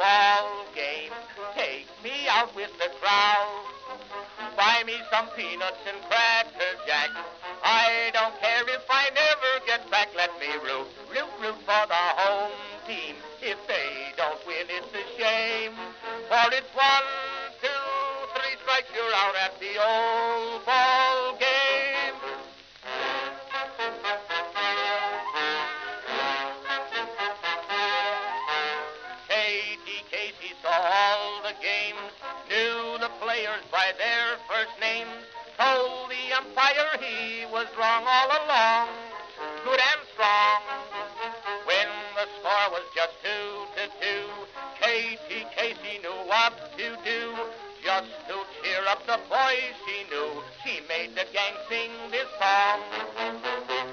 ball game. Take me out with the crowd. Buy me some peanuts and cracker jack. I don't care if I never get back. Let me root for the home team. If they don't win, it's a shame. For it's 1, 2, 3 strikes, you're out at the old ball game. Katie Casey saw all the games, knew the players by their first names, told the umpire he was wrong all along, good and strong. When the score was just 2-2, Katie Casey knew what to do. Just to cheer up the boys she knew, she made the gang sing this song.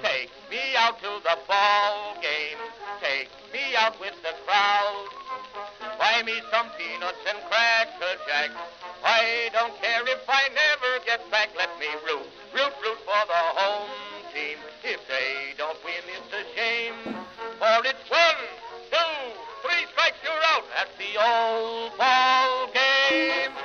Take me out to the ball game, take me out with the crowd. Buy me some peanuts and cracker jack. I don't care if I never get back. Let me root for the home team. If they don't win, it's a shame. For it's 1, 2, 3 strikes, you're out at the old ball game.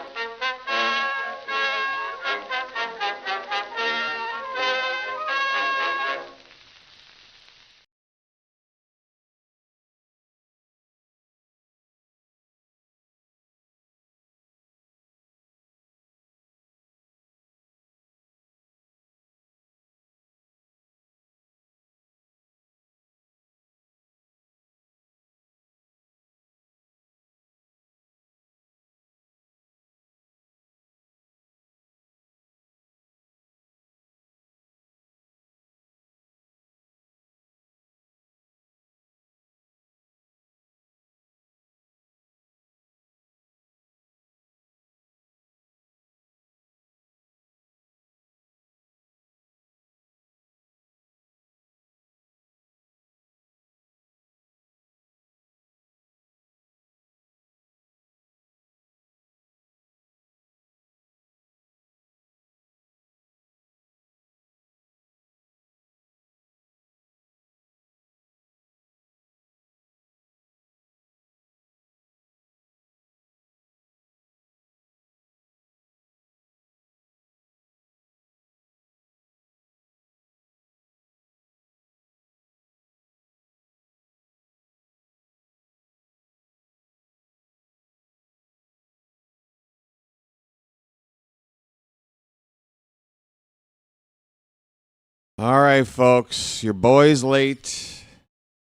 All right, folks, your boy's late,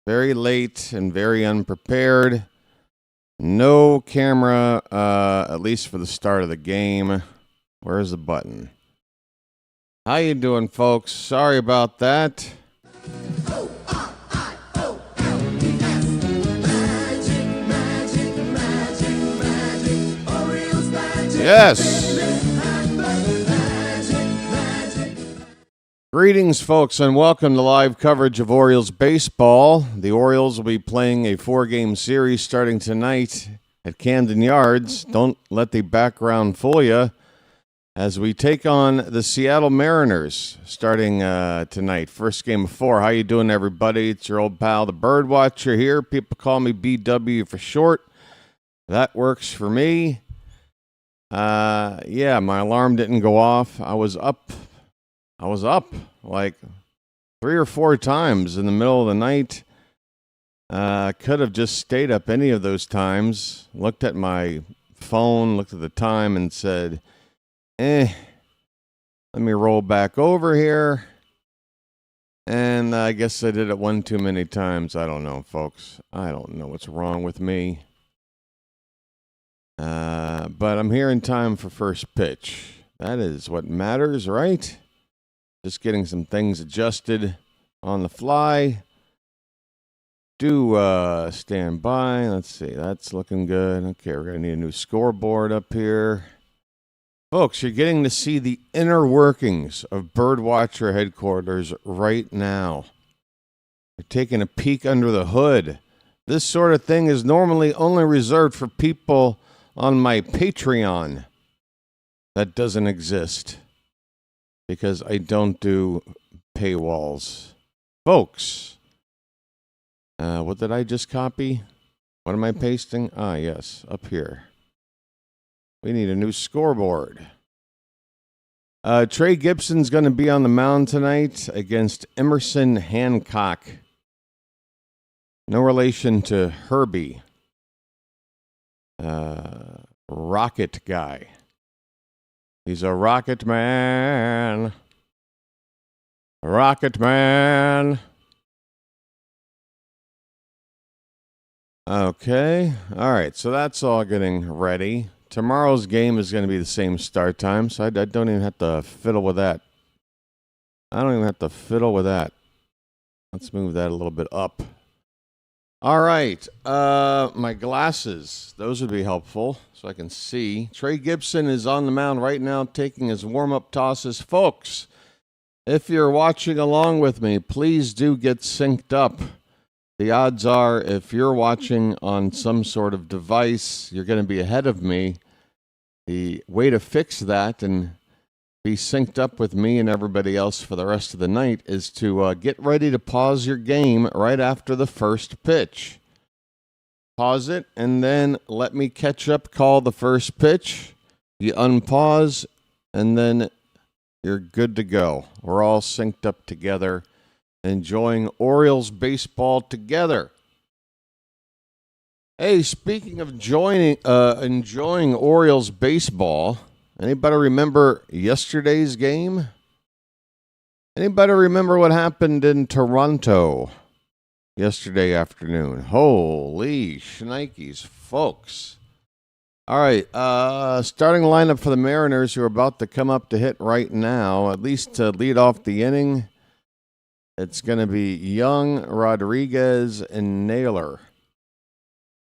very late and very unprepared. No camera, at least for the start of the game. Where's the button? How you doing, folks? Sorry about that. Yes. Greetings, folks, and welcome to live coverage of Orioles baseball. The Orioles will be playing a 4-game series starting tonight at Camden Yards. Don't let the background fool you as we take on the Seattle Mariners starting tonight. First game of 4. How you doing, everybody? It's your old pal, the BirdWatcher here. People call me BW for short. That works for me. Yeah, my alarm didn't go off. I was up like 3 or 4 times in the middle of the night. Could have just stayed up any of those times. Looked at my phone, looked at the time, and said, let me roll back over here. And I guess I did it one too many times. I don't know, folks. I don't know what's wrong with me. But I'm here in time for first pitch. That is what matters, right? Just getting some things adjusted on the fly. Do stand by. Let's see. That's looking good. Okay, we're going to need a new scoreboard up here. Folks, you're getting to see the inner workings of BirdWatcher headquarters right now. You're taking a peek under the hood. This sort of thing is normally only reserved for people on my Patreon. That doesn't exist, because I don't do paywalls. Folks, what did I just copy? What am I pasting? Ah, yes, up here. We need a new scoreboard. Trey Gibson's going to be on the mound tonight against Emerson Hancock. No relation to Herbie. Rocket guy. He's a rocket man. Rocket man. Okay. All right. So that's all getting ready. Tomorrow's game is going to be the same start time, so I don't even have to fiddle with that. Let's move that a little bit up. All right. My glasses. Those would be helpful so I can see. Trey Gibson is on the mound right now taking his warm-up tosses. Folks, if you're watching along with me, please do get synced up. The odds are if you're watching on some sort of device, you're going to be ahead of me. The way to fix that and be synced up with me and everybody else for the rest of the night is to get ready to pause your game right after the first pitch. Pause it and then let me catch up, call the first pitch. You unpause and then you're good to go. We're all synced up together, enjoying Orioles baseball together. Hey, speaking of enjoying Orioles baseball, anybody remember yesterday's game? Anybody remember what happened in Toronto yesterday afternoon? Holy shnikes, folks. All right, starting lineup for the Mariners who are about to come up to hit right now, at least to lead off the inning. It's going to be Young, Rodriguez, and Naylor.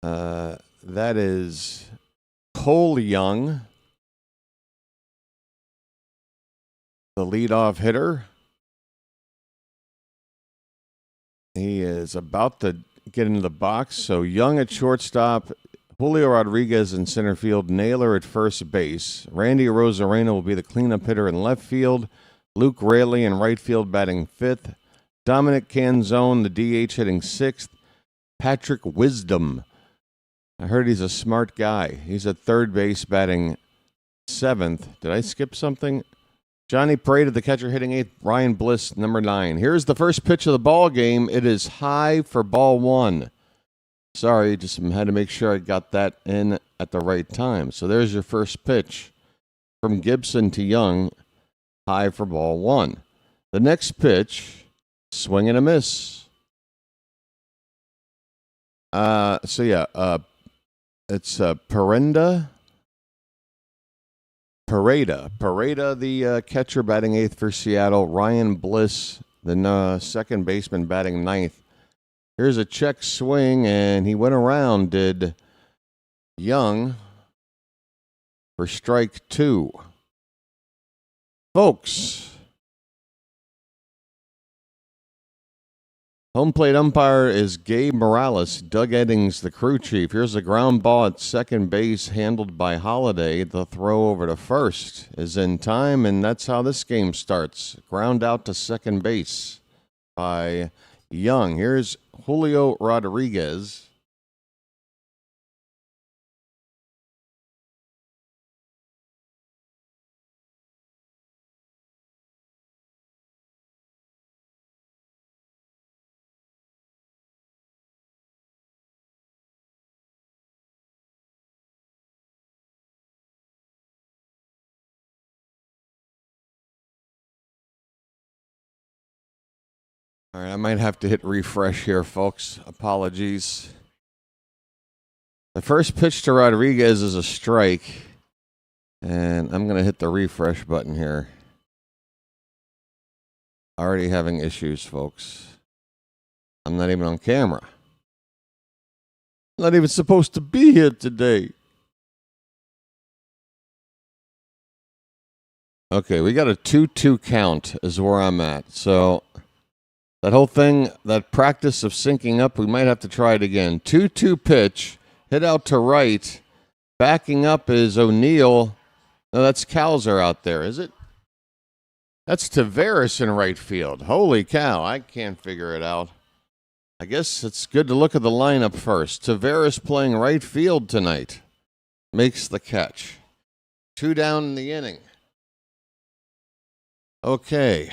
That is Cole Young, the leadoff hitter. He is about to get into the box. So Young at shortstop, Julio Rodriguez in center field, Naylor at first base. Randy Arozarena will be the cleanup hitter in left field. Luke Raley in right field batting fifth. Dominic Canzone, the DH, hitting sixth. Patrick Wisdom. I heard he's a smart guy. He's at third base batting seventh. Did I skip something? Johnny Parada, the catcher, hitting eighth. Ryan Bliss, number 9. Here's the first pitch of the ball game. It is high for ball 1. Sorry, just had to make sure I got that in at the right time. So there's your first pitch from Gibson to Young. High for ball 1. The next pitch, swing and a miss. It's Parada, the catcher, batting eighth for Seattle. Ryan Bliss, the second baseman, batting ninth. Here's a check swing, and he went around, did Young, for strike 2. Folks, home plate umpire is Gabe Morales. Doug Eddings, the crew chief. Here's a ground ball at second base handled by Holiday. The throw over to first is in time, and that's how this game starts. Ground out to second base by Young. Here's Julio Rodriguez. All right, I might have to hit refresh here, folks. Apologies. The first pitch to Rodriguez is a strike, and I'm going to hit the refresh button here. Already having issues, folks. I'm not even on camera. I'm not even supposed to be here today. Okay, we got a 2-2 count is where I'm at. So that whole thing, that practice of syncing up, we might have to try it again. 2-2 pitch, hit out to right. Backing up is O'Neill. No, that's Calzer out there, is it? That's Taveras in right field. Holy cow, I can't figure it out. I guess it's good to look at the lineup first. Taveras playing right field tonight. Makes the catch. 2 down in the inning. Okay.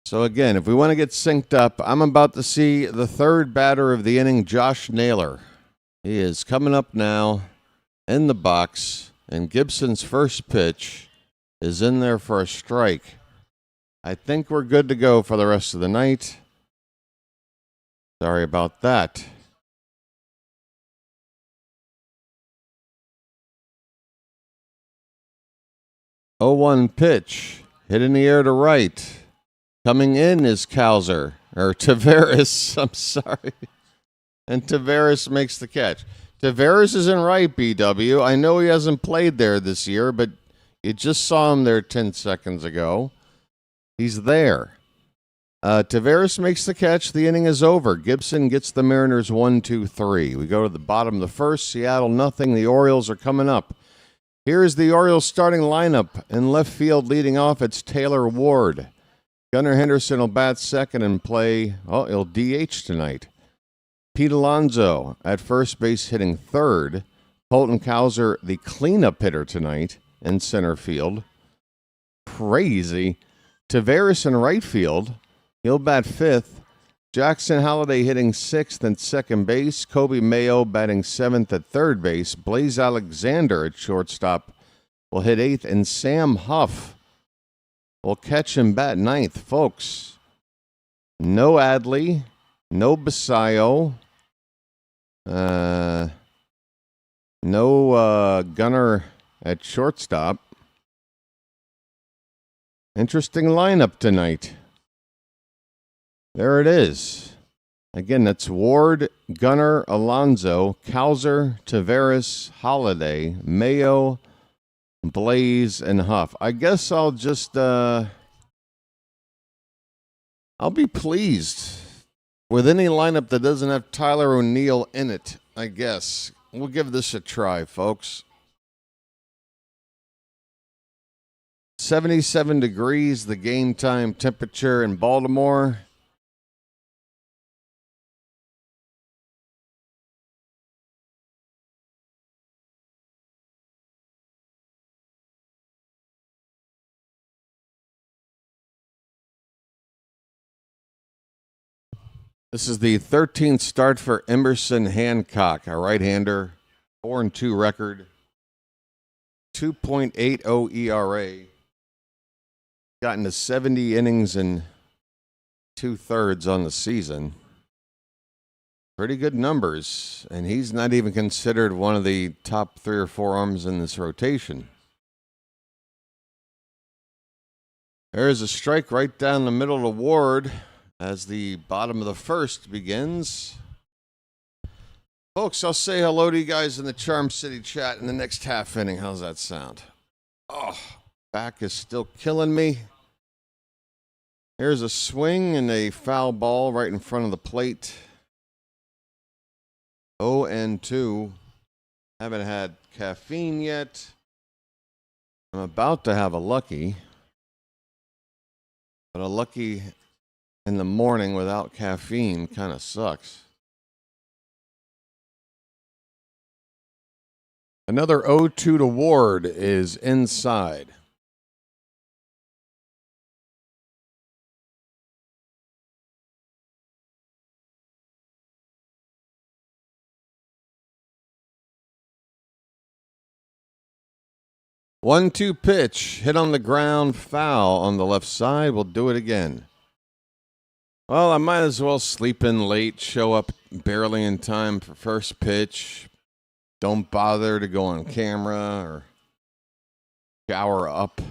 So again, if we want to get synced up, I'm about to see the third batter of the inning, Josh Naylor. He is coming up now in the box, and Gibson's first pitch is in there for a strike. I think we're good to go for the rest of the night. Sorry about that. Oh, 1 pitch. Hit in the air to right. Coming in is Taveras. I'm sorry. And Taveras makes the catch. Taveras is in right, BW. I know he hasn't played there this year, but you just saw him there 10 seconds ago. He's there. Taveras makes the catch. The inning is over. Gibson gets the Mariners 1-2-3. We go to the bottom of the first. Seattle nothing. The Orioles are coming up. Here is the Orioles starting lineup. In left field leading off, it's Taylor Ward. Gunnar Henderson will bat second and play. He'll DH tonight. Pete Alonso at first base hitting third. Colton Cowser, the cleanup hitter tonight in center field. Crazy. Taveras in right field. He'll bat fifth. Jackson Holliday hitting sixth and second base. Kobe Mayo batting seventh at third base. Blaze Alexander at shortstop will hit eighth. And Sam Huff will catch and bat ninth. Folks, no Adley, no Basayo, no Gunner at shortstop. Interesting lineup tonight. There it is. Again, that's Ward, Gunner, Alonso, Cowser, Taveras, Holliday, Mayo, Blaze, and Huff. I guess I'll just I'll be pleased with any lineup that doesn't have Tyler O'Neill in it, I guess. We'll give this a try, folks. 77 degrees, the game time temperature in Baltimore. This is the 13th start for Emerson Hancock, a right-hander, 4-2 record, 2.80 ERA. Gotten to 70 innings and 2/3 on the season. Pretty good numbers, and he's not even considered one of the top 3 or 4 arms in this rotation. There's a strike right down the middle to Ward as the bottom of the first begins. Folks, I'll say hello to you guys in the Charm City chat in the next half inning. How's that sound? Oh, back is still killing me. Here's a swing and a foul ball right in front of the plate. 0-2. Haven't had caffeine yet. I'm about to have a lucky. But a lucky in the morning without caffeine kind of sucks. Another 0-2 to Ward is inside. One-two pitch, hit on the ground, foul on the left side. We'll do it again. Well, I might as well sleep in late, show up barely in time for first pitch. Don't bother to go on camera or shower up.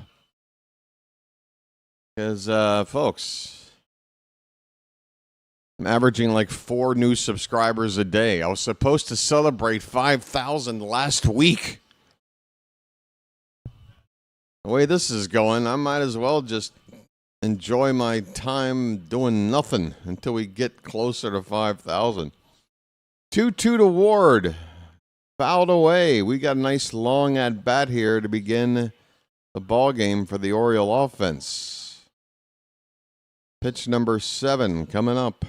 Because, folks, I'm averaging like 4 new subscribers a day. I was supposed to celebrate 5,000 last week. The way this is going, I might as well just enjoy my time doing nothing until we get closer to 5,000. 2-2 to Ward. Fouled away. We got a nice long at bat here to begin the ball game for the Oriole offense. Pitch number 7 coming up.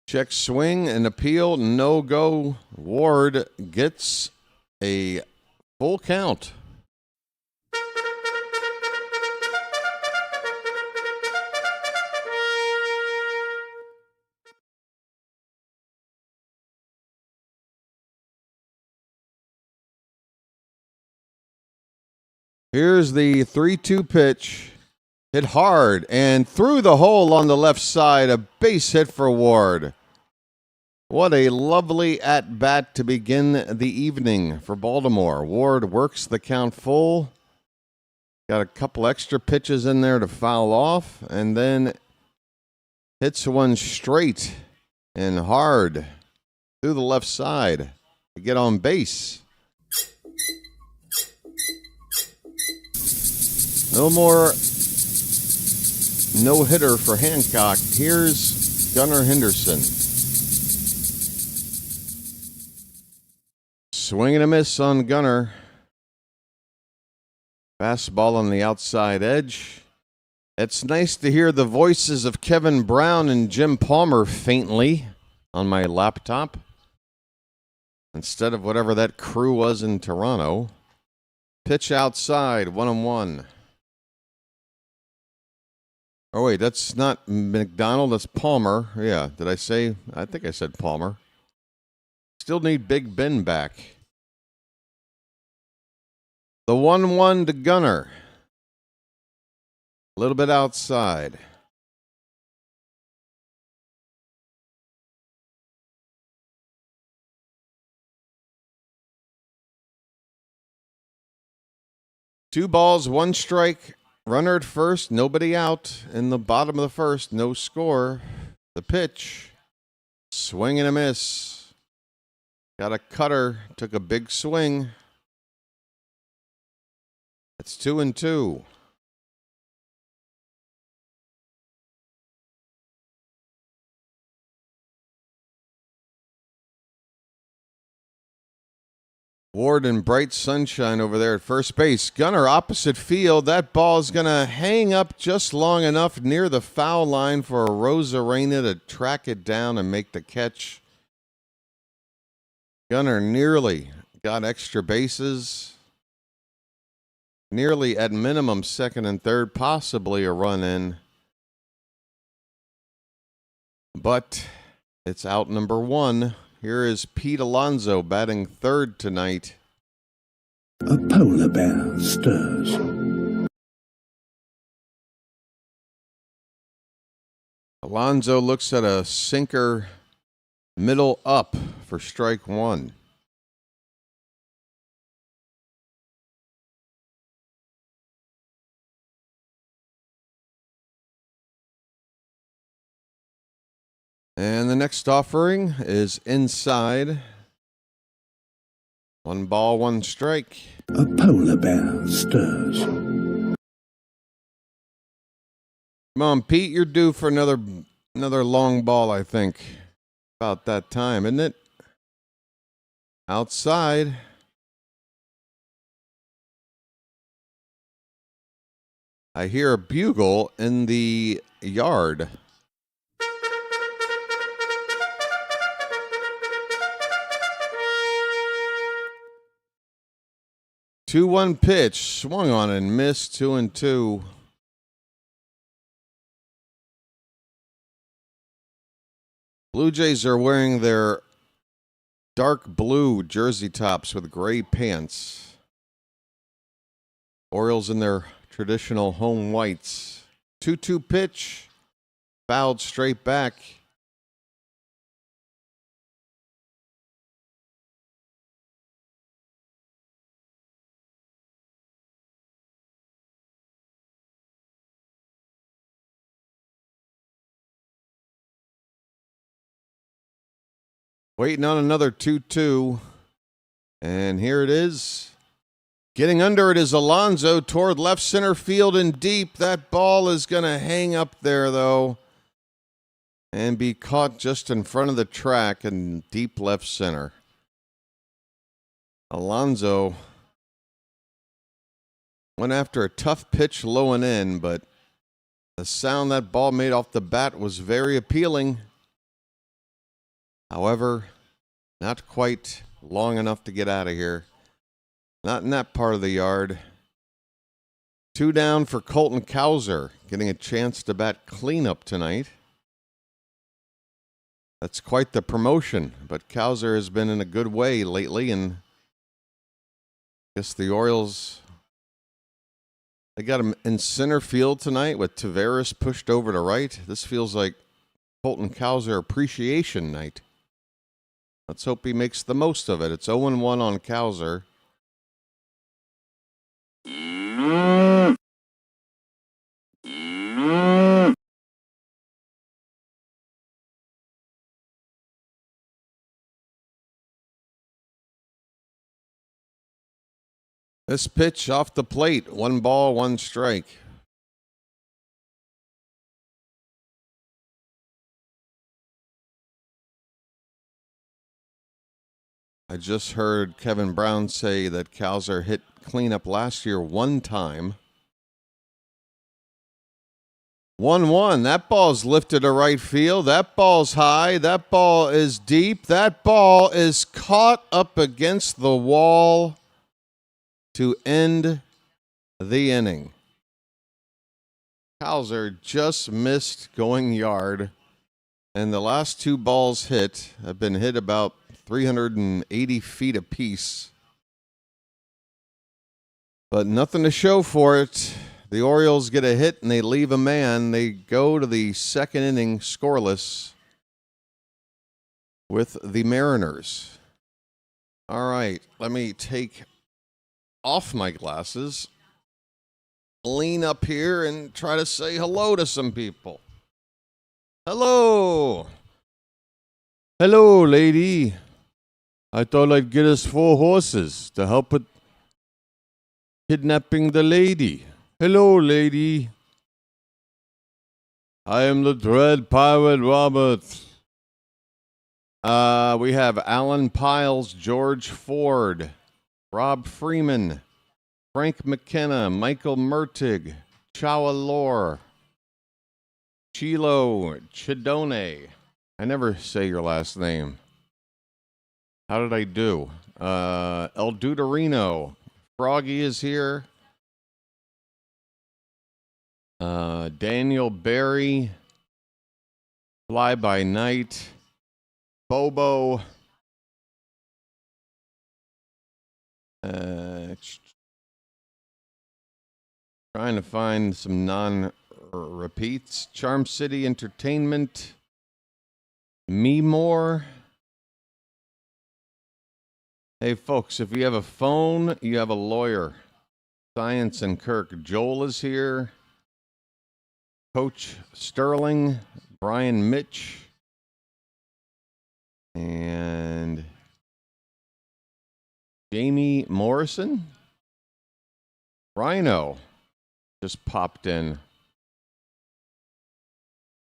Check swing and appeal, no go. Ward gets a full count. Here's the 3-2 pitch. Hit hard and through the hole on the left side. A base hit for Ward. What a lovely at-bat to begin the evening for Baltimore. Ward works the count full. Got a couple extra pitches in there to foul off, and then hits one straight and hard through the left side to get on base. No more no-hitter for Hancock. Here's Gunnar Henderson. Swing and a miss on Gunnar. Fastball on the outside edge. It's nice to hear the voices of Kevin Brown and Jim Palmer faintly on my laptop instead of whatever that crew was in Toronto. Pitch outside, 1-1. Oh, wait, that's not McDonald, that's Palmer. Yeah, did I say? I think I said Palmer. Still need Big Ben back. The 1-1 to Gunnar. A little bit outside. Two balls, one strike. Runner at first, nobody out. In the bottom of the first, no score. The pitch. Swing and a miss. Got a cutter. Took a big swing. It's 2-2. Ward in bright sunshine over there at first base. Gunnar opposite field. That ball is going to hang up just long enough near the foul line for Rosarena to track it down and make the catch. Gunnar nearly got extra bases. Nearly at minimum second and third, possibly a run in. But it's out number 1. Here is Pete Alonso batting third tonight. A polar bear stirs. Alonso looks at a sinker middle up for strike 1. And the next offering is inside. 1 ball, 1 strike. A polar bear stirs. Come on, Pete, you're due for another long ball, I think. About that time, isn't it? Outside. I hear a bugle in the yard. 2-1 pitch, swung on and missed. 2-2. Blue Jays are wearing their dark blue jersey tops with gray pants. Orioles in their traditional home whites. 2-2 pitch, fouled straight back. Waiting on another 2-2. And here it is. Getting under it is Alonso toward left center field and deep. That ball is going to hang up there, though, and be caught just in front of the track in deep left center. Alonso went after a tough pitch low and in, but the sound that ball made off the bat was very appealing. However, not quite long enough to get out of here. Not in that part of the yard. 2 down for Colton Cowser, getting a chance to bat cleanup tonight. That's quite the promotion, but Cowser has been in a good way lately, and I guess the Orioles, they got him in center field tonight with Taveras pushed over to right. This feels like Colton Cowser appreciation night. Let's hope he makes the most of it. It's 0-1 on Cowser. This pitch off the plate, 1 ball, 1 strike. I just heard Kevin Brown say that Cowser hit cleanup last year 1 time. 1-1. That ball's lifted to right field. That ball's high. That ball is deep. That ball is caught up against the wall to end the inning. Cowser just missed going yard, and the last 2 balls hit have been hit about 380 feet apiece. But nothing to show for it. The Orioles get a hit and they leave a man. They go to the 2nd inning scoreless with the Mariners. All right, let me take off my glasses, lean up here, and try to say hello to some people. Hello. Hello, lady. I thought I'd get us 4 horses to help with kidnapping the lady. Hello, lady. I am the Dread Pirate Robert. We have Alan Piles, George Ford, Rob Freeman, Frank McKenna, Michael Mertig, Chawa Lore, Chilo Chidone. I never say your last name. How did I do? El Duderino. Froggy is here. Daniel Berry. Fly by Night. Bobo. Trying to find some non-repeats. Charm City Entertainment. Me More. Hey, folks, if you have a phone, you have a lawyer. Science and Kirk. Joel is here. Coach Sterling. Brian Mitch. And Jamie Morrison. Rhino just popped in.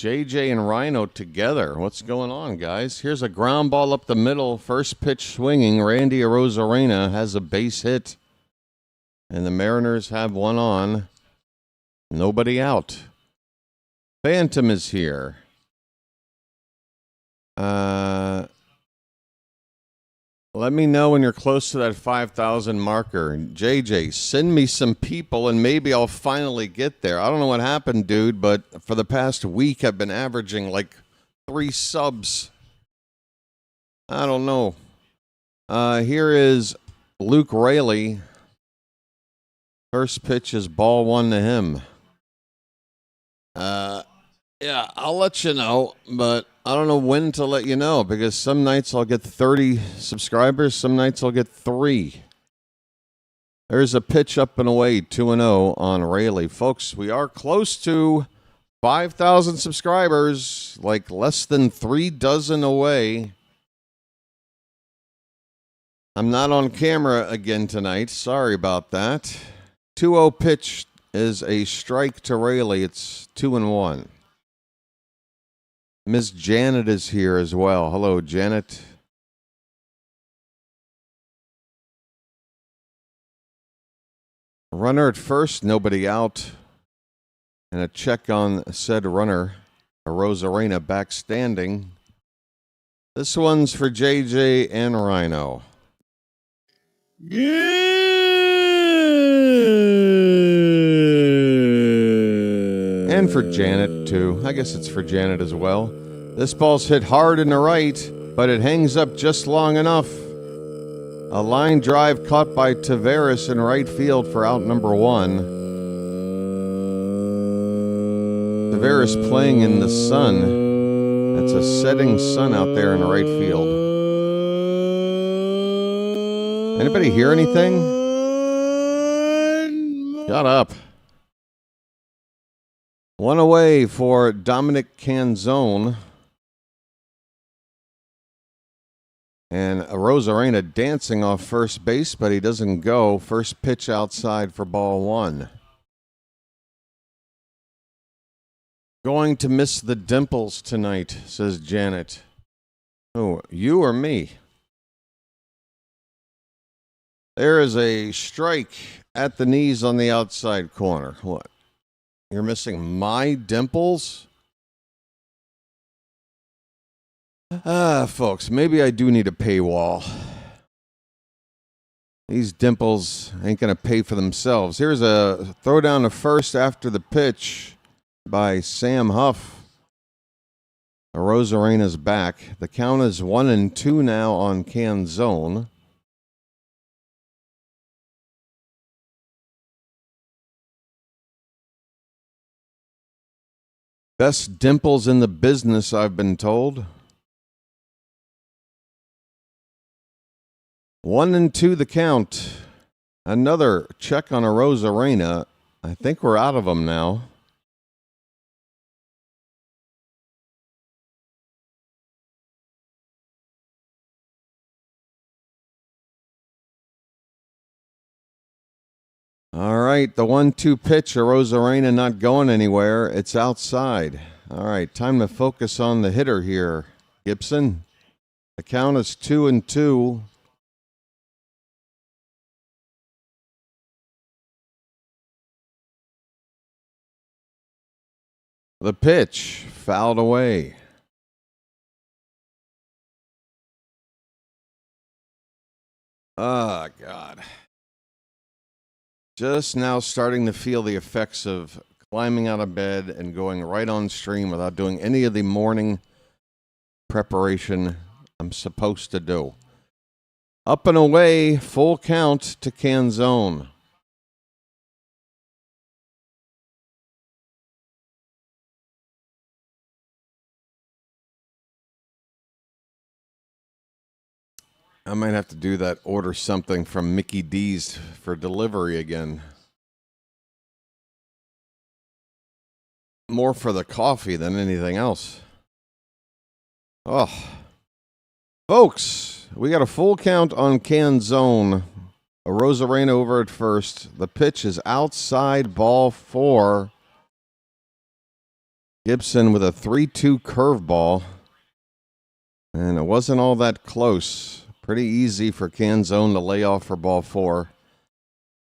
JJ and Rhino together. What's going on, guys? Here's a ground ball up the middle. First pitch swinging. Randy Arozarena has a base hit. And the Mariners have one on. Nobody out. Phantom is here. Let me know when you're close to that 5,000 marker. JJ, send me some people and maybe I'll finally get there. I don't know what happened, dude, but for the past week I've been averaging like 3 subs. I don't know. Here is Luke Raley. First pitch is ball 1 to him. Yeah, I'll let you know, but I don't know when to let you know because some nights I'll get 30 subscribers, some nights I'll get 3. There's a pitch up and away, 2-0 on Rayleigh. Folks, we are close to 5,000 subscribers, like less than 3 dozen away. I'm not on camera again tonight. Sorry about that. 2-0 pitch is a strike to Rayleigh. It's 2-1. Miss Janet is here as well. Hello, Janet. Runner at first, nobody out. And a check on said runner. Arozarena back standing. This one's for JJ and Rhino. And for Janet, too. I guess it's for Janet as well. This ball's hit hard in the right, but it hangs up just long enough. A line drive caught by Taveras in right field for out number 1. Taveras playing in the sun. It's a setting sun out there in the right field. Anybody hear anything? Shut up. 1 away for Dominic Canzone. And Arozarena dancing off first base, but he doesn't go. First pitch outside for ball 1. Going to miss the dimples tonight, says Janet. Oh, you or me? There is a strike at the knees on the outside corner. What? You're missing my dimples? Folks, maybe I do need a paywall. These dimples ain't going to pay for themselves. Here's a throw down to first after the pitch by Sam Huff. Arozarena's back. The count is 1-2 now on Canzone. Best dimples in the business, I've been told. 1-2 the count. Another check on Arozarena. I think we're out of them now. All right, the 1-2 pitch, Arozarena not going anywhere. It's outside. All right, time to focus on the hitter here, Gibson. The count is 2-2. The pitch, fouled away. Oh, God. Just now starting to feel the effects of climbing out of bed and going right on stream without doing any of the morning preparation I'm supposed to do. Up and away, full count to Canzone. I might have to do that, order something from Mickey D's for delivery again. More for the coffee than anything else. Oh. Folks, we got a full count on Canzone. Arozarena over at first. The pitch is outside, ball 4. Gibson with a 3-2 curveball. And it wasn't all that close. Pretty easy for Canzone to lay off for ball 4.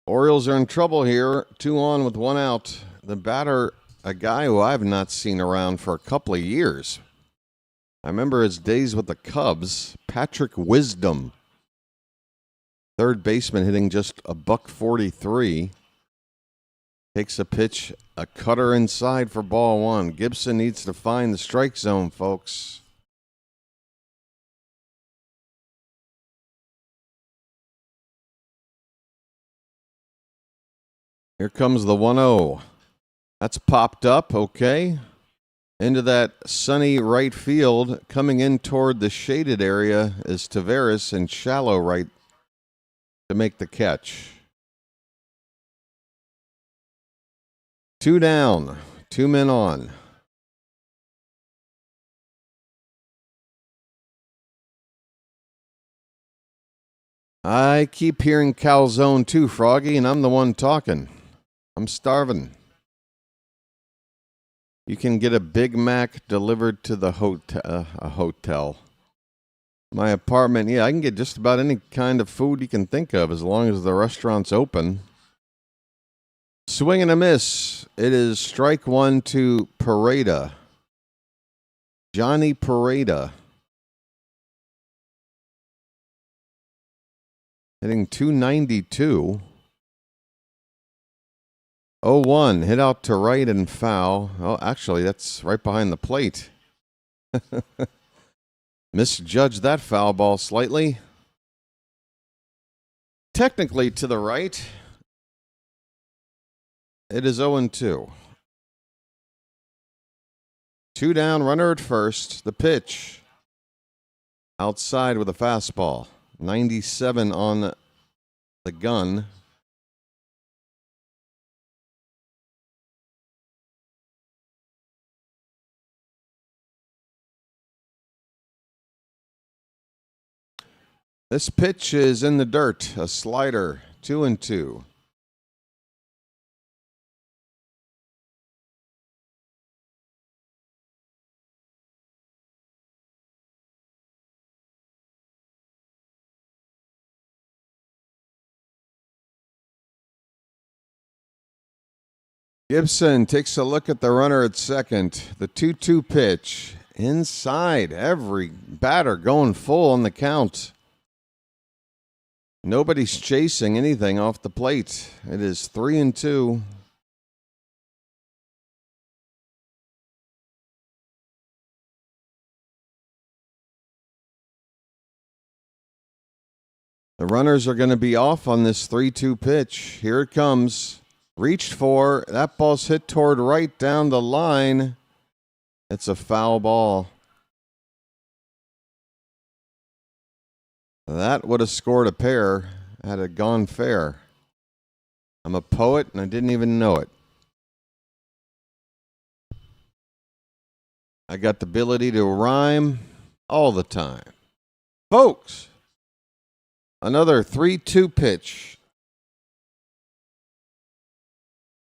Orioles are in trouble here. 2 on with 1 out. The batter, a guy who I've not seen around for a couple of years. I remember his days with the Cubs. Patrick Wisdom. Third baseman hitting just a $143. Takes a pitch, a cutter inside for ball 1. Gibson needs to find the strike zone, folks. Here comes the 1-0. That's popped up, okay. Into that sunny right field. Coming in toward the shaded area is Taveras in shallow right to make the catch. 2 down, 2 men on. I keep hearing calzone too, Froggy, and I'm the one talking. I'm starving. You can get a Big Mac delivered to the hotel. My apartment, yeah, I can get just about any kind of food you can think of as long as the restaurant's open. Swing and a miss. It is strike one to Pareda. Johnny Pareda. Hitting .292. 0-1. Hit out to right and foul. Oh, actually, that's right behind the plate. Misjudged that foul ball slightly. Technically to the right. It is 0-2. 2 down, runner at first. The pitch. Outside with a fastball. 97 on the gun. This pitch is in the dirt. A slider. 2-2. Gibson takes a look at the runner at second. The 2-2 pitch. Inside. Every batter going full on the count. Nobody's chasing anything off the plate. It is 3-2. The runners are going to be off on this 3-2 pitch. Here it comes. Reached for. That ball's hit toward right down the line. It's a foul ball. That would have scored a pair had it gone fair. I'm a poet and I didn't even know it. I got the ability to rhyme all the time. Folks, another 3-2 pitch.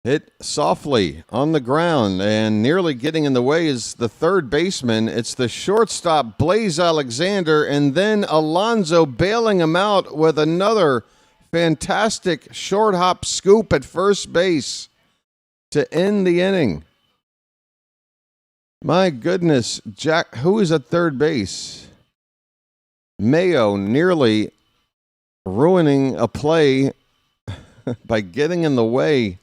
Hit softly on the ground and nearly getting in the way is the third baseman. It's the shortstop, Blaze Alexander, and then Alonso bailing him out with another fantastic short hop scoop at first base to end the inning. My goodness, Jack, who is at third base? Mayo nearly ruining a play by getting in the way.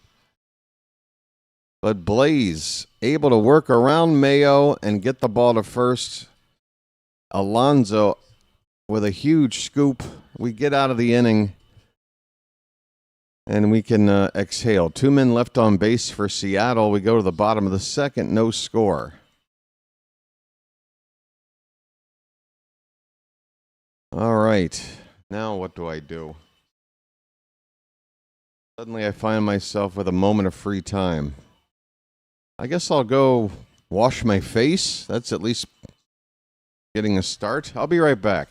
But Blaze able to work around Mayo and get the ball to first. Alonso with a huge scoop. We get out of the inning and we can exhale. 2 men left on base for Seattle. We go to the bottom of the second. No score. All right. Now what do I do? Suddenly I find myself with a moment of free time. I guess I'll go wash my face. That's at least getting a start. I'll be right back.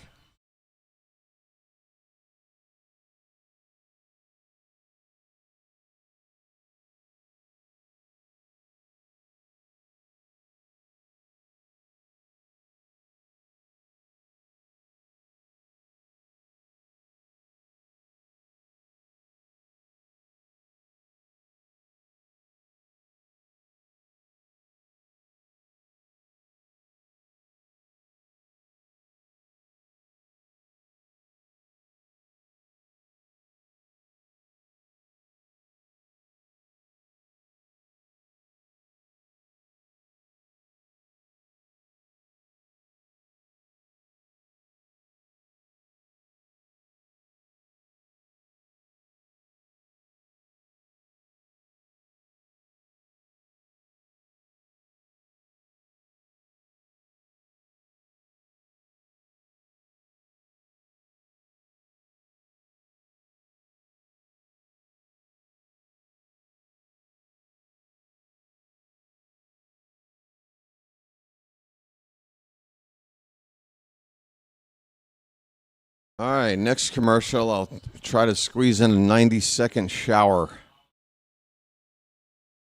All right, next commercial. I'll try to squeeze in a 90-second shower.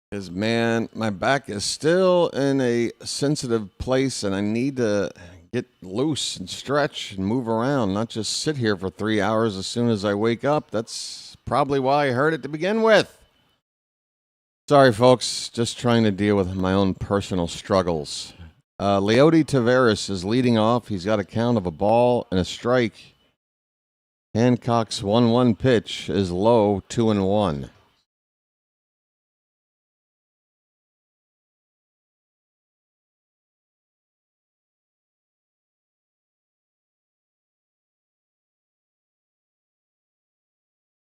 Because, man, my back is still in a sensitive place, and I need to get loose and stretch and move around, not just sit here for 3 hours as soon as I wake up. That's probably why I heard it to begin with. Sorry, folks. Just trying to deal with my own personal struggles. Leody Taveras is leading off. He's got a count of a ball and a strike. Hancock's 1-1 pitch is low, 2-1.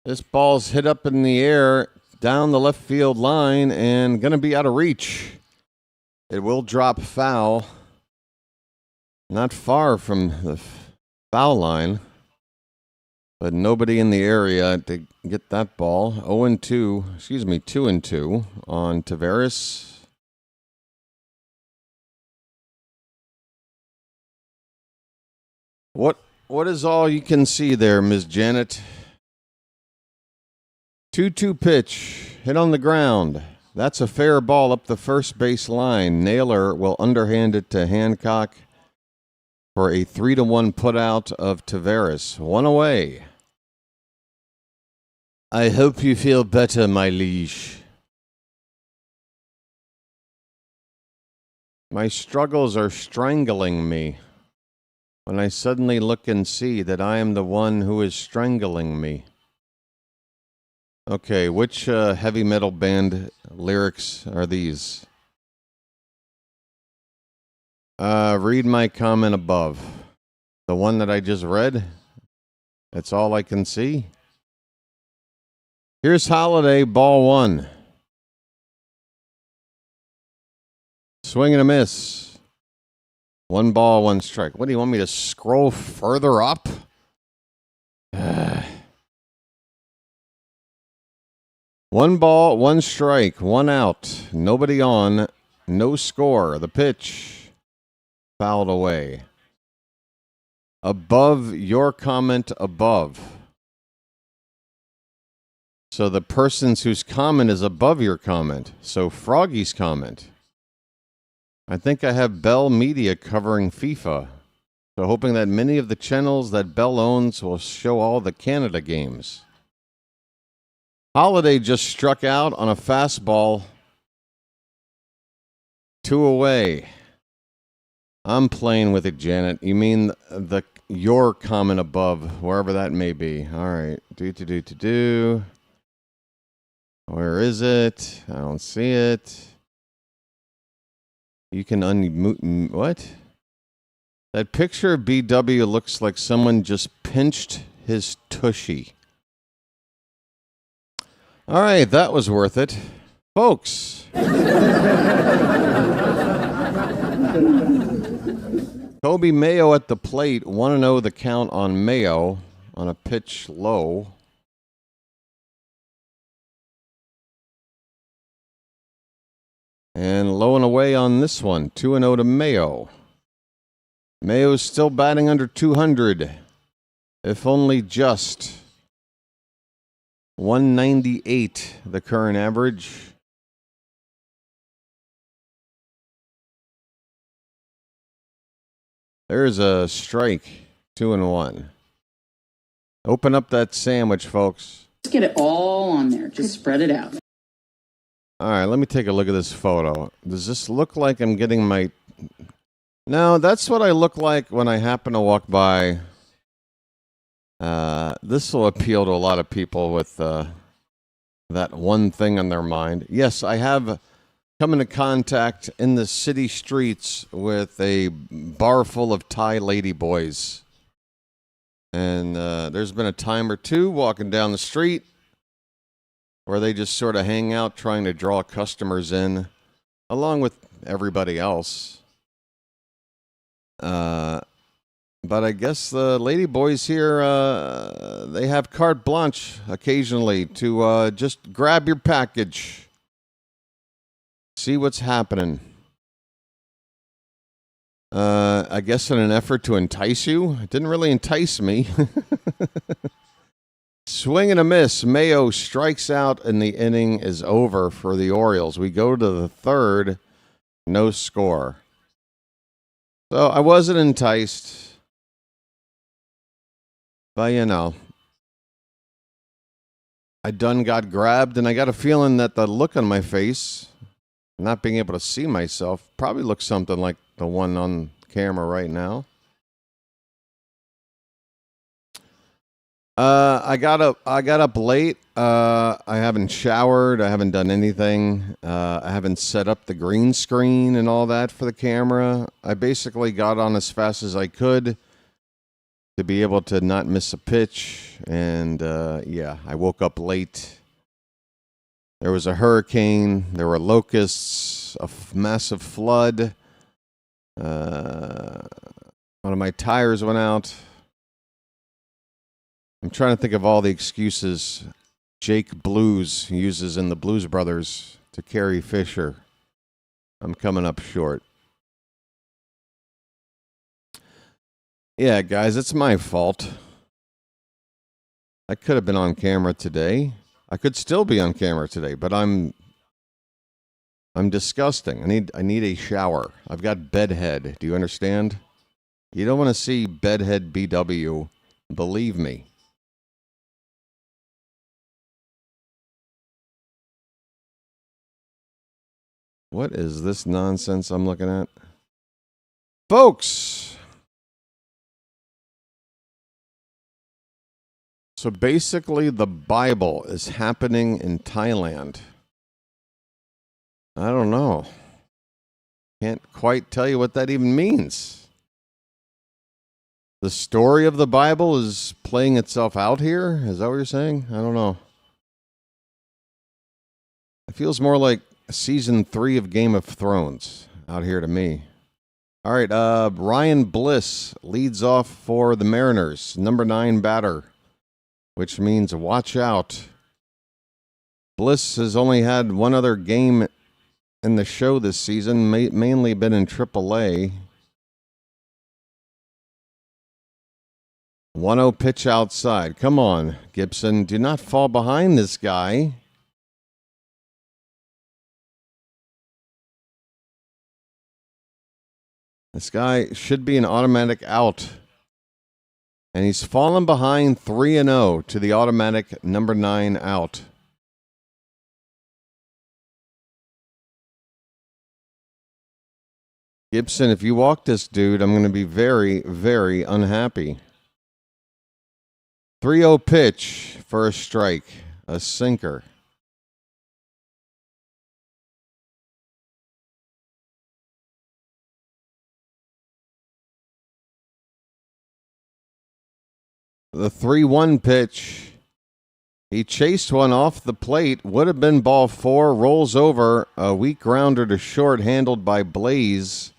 This ball's hit up in the air down the left field line and going to be out of reach. It will drop foul. Not far from the foul line, but nobody in the area to get that ball. 2-2 on Taveras. What is all you can see there, Ms. Janet? 2-2 pitch, hit on the ground. That's a fair ball up the first base line. Naylor will underhand it to Hancock for a 3-1 putout of Taveras. One away. I hope you feel better, my liege. My struggles are strangling me when I suddenly look and see that I am the one who is strangling me. Okay, which heavy metal band lyrics are these? Read my comment above. The one that I just read? That's all I can see. Here's Holiday, ball one. Swing and a miss. 1 ball, 1 strike. What do you want me to scroll further up? 1 ball, 1 strike, 1 out. Nobody on, no score. The pitch fouled away. Above your comment above. So the person's whose comment is above your comment. So Froggy's comment. I think I have Bell Media covering FIFA. So hoping that many of the channels that Bell owns will show all the Canada games. Holiday just struck out on a fastball. 2 away. I'm playing with it, Janet. You mean your comment above, wherever that may be. All right. Where is it? I don't see it. You can unmute. What? That picture of BW looks like someone just pinched his tushy. All right, that was worth it. Folks. Kobe Mayo at the plate. 1-0 the count on Mayo on a pitch low. And low and away on this one. 2-0 to Mayo. Mayo's still batting under 200. If only just. 198, the current average. There's a strike. 2-1. Open up that sandwich, folks. Let's get it all on there. Just spread it out. All right, let me take a look at this photo. Does this look like I'm getting my... No, that's what I look like when I happen to walk by. This will appeal to a lot of people with that one thing on their mind. Yes, I have come into contact in the city streets with a bar full of Thai ladyboys. And there's been a time or two walking down the street where they just sort of hang out trying to draw customers in, along with everybody else. But I guess the ladyboys here, they have carte blanche occasionally to just grab your package. See what's happening. I guess in an effort to entice you. It didn't really entice me. Swing and a miss. Mayo strikes out and the inning is over for the Orioles. We go to the third. No score. So I wasn't enticed. But, you know, I done got grabbed, and I got a feeling that the look on my face, not being able to see myself, probably looks something like the one on camera right now. I got up late. I haven't showered. I haven't done anything. I haven't set up the green screen and all that for the camera. I basically got on as fast as I could to be able to not miss a pitch. And yeah, I woke up late. There was a hurricane. There were locusts, a massive flood. One of my tires went out. I'm trying to think of all the excuses Jake Blues uses in the Blues Brothers to carry Fisher. I'm coming up short. Yeah, guys, it's my fault. I could have been on camera today. I could still be on camera today, but I'm disgusting. I need a shower. I've got bedhead. Do you understand? You don't want to see bedhead BW. Believe me. What is this nonsense I'm looking at? Folks! So basically, the Bible is happening in Thailand. I don't know. Can't quite tell you what that even means. The story of the Bible is playing itself out here? Is that what you're saying? I don't know. It feels more like Season 3 of Game of Thrones out here to me. All right, Ryan Bliss leads off for the Mariners, number 9 batter, which means watch out. Bliss has only had one other game in the show this season, mainly been in AAA. 1-0 pitch outside. Come on, Gibson. Do not fall behind this guy. This guy should be an automatic out. And he's fallen behind 3-0 to the automatic number 9 out. Gibson, if you walk this dude, I'm going to be very, very unhappy. 3-0 pitch for a strike. A sinker. The 3-1 pitch. He chased one off the plate. Would have been ball 4. Rolls over. A weak grounder to short handled by Blaze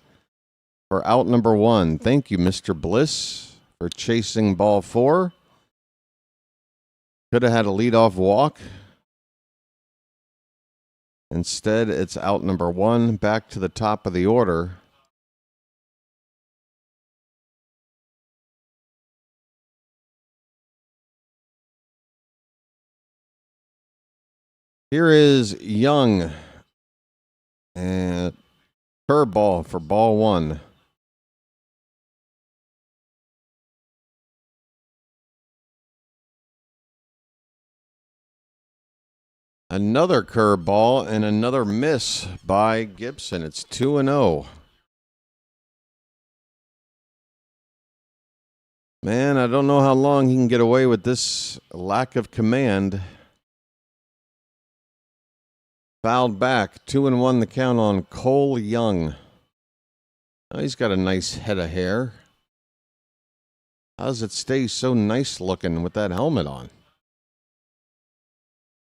for out number 1. Thank you, Mr. Bliss, for chasing ball 4. Could have had a leadoff walk. Instead, it's out number 1. Back to the top of the order. Here is Young. And curveball for ball 1. Another curveball and another miss by Gibson. It's 2-0. Man, I don't know how long he can get away with this lack of command. Fouled back. 2-1 the count on Cole Young. Oh, he's got a nice head of hair. How does it stay so nice looking with that helmet on?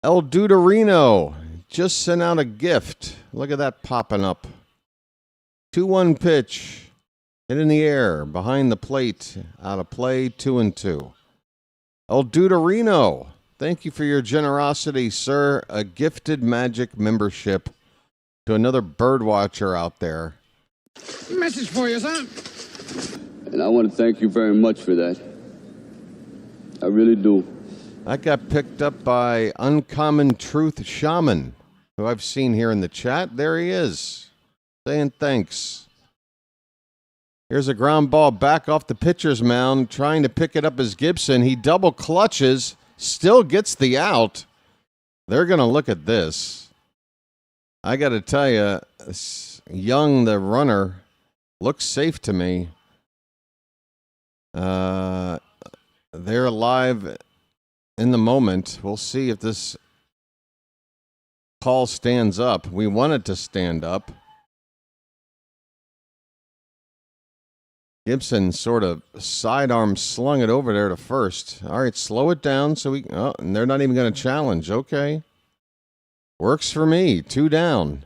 El Duderino just sent out a gift. Look at that popping up. 2-1 pitch. Hit in the air. Behind the plate. Out of play. 2-2. El Duderino. Thank you for your generosity, sir. A gifted Magic membership to another birdwatcher out there. Message for you, son. And I want to thank you very much for that. I really do. That got picked up by Uncommon Truth Shaman, who I've seen here in the chat. There he is, saying thanks. Here's a ground ball back off the pitcher's mound, trying to pick it up as Gibson. He double clutches. Still gets the out. they're going to look at this. I got to tell you, Young, the runner, looks safe to me. They're alive in the moment. We'll see if this call stands up. We want it to stand up. Gibson sort of sidearm slung it over there to first. All right, slow it down so we. Oh, and they're not even going to challenge. Okay. Works for me. 2 down.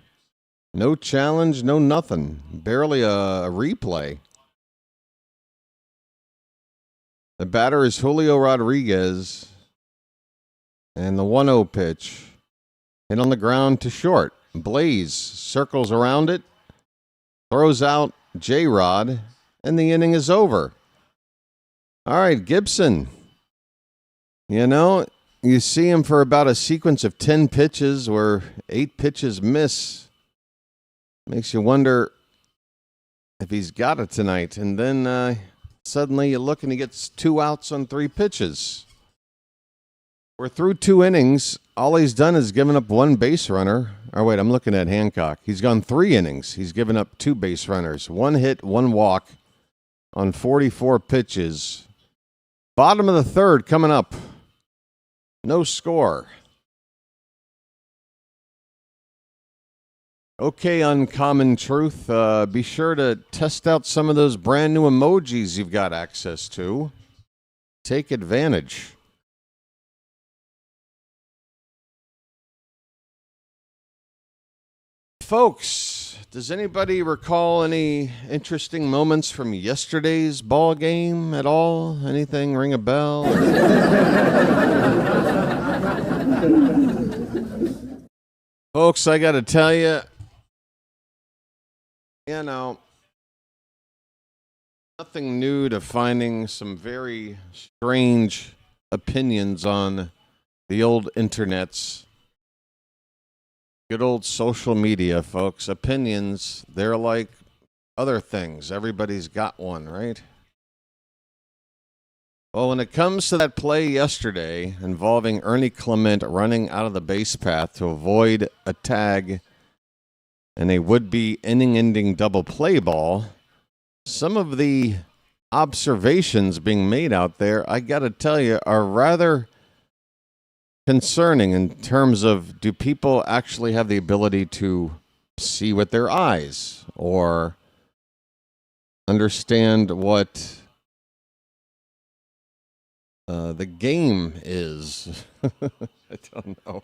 No challenge, no nothing. Barely a replay. The batter is Julio Rodriguez. And the 1-0 pitch. Hit on the ground to short. Blaze circles around it. Throws out J-Rod. And the inning is over. All right, Gibson. You know, you see him for about a sequence of 10 pitches where 8 pitches miss. Makes you wonder if he's got it tonight. And then suddenly you look and he gets 2 outs on 3 pitches. We're through 2 innings. All he's done is given up 1 base runner. Oh, wait, I'm looking at Hancock. He's gone 3 innings. He's given up 2 base runners. 1 hit, 1 walk on 44 pitches. Bottom of the 3rd coming up. No score. Okay, Uncommon Truth. Be sure to test out some of those brand new emojis you've got access to. Take advantage. Folks, does anybody recall any interesting moments from yesterday's ball game at all? Anything ring a bell? Folks, I got to tell you, nothing new to finding some very strange opinions on the old internets. Good old social media, folks. Opinions, they're like other things. Everybody's got one, right? Well, when it comes to that play yesterday involving Ernie Clement running out of the base path to avoid a tag and a would-be inning-ending double play ball, some of the observations being made out there, I got to tell you, are rather concerning in terms of, do people actually have the ability to see with their eyes or understand what the game is? I don't know.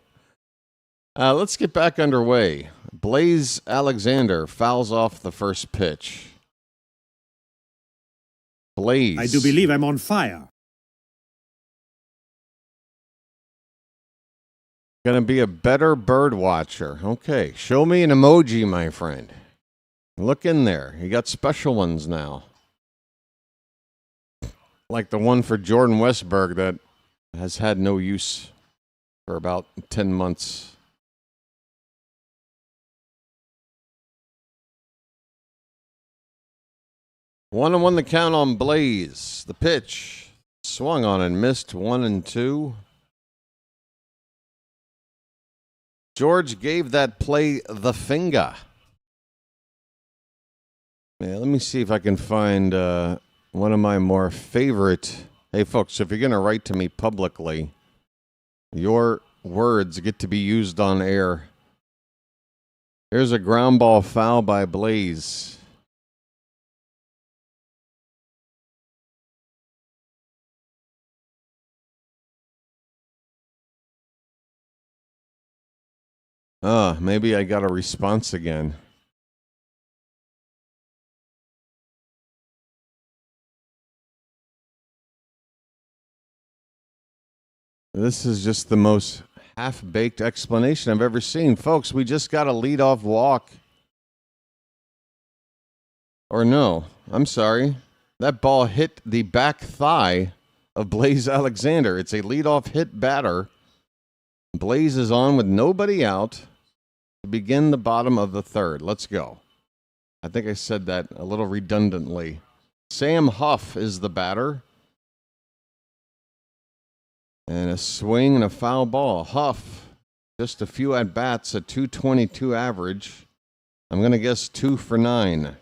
Let's get back underway. Blaze Alexander fouls off the first pitch. Blaze. I do believe I'm on fire. Gonna be a better bird watcher. Okay, show me an emoji, my friend. Look in there. You got special ones now. Like the one for Jordan Westberg that has had no use for about 10 months. One and one the count on Blaze. The pitch swung on and missed 1-2. George gave that play the finger. Yeah, let me see if I can find one of my more favorite. Hey, folks, if you're going to write to me publicly, your words get to be used on air. Here's a ground ball foul by Blaze. Maybe I got a response again. This is just the most half-baked explanation I've ever seen. Folks, we just got a leadoff walk. Or no, I'm sorry. That ball hit the back thigh of Blaze Alexander. It's a leadoff hit batter. Blaze is on with nobody out to begin the bottom of the 3rd. Let's go. I think I said that a little redundantly. Sam Huff is the batter. And a swing and a foul ball. Huff Just a few at-bats, a 222 average. I'm going to guess 2 for 9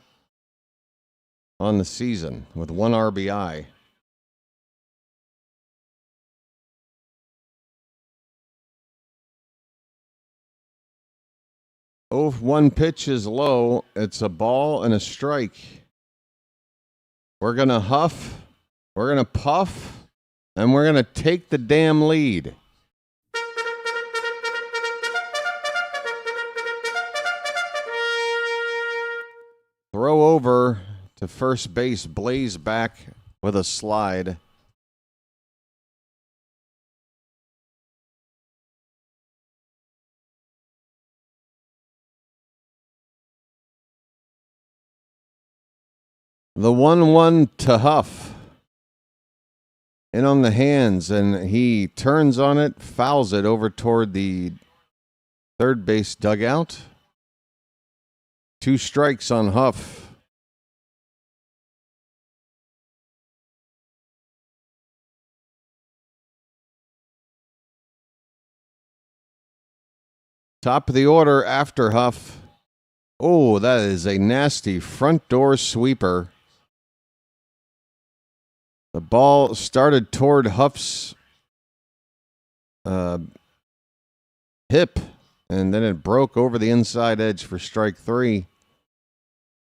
on the season with 1 RBI. Oh, if one pitch is low, it's a ball and a strike. We're going to huff, we're going to puff, and we're going to take the damn lead. Throw over to first base, Blaze back with a slide. The 1-1 to Huff. In on the hands, and he turns on it, fouls it over toward the third base dugout. 2 strikes on Huff. Top of the order after Huff. Oh, that is a nasty front door sweeper. The ball started toward Huff's hip, and then it broke over the inside edge for strike 3.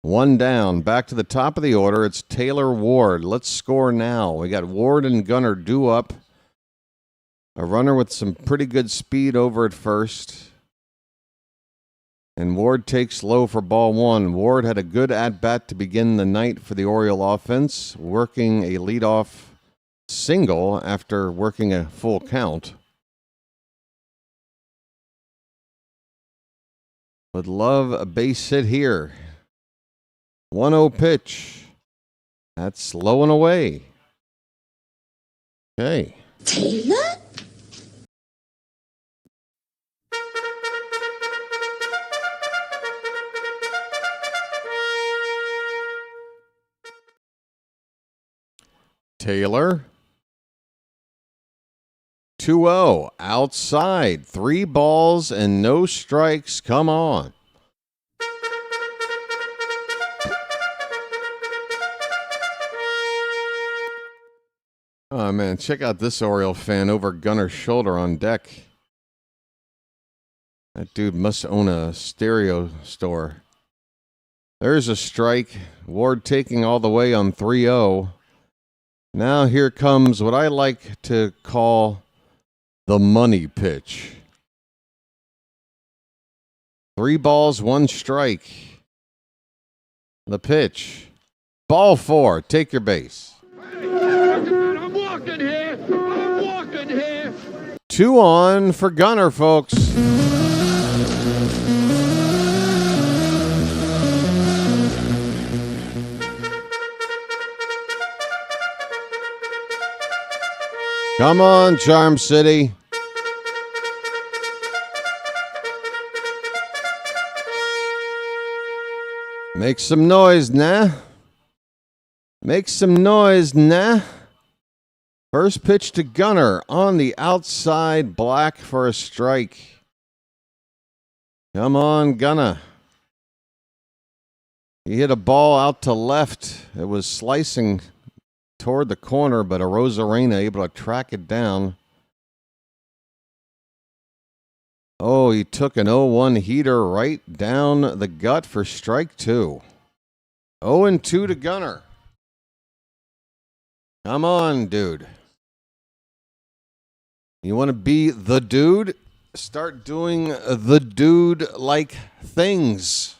1 down. Back to the top of the order. It's Taylor Ward. Let's score now. We got Ward and Gunnar due up. A runner with some pretty good speed over at first. And Ward takes low for ball 1. Ward had a good at-bat to begin the night for the Oriole offense, working a leadoff single after working a full count. Would love a base hit here. 1-0 pitch. That's low and away. Okay. Taylor? Taylor. 2-0. Outside. 3 balls and no strikes. Come on. Oh, man. Check out this Oriole fan over Gunner's shoulder on deck. That dude must own a stereo store. There's a strike. Ward taking all the way on 3-0. Now here comes what I like to call the money pitch. 3 balls, 1 strike. The pitch. Ball 4. Take your base. I'm walking here. I'm walking here. 2 on for Gunner, folks. Come on, Charm City. Make some noise, nah. Make some noise, nah. First pitch to Gunner on the outside, black for a strike. Come on, Gunner. He hit a ball out to left. It was slicing toward the corner, but Arozarena able to track it down. Oh, he took an 0-1 heater right down the gut for strike 2. 0-2 to Gunner. Come on, dude. You want to be the dude? Start doing the dude-like things.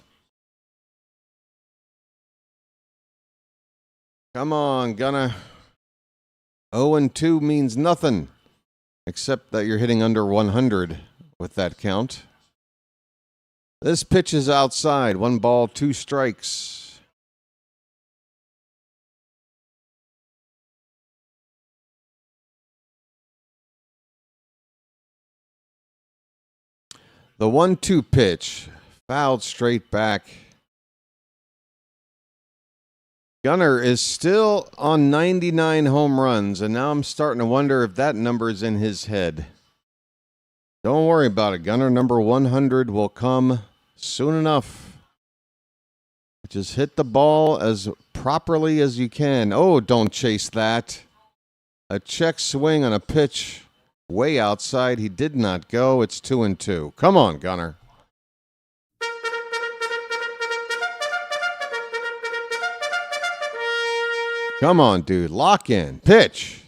Come on, Gunner. 0-2 means nothing, except that you're hitting under 100 with that count. This pitch is outside. 1 ball, 2 strikes. The 1-2 pitch, fouled straight back. Gunner is still on 99 home runs, and now I'm starting to wonder if that number is in his head. Don't worry about it, Gunner. Number 100 will come soon enough. Just hit the ball as properly as you can. Oh, don't chase that. A check swing on a pitch way outside. He did not go. It's 2-2. Come on, Gunner. Come on, dude. Lock in. Pitch.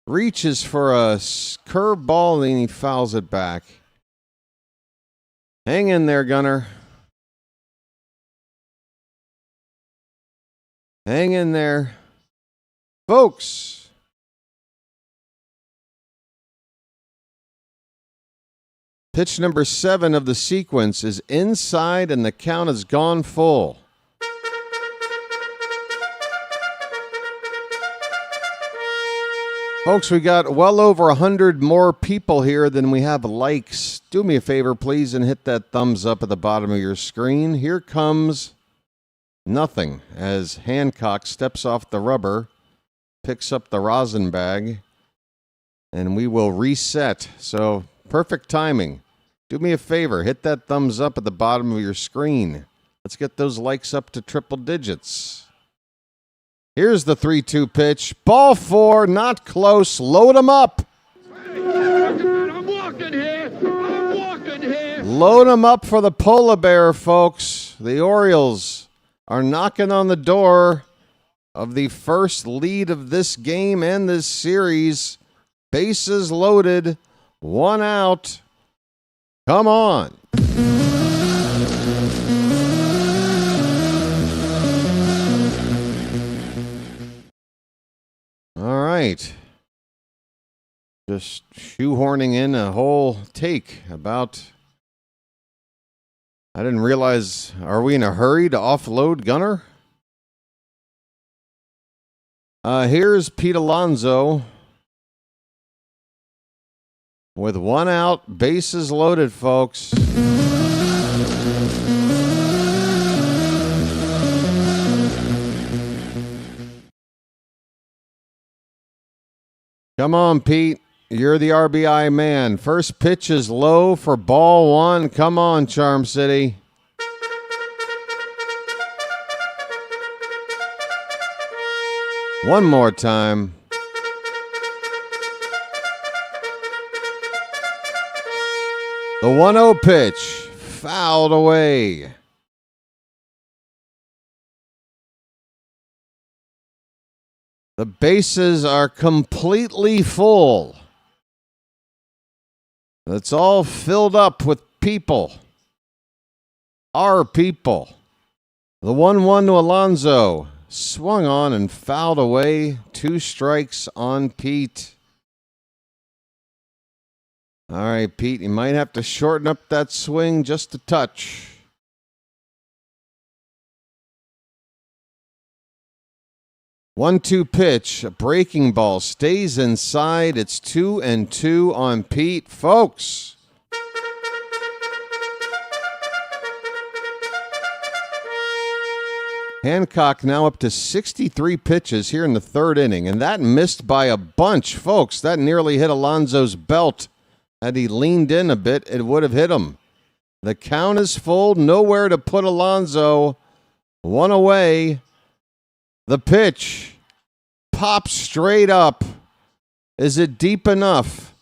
Reaches for a curveball and he fouls it back. Hang in there, Gunner. Hang in there. Folks. Pitch number 7 of the sequence is inside and the count has gone full. Folks, we got well over 100 more people here than we have likes. Do me a favor, please, and hit that thumbs up at the bottom of your screen. Here comes nothing as Hancock steps off the rubber, picks up the rosin bag, and we will reset. So, perfect timing. Do me a favor, hit that thumbs up at the bottom of your screen. Let's get those likes up to triple digits. Here's the 3-2 pitch. Ball 4, not close. Load him up. I'm walking here. I'm walking here. Load him up for the polar bear, folks. The Orioles are knocking on the door of the first lead of this game and this series. Bases loaded. 1 out. Come on. All right. Just shoehorning in a whole take about... I didn't realize... Are we in a hurry to offload Gunner? Here's Pete Alonso. With 1 out, bases loaded, folks. Come on, Pete. You're the RBI man. First pitch is low for ball 1. Come on, Charm City. One more time. The 1-0 pitch. Fouled away. The bases are completely full. It's all filled up with people. Our people. The 1-1 to Alonso. Swung on and fouled away. 2 strikes on Pete. All right, Pete, you might have to shorten up that swing just a touch. 1-2 pitch, a breaking ball, stays inside. It's 2-2 on Pete. Folks. Hancock now up to 63 pitches here in the 3rd inning, and that missed by a bunch. Folks, that nearly hit Alonso's belt. Had he leaned in a bit, it would have hit him. The count is full, nowhere to put Alonso. 1 away. The pitch pops straight up. Is it deep enough?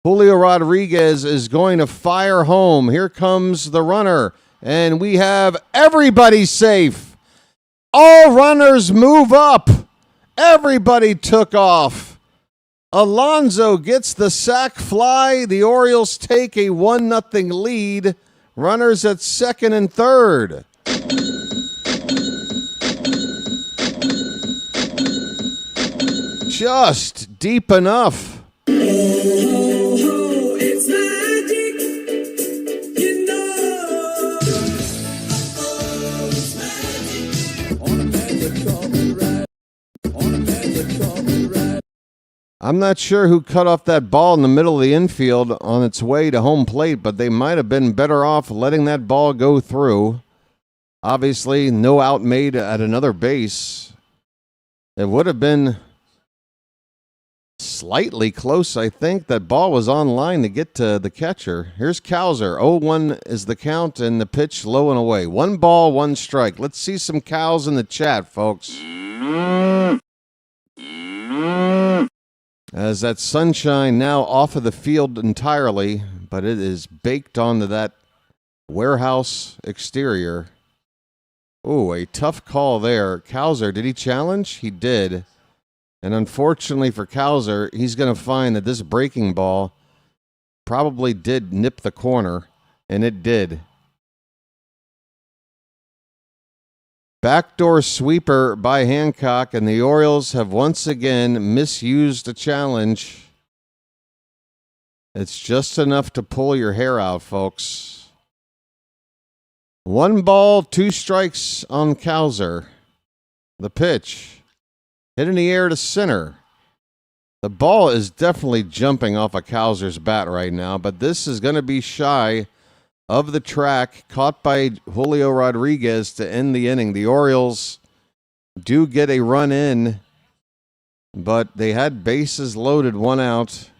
Julio Rodriguez is going to fire home. Here comes the runner, and we have everybody safe. All runners move up. Everybody took off. Alonso gets the sac fly. The Orioles take a 1-0 lead. Runners at 2nd and 3rd. Just deep enough. It's magic, you know. It's magic. On a magic carpet ride. On a magic carpet ride. I'm not sure who cut off that ball in the middle of the infield on its way to home plate, but they might have been better off letting that ball go through. Obviously, no out made at another base. It would have been slightly close, I think. That ball was on line to get to the catcher. Here's Cowser. 0-1 is the count, and the pitch low and away. 1 ball, 1 strike. Let's see some cows in the chat, folks. As that sunshine now off of the field entirely, but it is baked onto that warehouse exterior. Ooh, a tough call there. Cowser, did he challenge? He did. And unfortunately for Cowser, he's going to find that this breaking ball probably did nip the corner, and it did. Backdoor sweeper by Hancock, and the Orioles have once again misused a challenge. It's just enough to pull your hair out, folks. 1 ball, 2 strikes on Cowser. The pitch. Hit in the air to center. The ball is definitely jumping off of Cowser's bat right now, but this is going to be shy of the track, caught by Julio Rodriguez to end the inning. The Orioles do get a run in, but they had bases loaded, 1 out,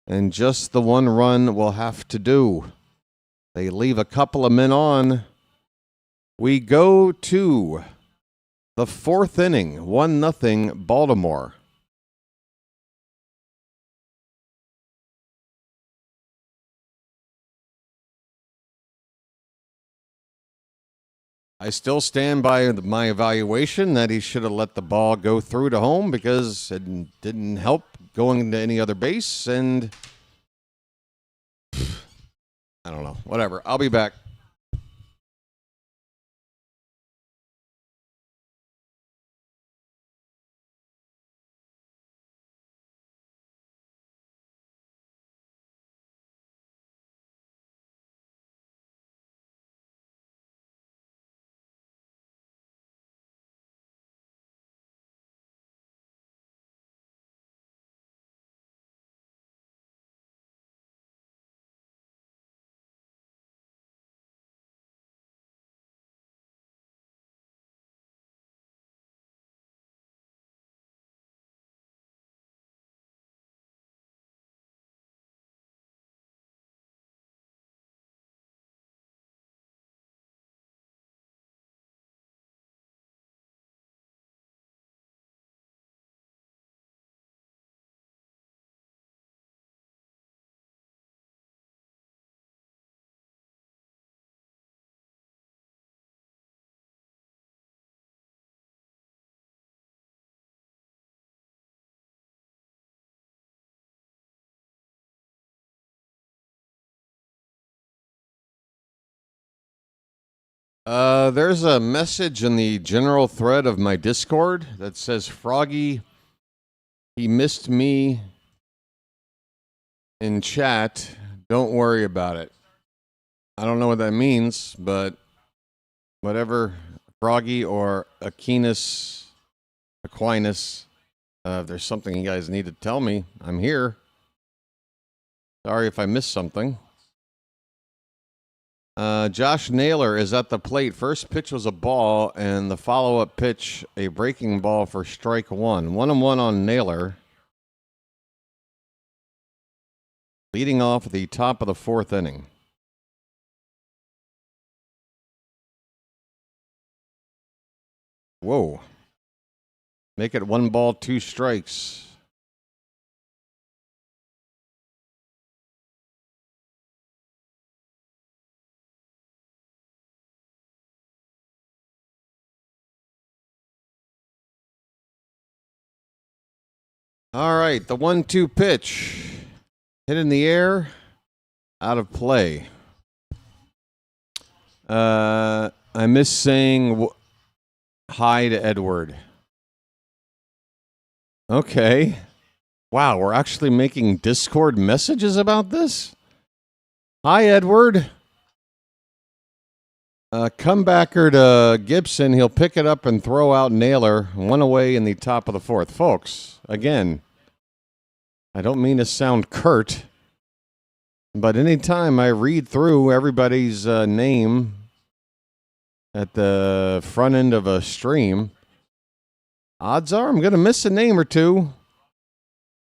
and just the 1 run will have to do. They leave a couple of men on. We go to the 4th inning, 1-0 Baltimore. I still stand by my evaluation that he should have let the ball go through to home because it didn't help going to any other base, and I don't know. Whatever. I'll be back. There's a message in the general thread of my Discord that says, Froggy, he missed me in chat. Don't worry about it. I don't know what that means, but whatever, Froggy or Aquinas, if there's something you guys need to tell me, I'm here. Sorry if I missed something. Josh Naylor is at the plate. First pitch was a ball, and the follow-up pitch, a breaking ball for strike 1. 1-1 on Naylor. Leading off at the top of the 4th inning. Whoa. Make it 1 ball, 2 strikes. All right, the 1-2 pitch. Hit in the air, out of play. I miss saying hi to Edward. Okay. Wow, we're actually making Discord messages about this? Hi, Edward. Comebacker to Gibson. He'll pick it up and throw out Naylor. 1 away in the top of the 4th. Folks, again, I don't mean to sound curt, but anytime I read through everybody's name at the front end of a stream, odds are I'm going to miss a name or two.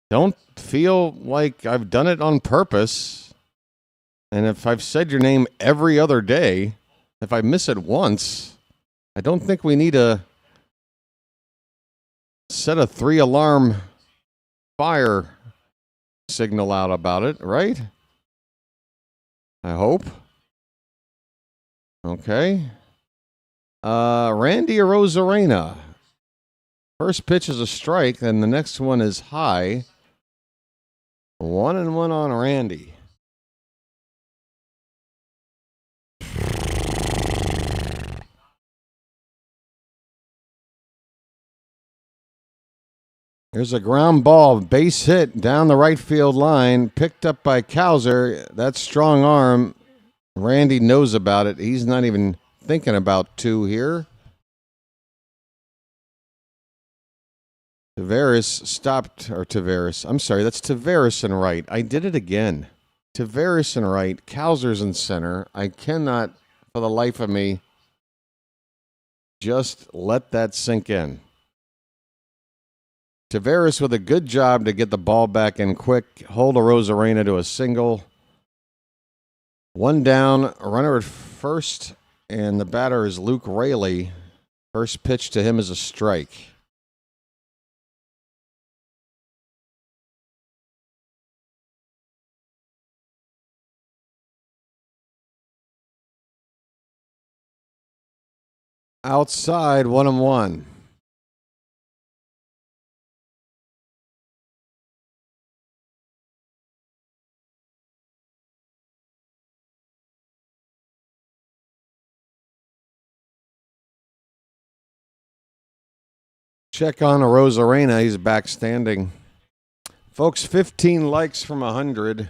don't feel like I've done it on purpose. And if I've said your name every other day, if I miss it once, I don't think we need to set a 3-alarm fire signal out about it, right? I hope. Okay. Randy Arozarena. First pitch is a strike, and the next one is high. 1-1 on Randy. There's a ground ball, base hit down the right field line, picked up by Cowser. That strong arm, Randy knows about it. He's not even thinking about 2 here. I'm sorry, that's Tavares in right. I did it again. Tavares in right, Cowser's in center. I cannot, for the life of me, just let that sink in. Tavares with a good job to get the ball back in quick, hold Arozarena to a single. 1 down, runner at first, and the batter is Luke Raley. First pitch to him is a strike. Outside, 1-1. Check on Arozarena. He's back standing. Folks, 15 likes from 100.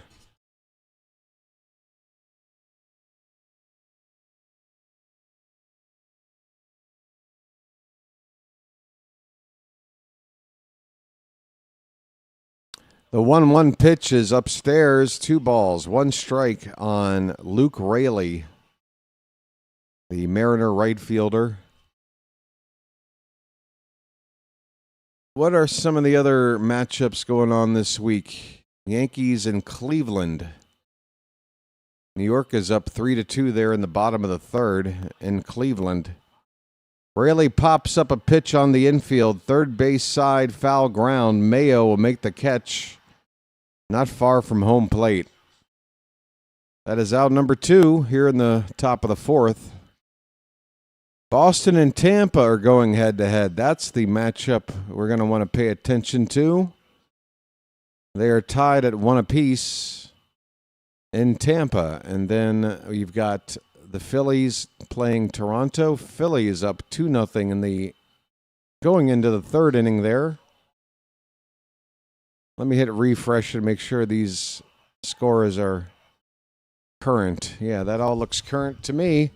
The 1-1 pitch is upstairs. 2 balls, 1 strike on Luke Raley, the Mariner right fielder. What are some of the other matchups going on this week? Yankees and Cleveland. New York is up 3-2 there in the bottom of the 3rd in Cleveland. Raley pops up a pitch on the infield, third base side, foul ground. Mayo will make the catch. Not far from home plate. That is out number 2 here in the top of the 4th. Boston and Tampa are going head-to-head. That's the matchup we're going to want to pay attention to. They are tied at 1 apiece in Tampa. And then you've got the Phillies playing Toronto. Phillies up 2-0 in the going into the 3rd inning there. Let me hit refresh and make sure these scores are current. Yeah, that all looks current to me.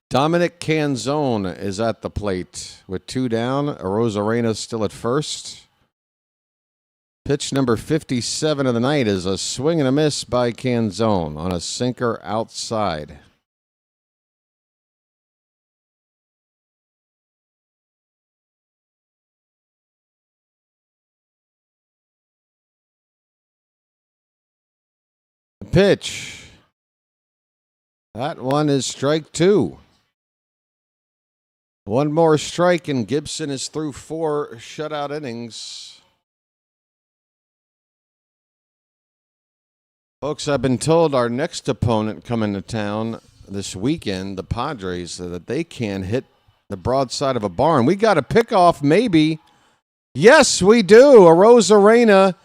Dominic Canzone is at the plate with 2 down. Arozarena still at first. Pitch number 57 of the night is a swing and a miss by Canzone on a sinker outside. The pitch. That one is strike 2. 1 more strike, and Gibson is through 4 shutout innings. Folks, I've been told our next opponent coming to town this weekend, the Padres, that they can hit the broadside of a barn. We got a pickoff, maybe. Yes, we do. Arozarena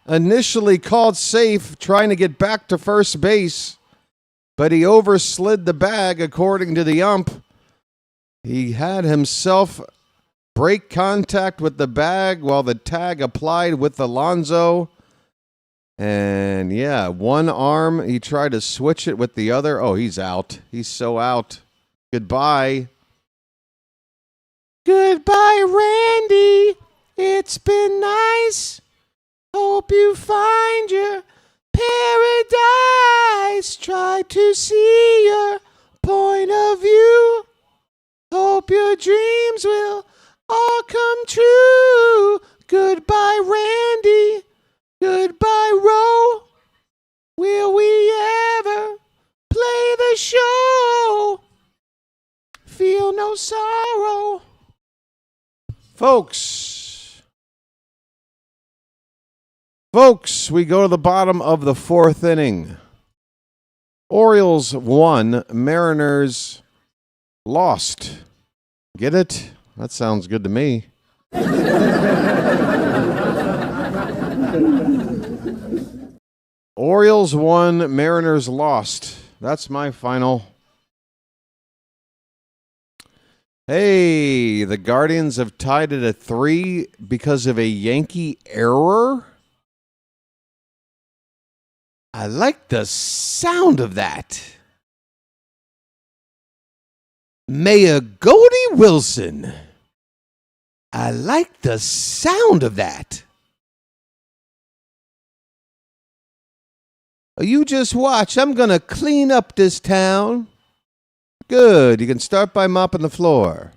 initially called safe, trying to get back to first base, but he overslid the bag, according to the ump. He had himself break contact with the bag while the tag applied with Alonso. And yeah, one arm, he tried to switch it with the other. Oh, he's out. He's so out. Goodbye. Goodbye, Randy. It's been nice. Hope you find your paradise. Try to see your point of view. Hope your dreams will all come true. Goodbye, Randy. Goodbye, Ro. Will we ever play the show? Feel no sorrow. Folks, we go to the bottom of the fourth inning. Orioles won, Mariners lost. Get it? That sounds good to me. Orioles won, Mariners lost. That's my final. Hey, the Guardians have tied it at 3 because of a Yankee error. I like the sound of that. Mayor Goldie Wilson. I like the sound of that. You just watch. I'm going to clean up this town. Good. You can start by mopping the floor.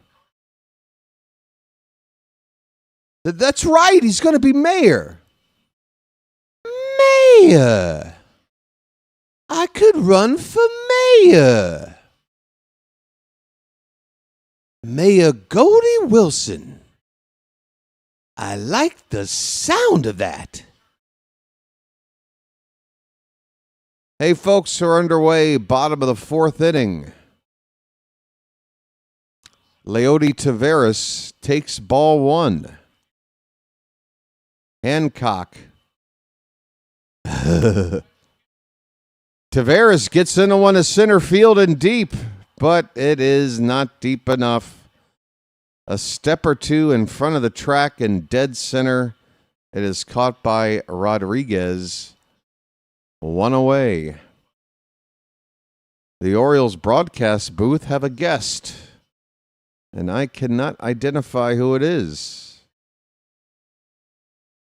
That's right. He's going to be mayor. Mayor. I could run for mayor. Mayor Goldie Wilson. I like the sound of that. Hey, folks, we're underway. Bottom of the fourth inning. Leody Taveras takes ball 1. Hancock. Taveras gets into one to center field and deep, but it is not deep enough. A step or two in front of the track in dead center. It is caught by Rodriguez. 1 away. The Orioles broadcast booth have a guest, and I cannot identify who it is.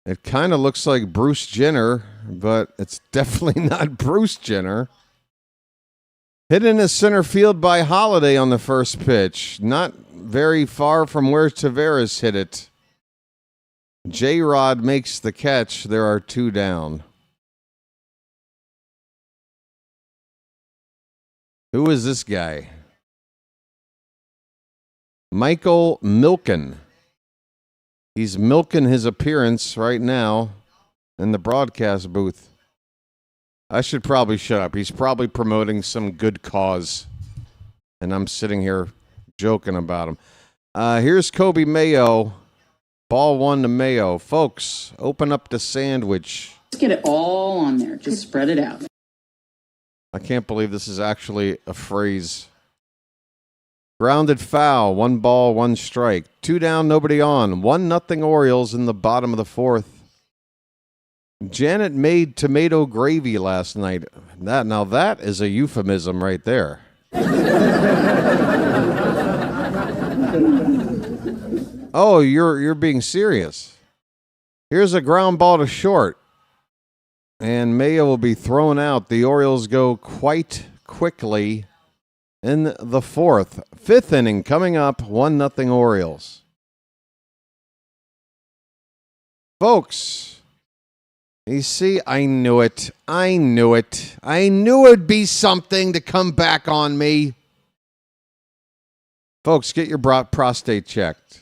It kind of looks like Bruce Jenner, but it's definitely not Bruce Jenner. Hit in the center field by Holiday on the first pitch. Not very far from where Taveras hit it. J-Rod makes the catch. There are 2 down. Who is this guy? Michael Milken. He's milking his appearance right now in the broadcast booth. I should probably shut up. He's probably promoting some good cause. And I'm sitting here joking about him. Here's Kobe Mayo. Ball 1 to Mayo. Folks, open up the sandwich. Just get it all on there. Just spread it out. I can't believe this is actually a phrase. Grounded foul. 1 ball, 1 strike. 2 down, nobody on. 1-0 Orioles in the bottom of the fourth. Janet made tomato gravy last night. Now that is a euphemism right there. Oh, you're being serious. Here's a ground ball to short. And Mayo will be thrown out. The Orioles go quite quickly in the fourth. 5th inning coming up. 1-0 Orioles. Folks, you see, I knew it. I knew it'd be something to come back on me. Folks, get your prostate checked.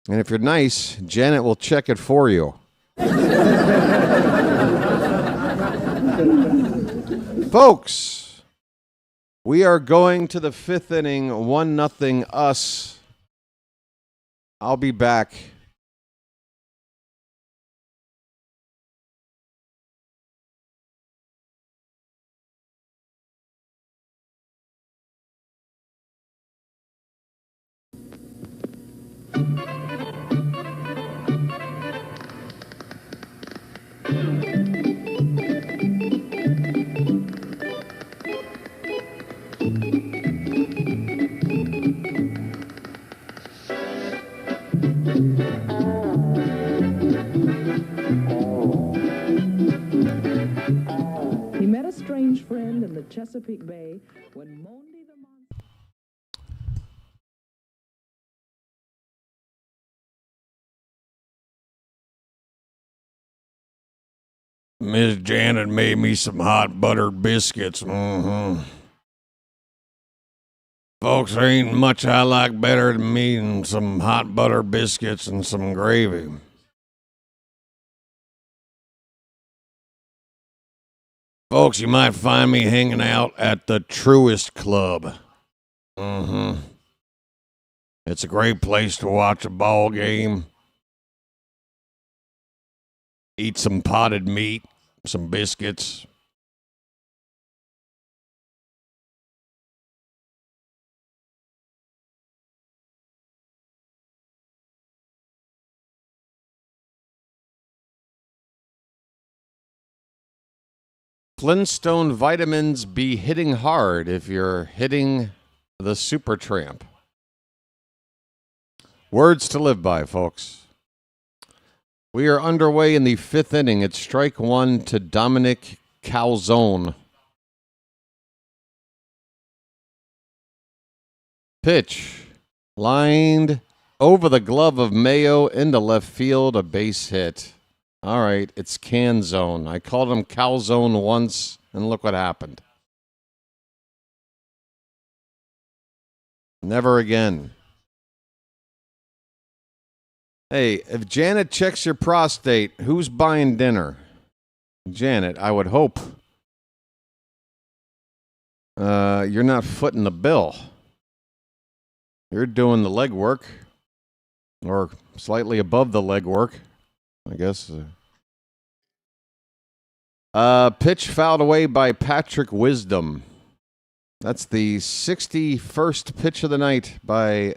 And if you're nice, Janet will check it for you. Folks, we are going to the 5th inning, 1-0 us. I'll be back. He met a strange friend in the Chesapeake Bay when Monday the Miss Janet made me some hot buttered biscuits. Folks, there ain't much I like better than me than some hot buttered biscuits and some gravy. Folks, you might find me hanging out at the Truist Club. It's a great place to watch a ball game, eat some potted meat, some biscuits. Flintstone vitamins be hitting hard if you're hitting the super tramp. Words to live by, folks. We are underway in the fifth inning. It's strike one to Dominic Calzone. Pitch. Lined over the glove of Mayo into left field, a base hit. All right, it's Canzone. I called him Calzone once, and look what happened. Never again. Hey, if Janet checks your prostate, who's buying dinner? Janet, I would hope you're not footing the bill. You're doing the leg work, or slightly above the leg work, I guess. Pitch fouled away by Patrick Wisdom. That's the 61st pitch of the night by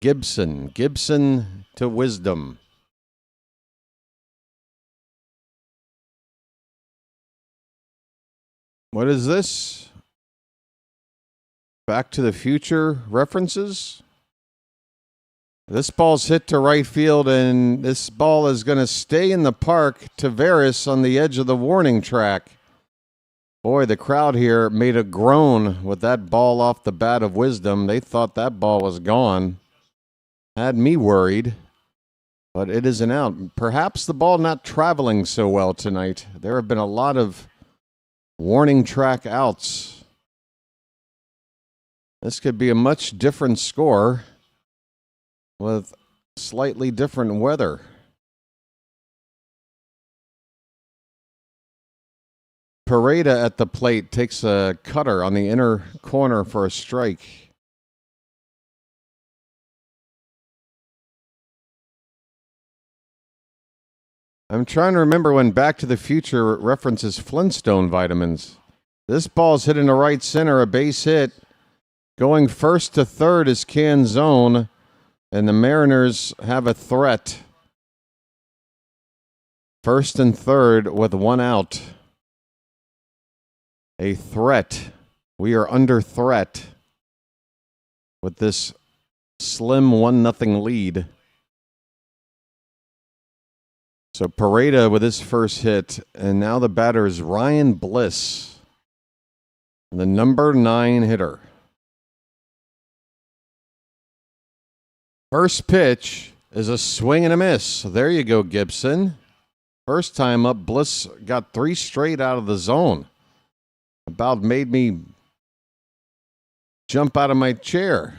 Gibson. Gibson to Wisdom. What is this? Back to the Future references? This ball's hit to right field, and this ball is going to stay in the park. Tavares on the edge of the warning track. Boy, the crowd here made a groan with that ball off the bat of Wisdom. They thought that ball was gone. Had me worried, but it is an out. Perhaps the ball not traveling so well tonight. There have been a lot of warning track outs. This could be a much different score with slightly different weather. Pareda at the plate takes a cutter on the inner corner for a strike. I'm trying to remember when Back to the Future references Flintstone vitamins. This ball's hit into right center, a base hit. Going first to third is Canzone, and the Mariners have a threat. First and third with one out. A threat. We are under threat with this slim 1-0 lead. So Pareda with his first hit, and now the batter is Ryan Bliss, the number 9 hitter. First pitch is a swing and a miss. There you go, Gibson. First time up, Bliss got 3 straight out of the zone. About made me jump out of my chair.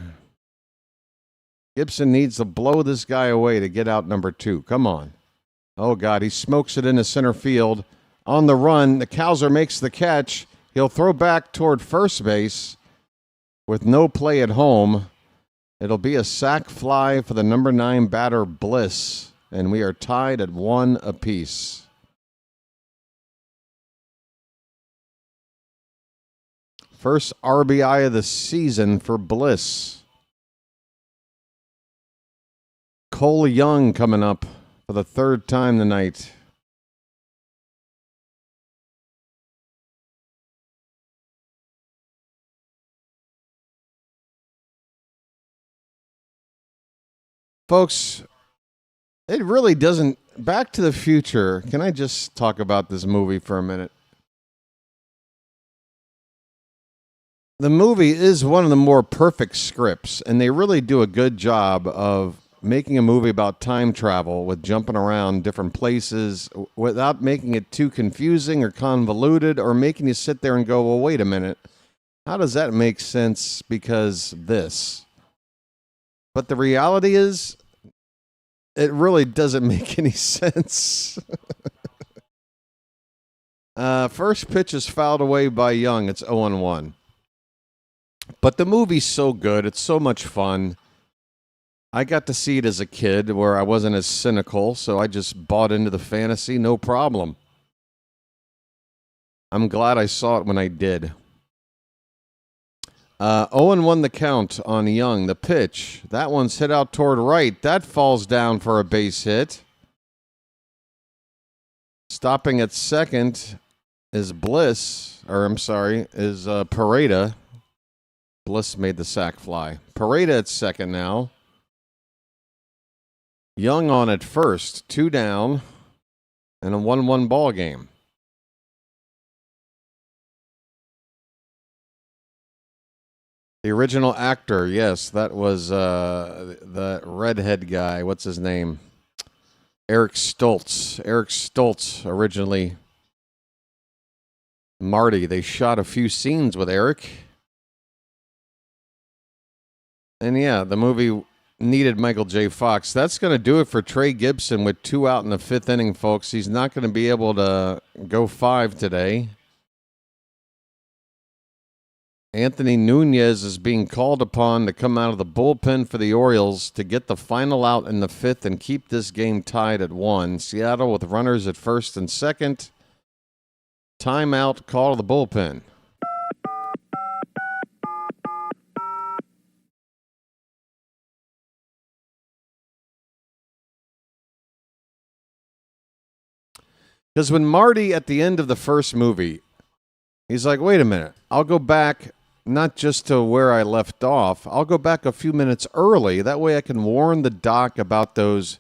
Gibson needs to blow this guy away to get out number 2. Come on. Oh, God, he smokes it into center field. On the run, the Cowser makes the catch. He'll throw back toward first base with no play at home. It'll be a sac fly for the number 9 batter, Bliss, and we are tied at 1 apiece. First RBI of the season for Bliss. Cole Young coming up for the 3rd time tonight. Folks, it really doesn't. Back to the Future. Can I just talk about this movie for a minute? The movie is one of the more perfect scripts, and they really do a good job of making a movie about time travel with jumping around different places without making it too confusing or convoluted or making you sit there and go, well, wait a minute. How does that make sense? Because this. But the reality is, it really doesn't make any sense. First pitch is fouled away by Young. It's 0-1. But the movie's so good. It's so much fun. I got to see it as a kid where I wasn't as cynical, so I just bought into the fantasy, no problem. I'm glad I saw it when I did. 0-1 the count on Young. The pitch. That one's hit out toward right. That falls down for a base hit. Stopping at second is Pareda. Bliss made the sac fly. Pareda at second now. Young on at first. 2 down. And a 1-1 ball game. The original actor, yes, that was the redhead guy. What's his name? Eric Stoltz. Eric Stoltz originally. Marty. They shot a few scenes with Eric. And yeah, the movie needed Michael J. Fox. That's going to do it for Trey Gibson with 2 out in the 5th inning, folks. He's not going to be able to go 5 today. Anthony Nunez is being called upon to come out of the bullpen for the Orioles to get the final out in the 5th and keep this game tied at 1. Seattle with runners at first and second. Timeout, call to the bullpen. Because when Marty, at the end of the first movie, he's like, wait a minute, I'll go back not just to where I left off, I'll go back a few minutes early. That way I can warn the doc about those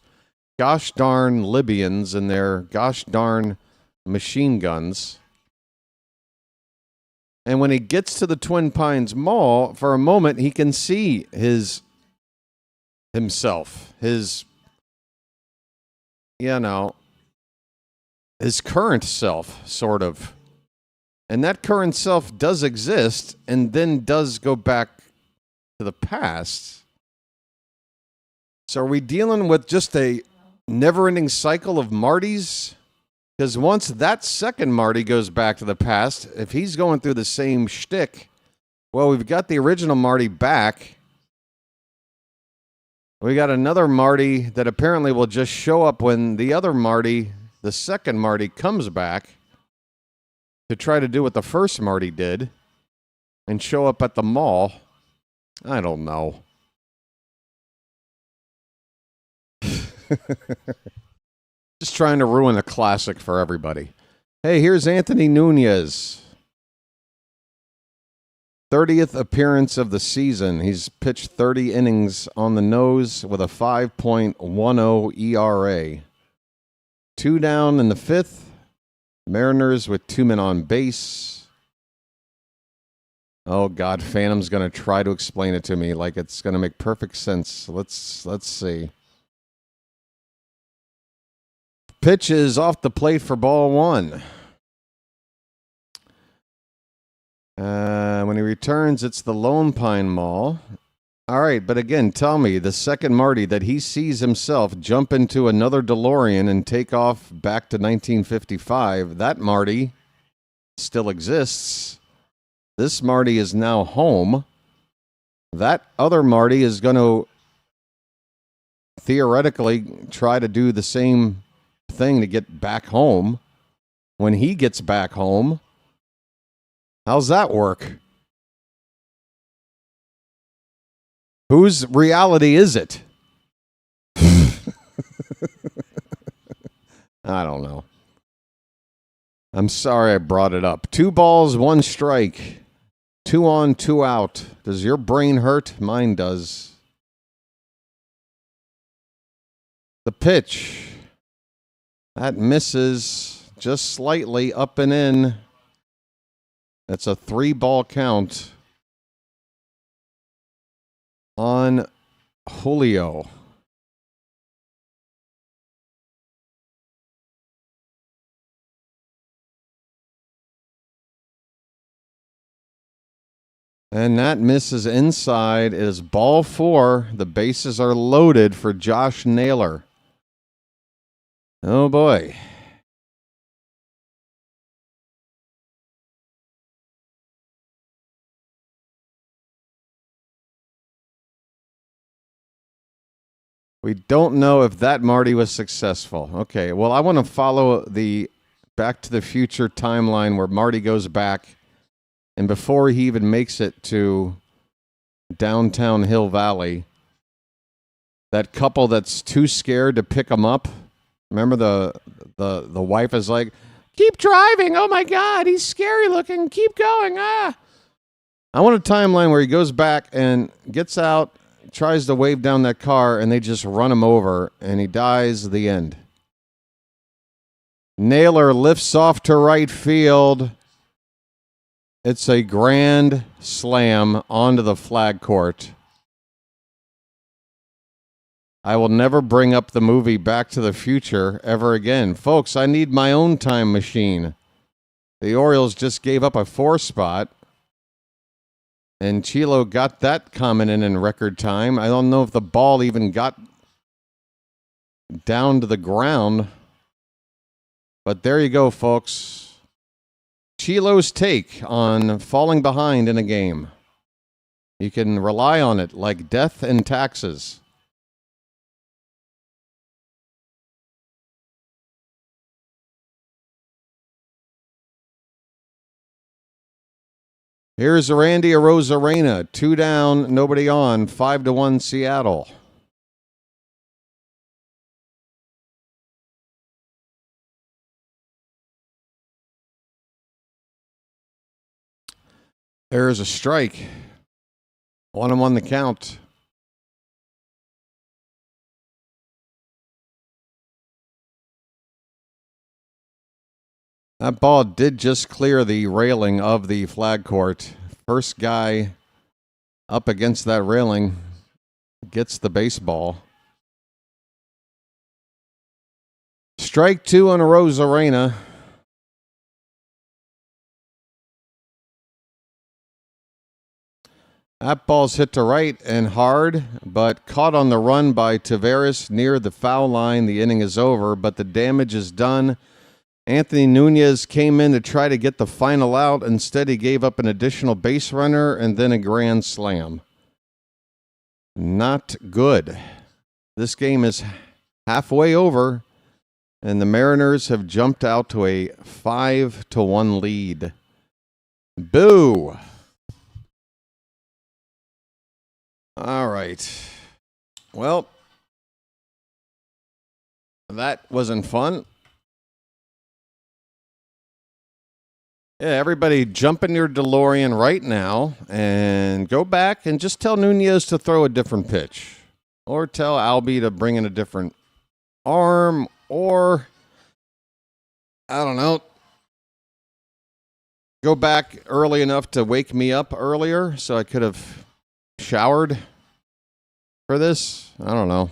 gosh darn Libyans and their gosh darn machine guns. And when he gets to the Twin Pines Mall, for a moment, he can see himself, his current self, sort of. And that current self does exist and then does go back to the past. So are we dealing with just a never-ending cycle of Martys? Because once that second Marty goes back to the past, if he's going through the same shtick, well, we've got the original Marty back. We got another Marty that apparently will just show up when the other Marty, the second Marty, comes back to try to do what the first Marty did and show up at the mall. I don't know. Just trying to ruin a classic for everybody. Hey, here's Anthony Nunez. 30th appearance of the season. He's pitched 30 innings on the nose with a 5.10 ERA. 2 down in the 5th. Mariners with 2 men on base. Oh, God, Phantom's going to try to explain it to me like it's going to make perfect sense. Let's see. Pitch is off the plate for ball 1. When he returns, it's the Lone Pine Mall. All right, but again, tell me, the second Marty that he sees himself jump into another DeLorean and take off back to 1955, that Marty still exists. This Marty is now home. That other Marty is going to theoretically try to do the same thing to get back home. When he gets back home, how's that work? Whose reality is it? I don't know. I'm sorry I brought it up. 2 balls, 1 strike. 2 on, 2 out. Does your brain hurt? Mine does. The pitch. That misses just slightly up and in. That's a 3-ball count on Julio. And that misses inside. It is ball 4. The bases are loaded for Josh Naylor. Oh, boy. We don't know if that Marty was successful. Okay, well, I want to follow the Back to the Future timeline where Marty goes back, and before he even makes it to downtown Hill Valley, that couple that's too scared to pick him up. Remember the wife is like, keep driving. Oh my God, he's scary looking. Keep going. I want a timeline where he goes back and gets out, tries to wave down that car, and they just run him over, and he dies. The end. Naylor lifts off to right field. It's a grand slam onto the flag court. I will never bring up the movie Back to the Future ever again. Folks, I need my own time machine. The Orioles just gave up a 4 spot, and Chilo got that coming in record time. I don't know if the ball even got down to the ground. But there you go, folks. Chilo's take on falling behind in a game. You can rely on it like death and taxes. Here's Randy Arozarena. 2 down, nobody on. 5-1 Seattle. There's a strike. 1-1 the count. That ball did just clear the railing of the flag court. First guy up against that railing gets the baseball. Strike 2 on Arozarena. That ball's hit to right and hard, but caught on the run by Taveras near the foul line. The inning is over, but the damage is done. Anthony Nunez came in to try to get the final out. Instead, he gave up an additional base runner and then a grand slam. Not good. This game is halfway over, and the Mariners have jumped out to a 5-1 lead. Boo! All right. Well, that wasn't fun. Yeah, everybody jump in your DeLorean right now and go back and just tell Nunez to throw a different pitch. Or tell Albie to bring in a different arm. Or, I don't know, go back early enough to wake me up earlier so I could have showered for this. I don't know.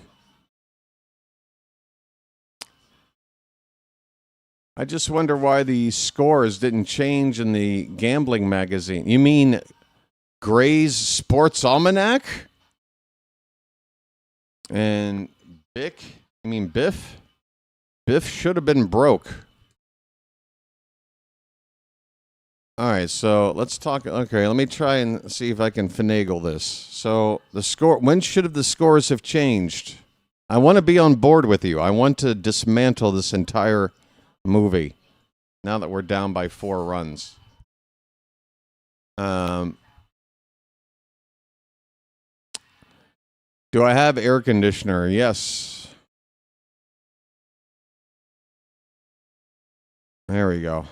I just wonder why the scores didn't change in the gambling magazine. You mean Gray's Sports Almanac? And Bick? You mean Biff? Biff should have been broke. All right, so let's talk. Okay, let me try and see if I can finagle this. So the score, when should the scores have changed? I want to be on board with you. I want to dismantle this entire movie now that we're down by 4 runs. Do I have air conditioner? Yes. There we go.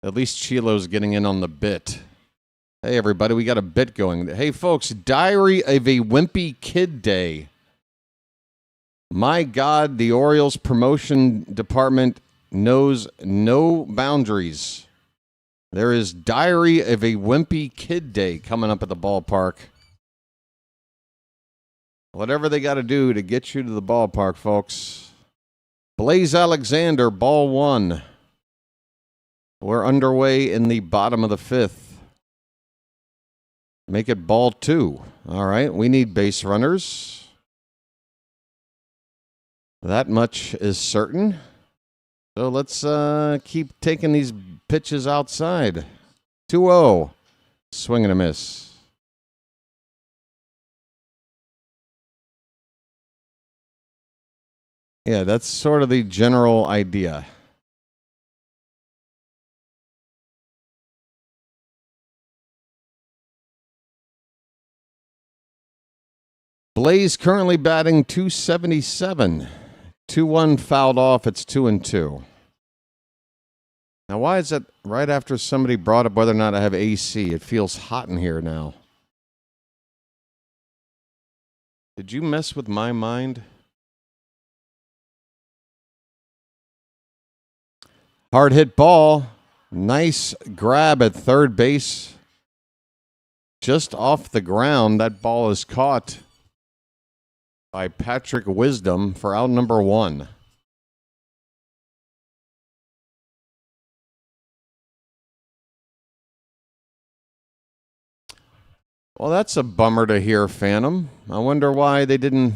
At least Chilo's getting in on the bit. Hey, everybody, we got a bit going. Hey, folks, Diary of a Wimpy Kid Day. My God, the Orioles promotion department knows no boundaries. There is Diary of a Wimpy Kid Day coming up at the ballpark. Whatever they got to do to get you to the ballpark, folks. Blaze Alexander, ball 1. We're underway in the bottom of the 5th. Make it ball 2. All right, we need base runners. That much is certain. So let's keep taking these pitches outside. 2-0. Swing and a miss. Yeah, that's sort of the general idea. Blaze currently batting .277. 2-1 fouled off. It's 2-2. Now, why is that right after somebody brought up whether or not I have AC? It feels hot in here now. Did you mess with my mind? Hard hit ball. Nice grab at third base. Just off the ground. That ball is caught by Patrick Wisdom for out number 1. Well, that's a bummer to hear, Phantom. I wonder why they didn't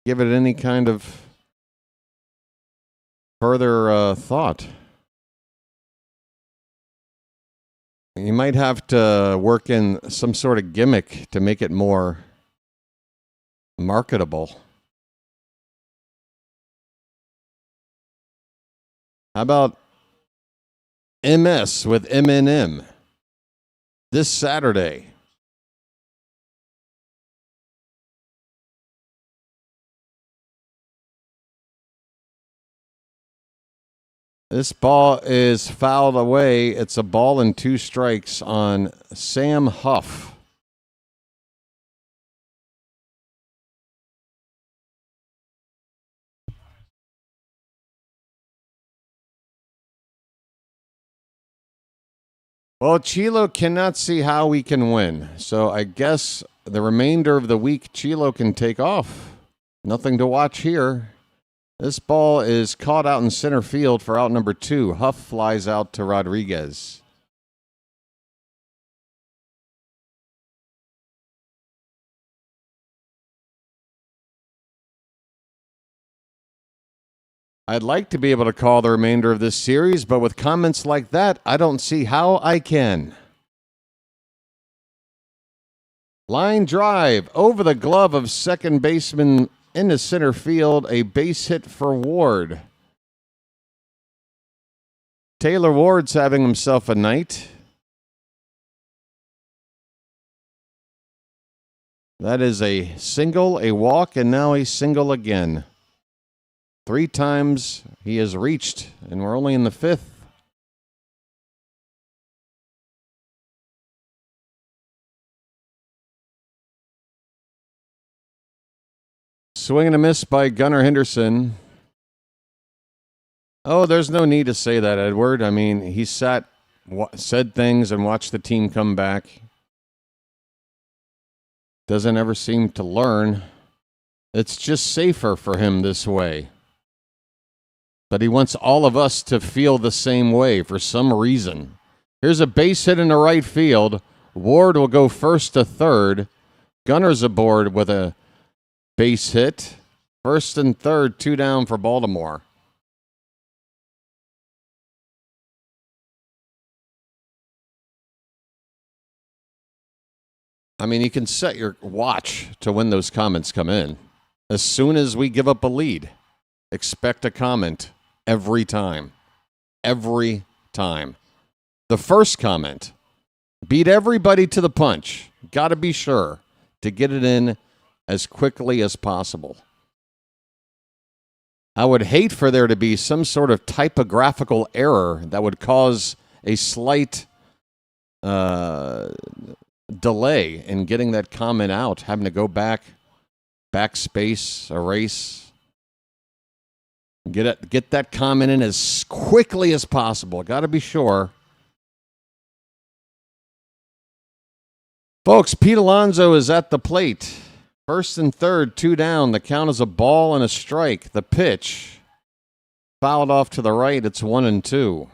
give it any kind of further thought. You might have to work in some sort of gimmick to make it more marketable. How about MS with M&M this Saturday? This ball is fouled away. It's a ball and 2 strikes on Sam Huff. Well, Chilo cannot see how we can win. So I guess the remainder of the week, Chilo can take off. Nothing to watch here. This ball is caught out in center field for out number 2. Huff flies out to Rodriguez. I'd like to be able to call the remainder of this series, but with comments like that, I don't see how I can. Line drive over the glove of second baseman into center field, a base hit for Ward. Taylor Ward's having himself a night. That is a single, a walk, and now a single again. 3 times he has reached, and we're only in the 5th. Swing and a miss by Gunnar Henderson. Oh, there's no need to say that, Edward. I mean, he said things and watched the team come back. Doesn't ever seem to learn. It's just safer for him this way. But he wants all of us to feel the same way for some reason. Here's a base hit in the right field. Ward will go first to third. Gunner's aboard with a base hit. First and third, 2 down for Baltimore. I mean, you can set your watch to when those comments come in. As soon as we give up a lead, expect a comment every time. Every time. The first comment, beat everybody to the punch. Got to be sure to get it in as quickly as possible. I would hate for there to be some sort of typographical error that would cause a slight delay in getting that comment out, having to go back, backspace, erase. Get that comment in as quickly as possible. Got to be sure. Folks, Pete Alonso is at the plate. First and third, 2 down. The count is a ball and a strike. The pitch fouled off to the right. It's 1-2.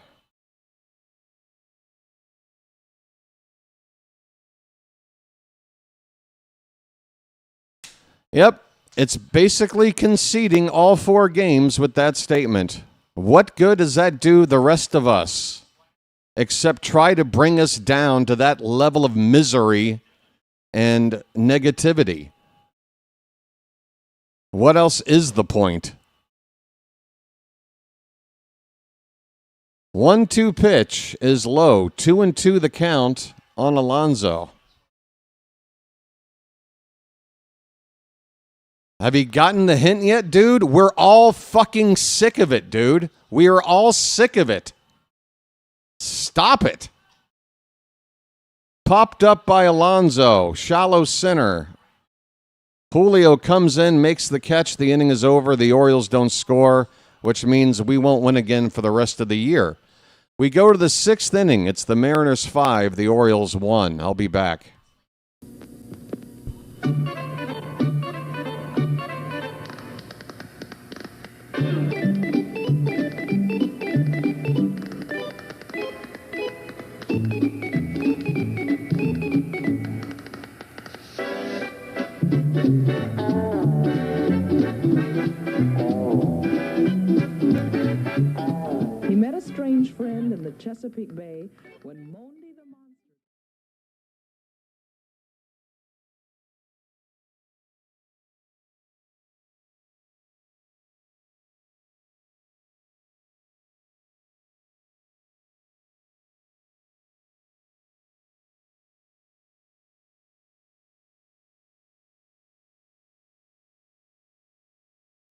Yep. It's basically conceding all 4 games with that statement. What good does that do the rest of us? Except try to bring us down to that level of misery and negativity. What else is the point? 1-2 pitch is low. 2-2 the count on Alonso. Have you gotten the hint yet, dude? We're all fucking sick of it, dude. We are all sick of it. Stop it. Popped up by Alonso. Shallow center. Julio comes in, makes the catch. The inning is over. The Orioles don't score, which means we won't win again for the rest of the year. We go to the 6th inning. It's the Mariners 5, the Orioles 1. I'll be back. He met a strange friend in the Chesapeake Bay when Monday the Monster...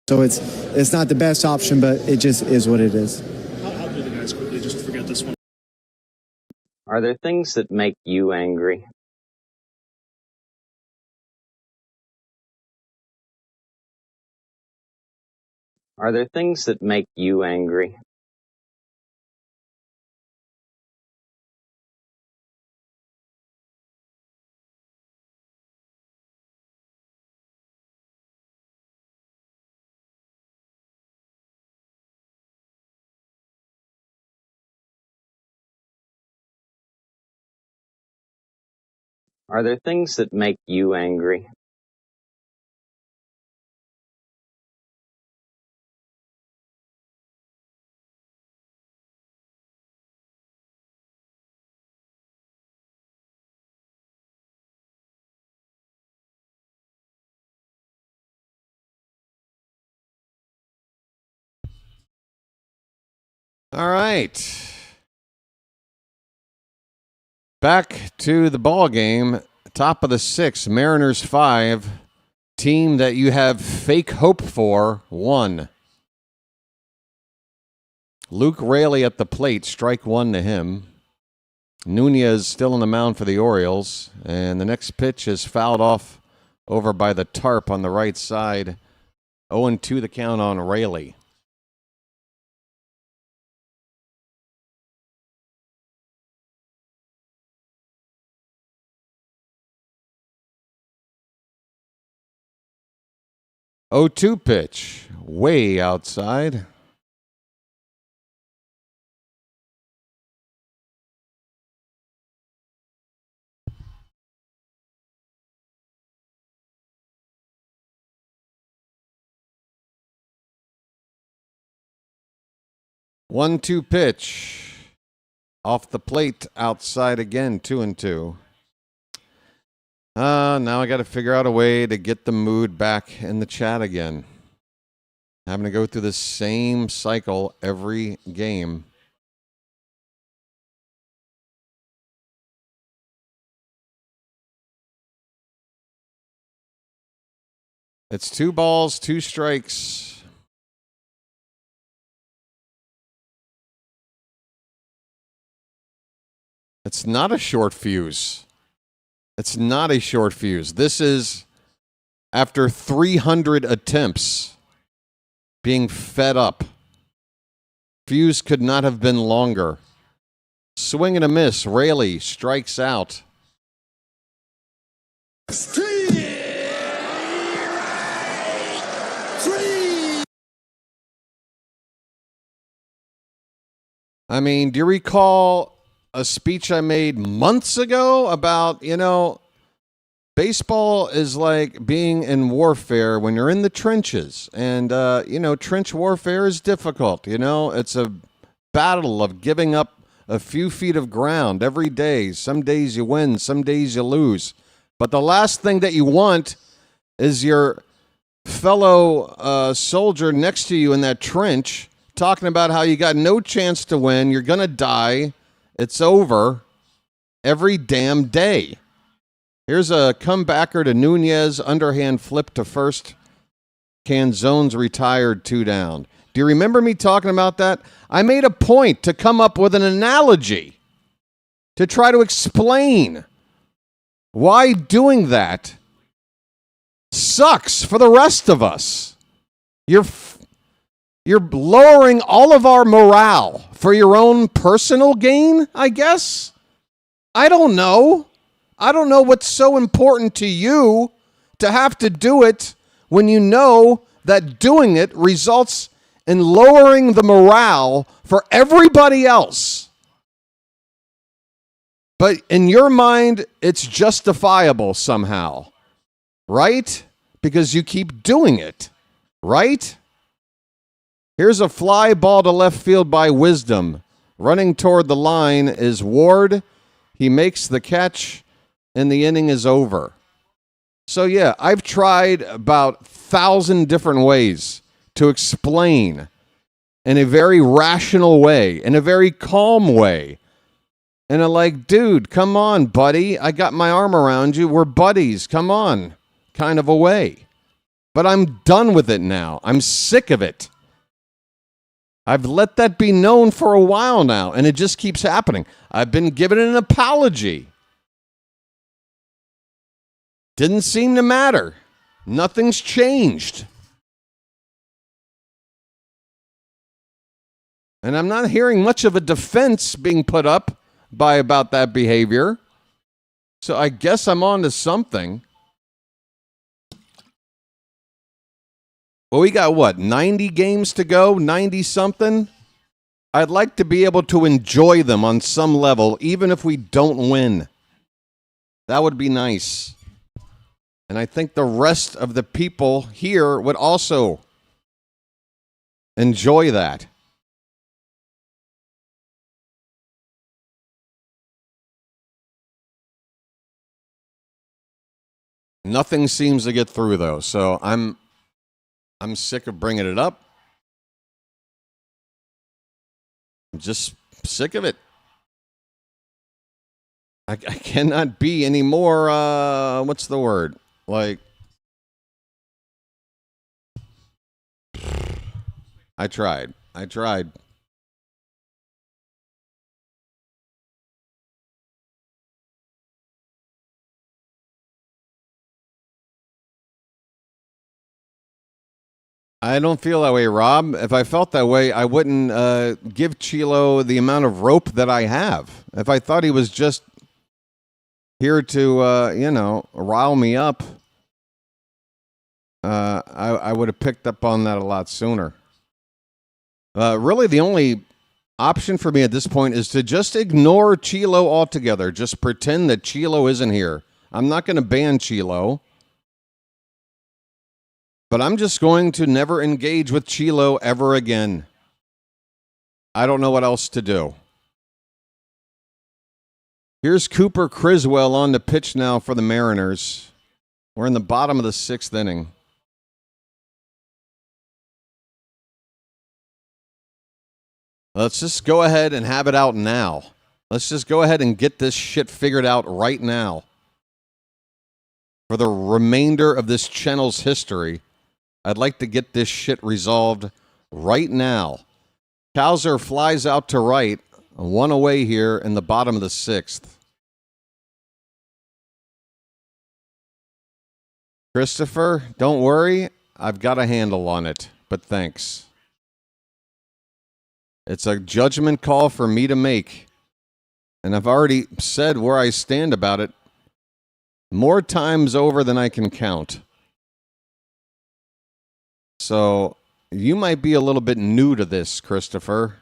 So it's not the best option, but it just is what it is. How do the guys quickly just forget this one? Are there things that make you angry? Are there things that make you angry? Are there things that make you angry? All right. Back to the ball game. Top of the 6th, Mariners 5. Team that you have fake hope for, 1. Luke Raley at the plate, strike 1 to him. Nunez still on the mound for the Orioles. And the next pitch is fouled off over by the tarp on the right side. 0-2 the count on Raley. Oh, 2 pitch, way outside. One-two pitch, off the plate, outside again, 2-2. Now I got to figure out a way to get the mood back in the chat again. Having to go through the same cycle every game. It's 2 balls, 2 strikes. It's not a short fuse. It's not a short fuse. This is after 300 attempts being fed up. Fuse could not have been longer. Swing and a miss. Raley strikes out. I mean, do you recall a speech I made months ago about, Baseball is like being in warfare when you're in the trenches. And, trench warfare is difficult. It's a battle of giving up a few feet of ground every day. Some days you win, some days you lose. But the last thing that you want is your fellow soldier next to you in that trench talking about how you got no chance to win, you're going to die, it's over every damn day. Here's a comebacker to Nunez, underhand flip to first. Canzone's retired, 2 down. Do you remember me talking about that? I made a point to come up with an analogy to try to explain why doing that sucks for the rest of us. You're lowering all of our morale for your own personal gain, I guess? I don't know. I don't know what's so important to you to have to do it when you know that doing it results in lowering the morale for everybody else. But in your mind, it's justifiable somehow, right? Because you keep doing it, right? Here's a fly ball to left field by Wisdom. Running toward the line is Ward. He makes the catch, and the inning is over. So, yeah, I've tried about 1,000 different ways to explain in a very rational way, in a very calm way. And I'm like, dude, come on, buddy. I got my arm around you. We're buddies. Come on. Kind of a way. But I'm done with it now. I'm sick of it. I've let that be known for a while now, and it just keeps happening. I've been given an apology. Didn't seem to matter. Nothing's changed. And I'm not hearing much of a defense being put up about that behavior. So I guess I'm on to something. Well, we got what, 90 games to go? 90-something? I'd like to be able to enjoy them on some level, even if we don't win. That would be nice. And I think the rest of the people here would also enjoy that. Nothing seems to get through, though, so I'm sick of bringing it up. I'm just sick of it. I cannot be any more, what's the word? Like, I tried. I don't feel that way, Rob. If I felt that way, I wouldn't give Chilo the amount of rope that I have. If I thought he was just here to, rile me up, I would have picked up on that a lot sooner. Really, the only option for me at this point is to just ignore Chilo altogether. Just pretend that Chilo isn't here. I'm not going to ban Chilo. But I'm just going to never engage with Chilo ever again. I don't know what else to do. Here's Cooper Criswell on the pitch now for the Mariners. We're in the bottom of the 6th inning. Let's just go ahead and have it out now. Let's just go ahead and get this shit figured out right now. For the remainder of this channel's history, I'd like to get this shit resolved right now. Cowser flies out to right, 1 away here in the bottom of the 6th. Christopher, don't worry. I've got a handle on it, but thanks. It's a judgment call for me to make. And I've already said where I stand about it more times over than I can count. So you might be a little bit new to this, Christopher.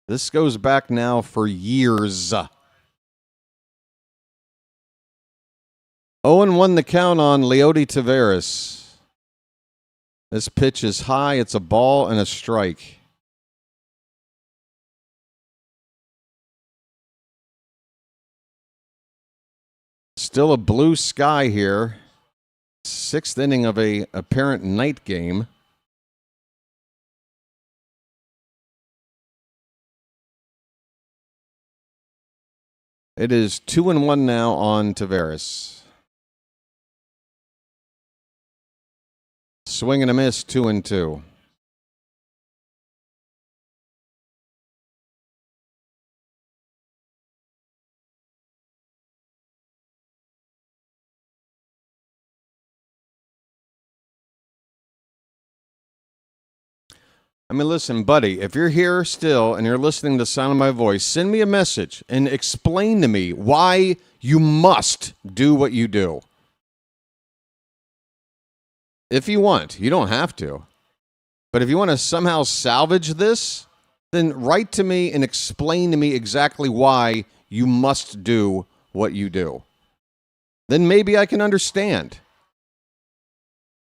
This goes back now for years. 0-1 the count on Leody Taveras. This pitch is high. It's a ball and a strike. Still a blue sky here. 6th inning of a apparent night game. It is 2-1 now on Taveras. Swing and a miss, 2-2. I mean, listen, buddy, if you're here still and you're listening to the sound of my voice, send me a message and explain to me why you must do what you do. If you want, you don't have to. But if you want to somehow salvage this, then write to me and explain to me exactly why you must do what you do. Then maybe I can understand.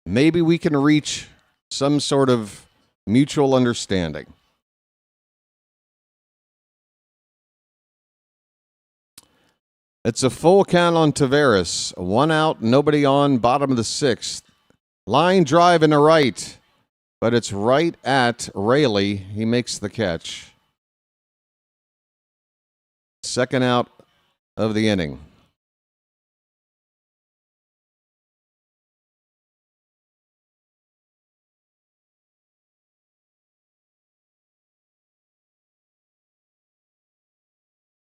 Maybe we can reach some sort of mutual understanding. It's a full count on Taveras. 1 out, nobody on, bottom of the 6th. Line drive in the right, but it's right at Raley. He makes the catch. 2nd out of the inning.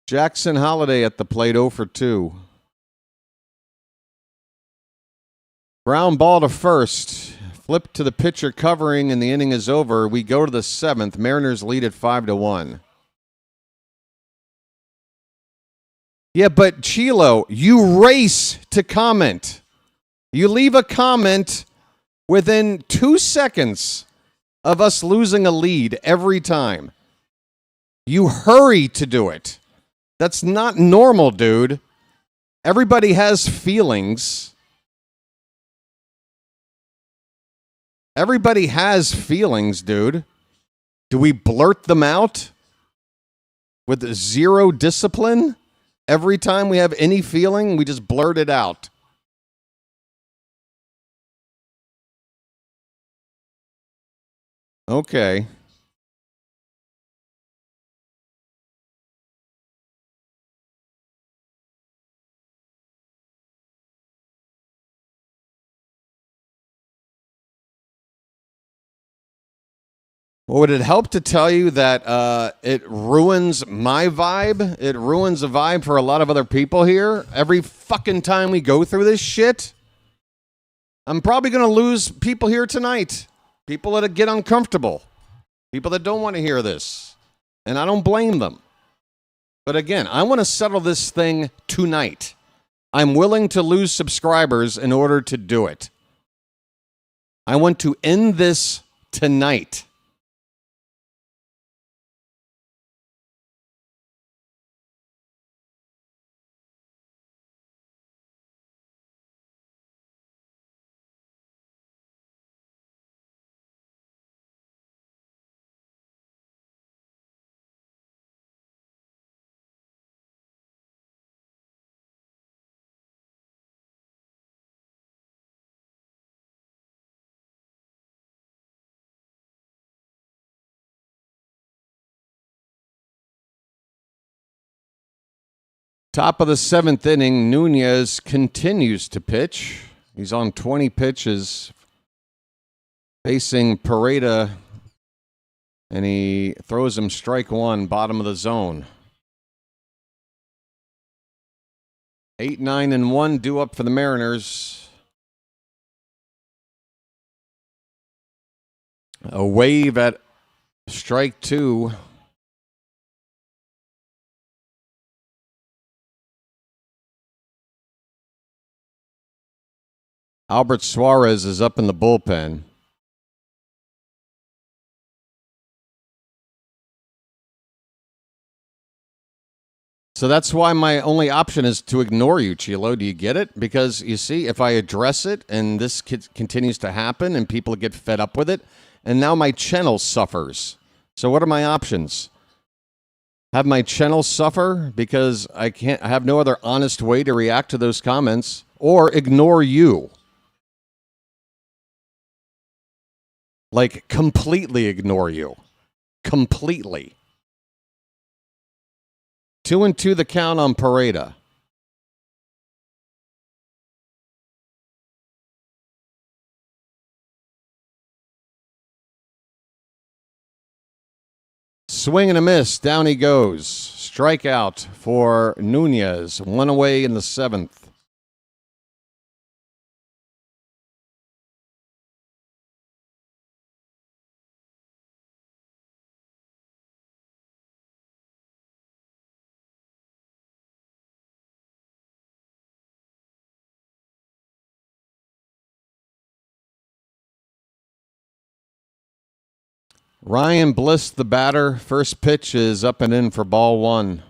Jackson Holiday at the plate, 0 for 2. Ground ball to first. Flip to the pitcher covering, and the inning is over. We go to the 7th. Mariners lead at 5-1. Yeah, but Chilo, you race to comment. You leave a comment within 2 seconds of us losing a lead every time. You hurry to do it. That's not normal, dude. Everybody has feelings. Everybody has feelings, dude. Do we blurt them out with 0 discipline? Every time we have any feeling, we just blurt it out. Okay. Well, would it help to tell you that it ruins my vibe? It ruins the vibe for a lot of other people here. Every fucking time we go through this shit, I'm probably going to lose people here tonight. People that get uncomfortable. People that don't want to hear this. And I don't blame them. But again, I want to settle this thing tonight. I'm willing to lose subscribers in order to do it. I want to end this tonight. Top of the 7th inning, Nunez continues to pitch. He's on 20 pitches, facing Pareda, and he throws him strike 1, bottom of the zone. 8-9-1 due up for the Mariners. A wave at strike 2. Albert Suarez is up in the bullpen. So that's why my only option is to ignore you, Chilo. Do you get it? Because, you see, if I address it and this continues to happen and people get fed up with it, and now my channel suffers. So what are my options? Have my channel suffer because I have no other honest way to react to those comments, or ignore you. Like, completely ignore you. Completely. 2-2 the count on Pareda. Swing and a miss. Down he goes. Strikeout for Nunez. One away in the 7th. Ryan Bliss, the batter. First pitch is up and in for ball 1.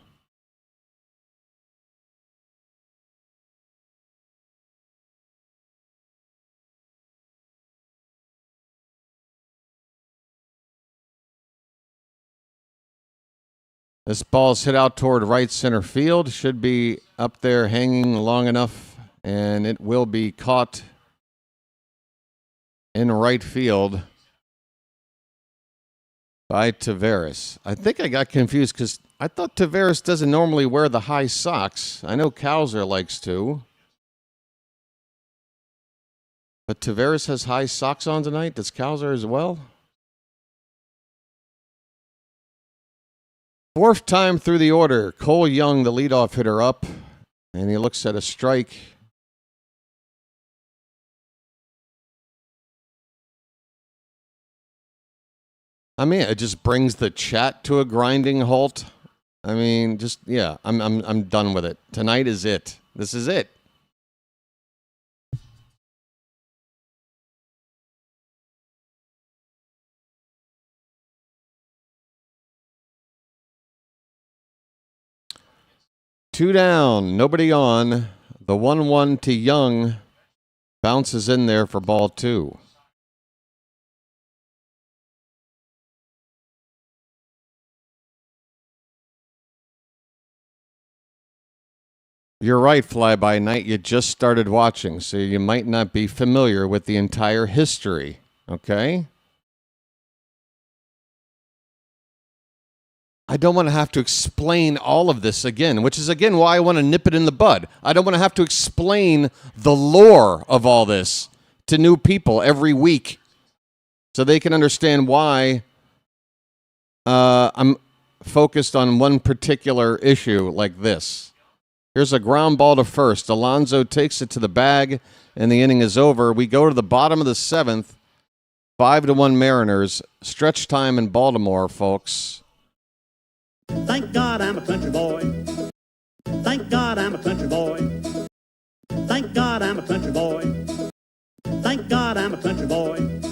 This ball's hit out toward right center field. Should be up there hanging long enough, and it will be caught in right field by Taveras. I think I got confused because I thought Taveras doesn't normally wear the high socks. I know Cowser likes to. But Taveras has high socks on tonight. Does Cowser as well? 4th time through the order. Cole Young, the leadoff hitter, up. And he looks at a strike. I mean, it just brings the chat to a grinding halt. I mean, just, yeah, I'm done with it. Tonight is it. This is it. Two down, nobody on. The 1-1 to Young bounces in there for ball 2. You're right, Fly By Night. You just started watching, so you might not be familiar with the entire history, okay? I don't want to have to explain all of this again, which is, again, why I want to nip it in the bud. I don't want to have to explain the lore of all this to new people every week so they can understand why I'm focused on one particular issue like this. Here's a ground ball to first. Alonso takes it to the bag, and the inning is over. We go to the bottom of the 7th. 5-1 Mariners. Stretch time in Baltimore, folks. Thank God I'm a country boy. Thank God I'm a country boy. Thank God I'm a country boy. Thank God I'm a country boy.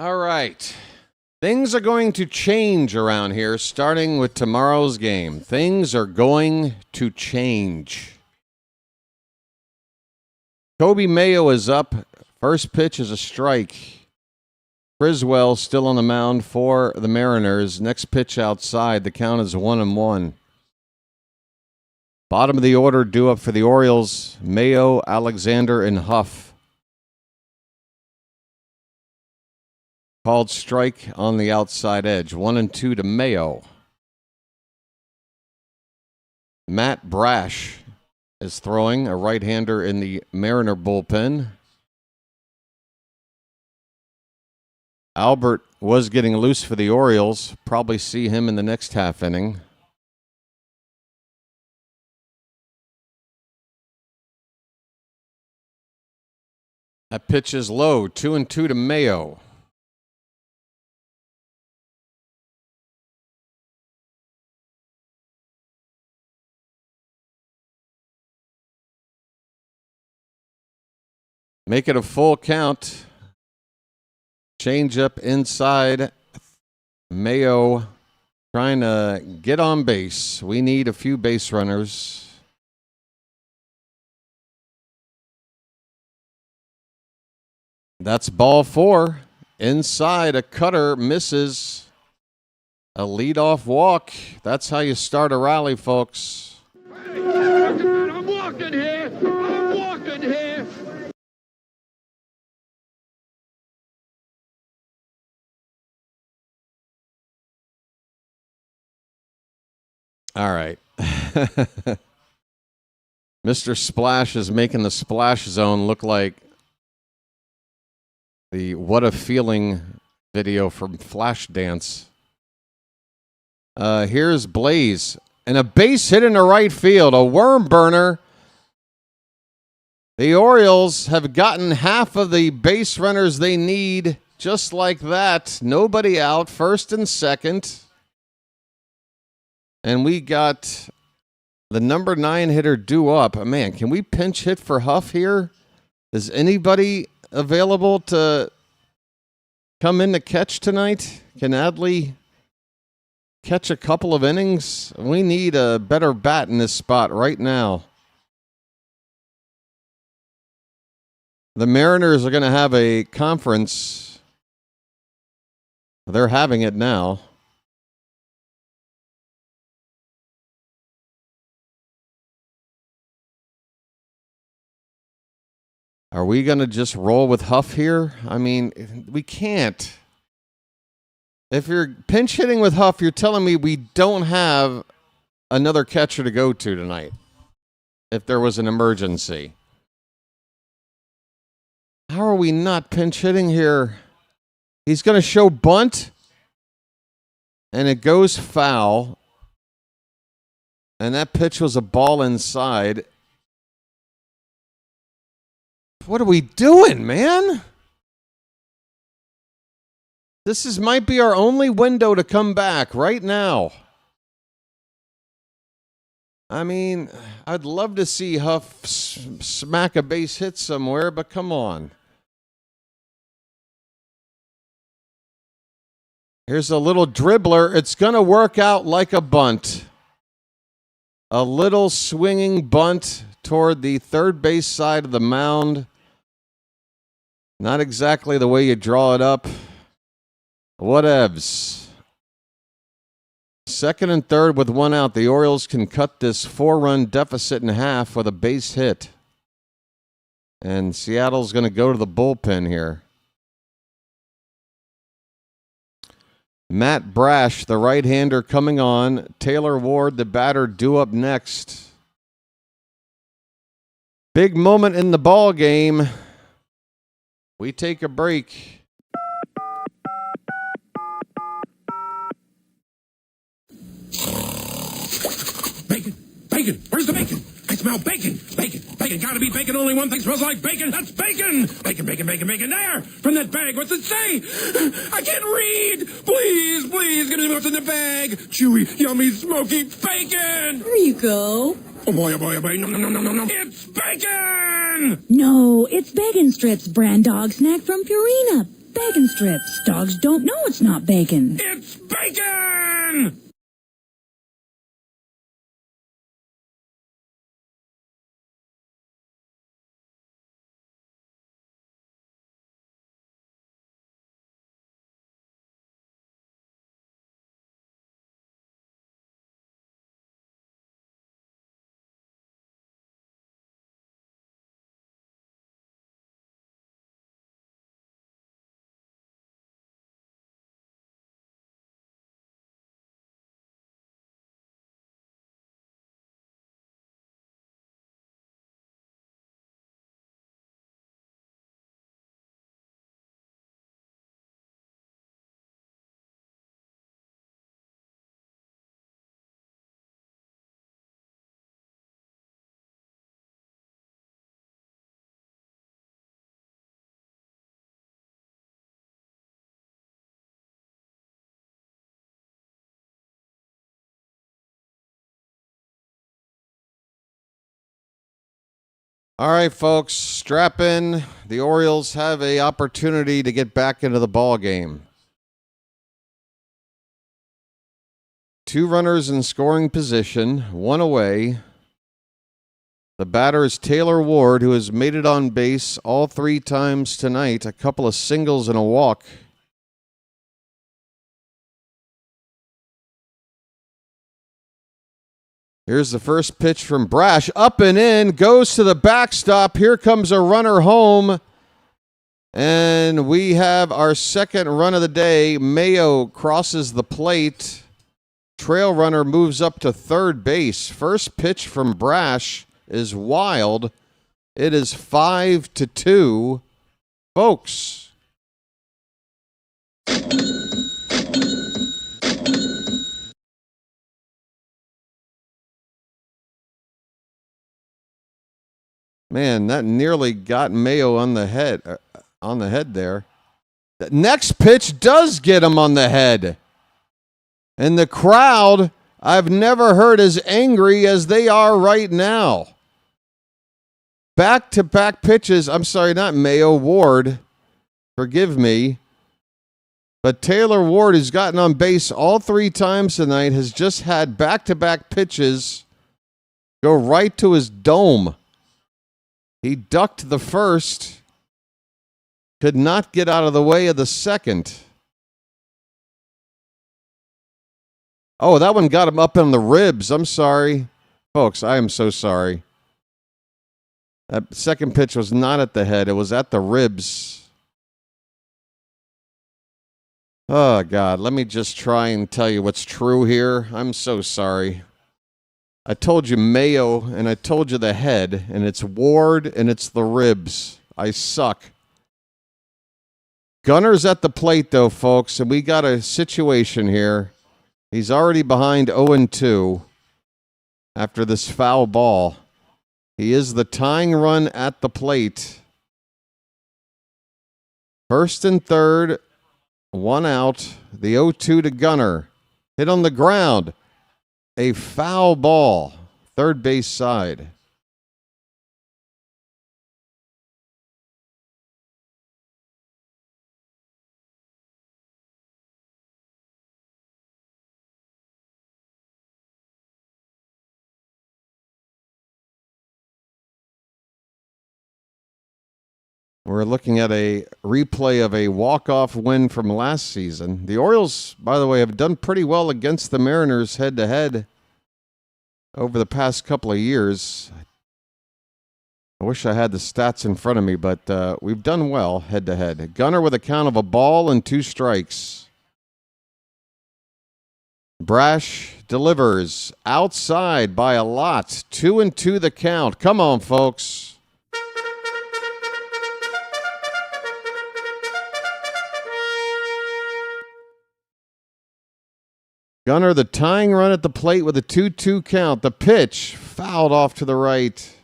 All right. Things are going to change around here, starting with tomorrow's game. Things are going to change. Kobe Mayo is up. First pitch is a strike. Criswell still on the mound for the Mariners. Next pitch outside. The count is 1-1. Bottom of the order due up for the Orioles. Mayo, Alexander, and Huff. Called strike on the outside edge. 1-2 to Mayo. Matt Brash is throwing, a right-hander in the Mariner bullpen. Albert was getting loose for the Orioles. Probably see him in the next half inning. That pitch is low. 2-2 to Mayo. Make it a full count. Change up inside. Mayo trying to get on base. We need a few base runners. That's ball 4. Inside, a cutter misses. A leadoff walk. That's how you start a rally, folks. I'm walking here. I'm walking here. All right. Mr. Splash is making the splash zone look like the What a Feeling video from Flashdance. Here's Blaze. And a base hit into right field. A worm burner. The Orioles have gotten half of the base runners they need just like that. Nobody out. First and second. And we got the number 9 hitter due up. Man, can we pinch hit for Huff here? Is anybody available to come in to catch tonight? Can Adley catch a couple of innings? We need a better bat in this spot right now. The Mariners are going to have a conference. They're having it now. Are we going to just roll with Huff here? I mean, we can't. If you're pinch hitting with Huff, you're telling me we don't have another catcher to go to tonight if there was an emergency. How are we not pinch hitting here? He's going to show bunt, and it goes foul. And that pitch was a ball inside. What are we doing, man? This might be our only window to come back right now. I mean, I'd love to see Huff smack a base hit somewhere, but come on. Here's a little dribbler. It's going to work out like a bunt. A little swinging bunt toward the third base side of the mound. Not exactly the way you draw it up. Whatevs. Second and third with one out. The Orioles can cut this 4-run deficit in half with a base hit. And Seattle's going to go to the bullpen here. Matt Brash, the right-hander, coming on. Taylor Ward, the batter, due up next. Big moment in the ball game. We take a break. Bacon! Bacon! Where's the bacon? I smell bacon! Bacon! Bacon! Gotta be bacon! Only one thing smells like bacon! That's bacon! Bacon! Bacon! Bacon! Bacon! There! From that bag! What's it say? I can't read! Please! Please! Give me what's in the bag! Chewy, yummy, smoky bacon! There you go. Oh boy! Oh boy! Oh boy! No! No! No! No! No! No! It's bacon! No, it's Bacon Strips, brand dog snack from Purina. Bacon strips. Dogs don't know it's not bacon. It's bacon! All right, folks, strap in. The Orioles have an opportunity to get back into the ball game. 2 runners in scoring position, 1 away. The batter is Taylor Ward, who has made it on base all 3 times tonight, a couple of singles and a walk. Here's the first pitch from Brash. Up and in, goes to the backstop. Here comes a runner home. And we have our second run of the day. Mayo crosses the plate. Trail runner moves up to third base. First pitch from Brash is wild. It is 5-2. Folks. Man, that nearly got Mayo on the head there. The next pitch does get him on the head. And the crowd, I've never heard as angry as they are right now. Back-to-back pitches. I'm sorry, not Mayo, Ward. Forgive me. But Taylor Ward has gotten on base all 3 times tonight, has just had back-to-back pitches go right to his dome. He ducked the first, could not get out of the way of the second. Oh, that one got him up in the ribs. I'm sorry. Folks, I am so sorry. That second pitch was not at the head. It was at the ribs. Oh, God. Let me just try and tell you what's true here. I'm so sorry. I told you Mayo, and I told you the head, and it's Ward, and it's the ribs. I suck. Gunner's at the plate, though, folks, and we got a situation here. He's already behind 0-2 after this foul ball. He is the tying run at the plate. First and third, 1 out. The 0-2 to Gunner. Hit on the ground. A foul ball, third base side. We're looking at a replay of a walk-off win from last season. The Orioles, by the way, have done pretty well against the Mariners head-to-head over the past couple of years. I wish I had the stats in front of me, but we've done well head-to-head. Gunner with a count of 1-2 strikes. Brash delivers outside by a lot. 2-2 the count. Come on, folks. Gunner, the tying run at the plate with a 2-2 count. The pitch fouled off to the right.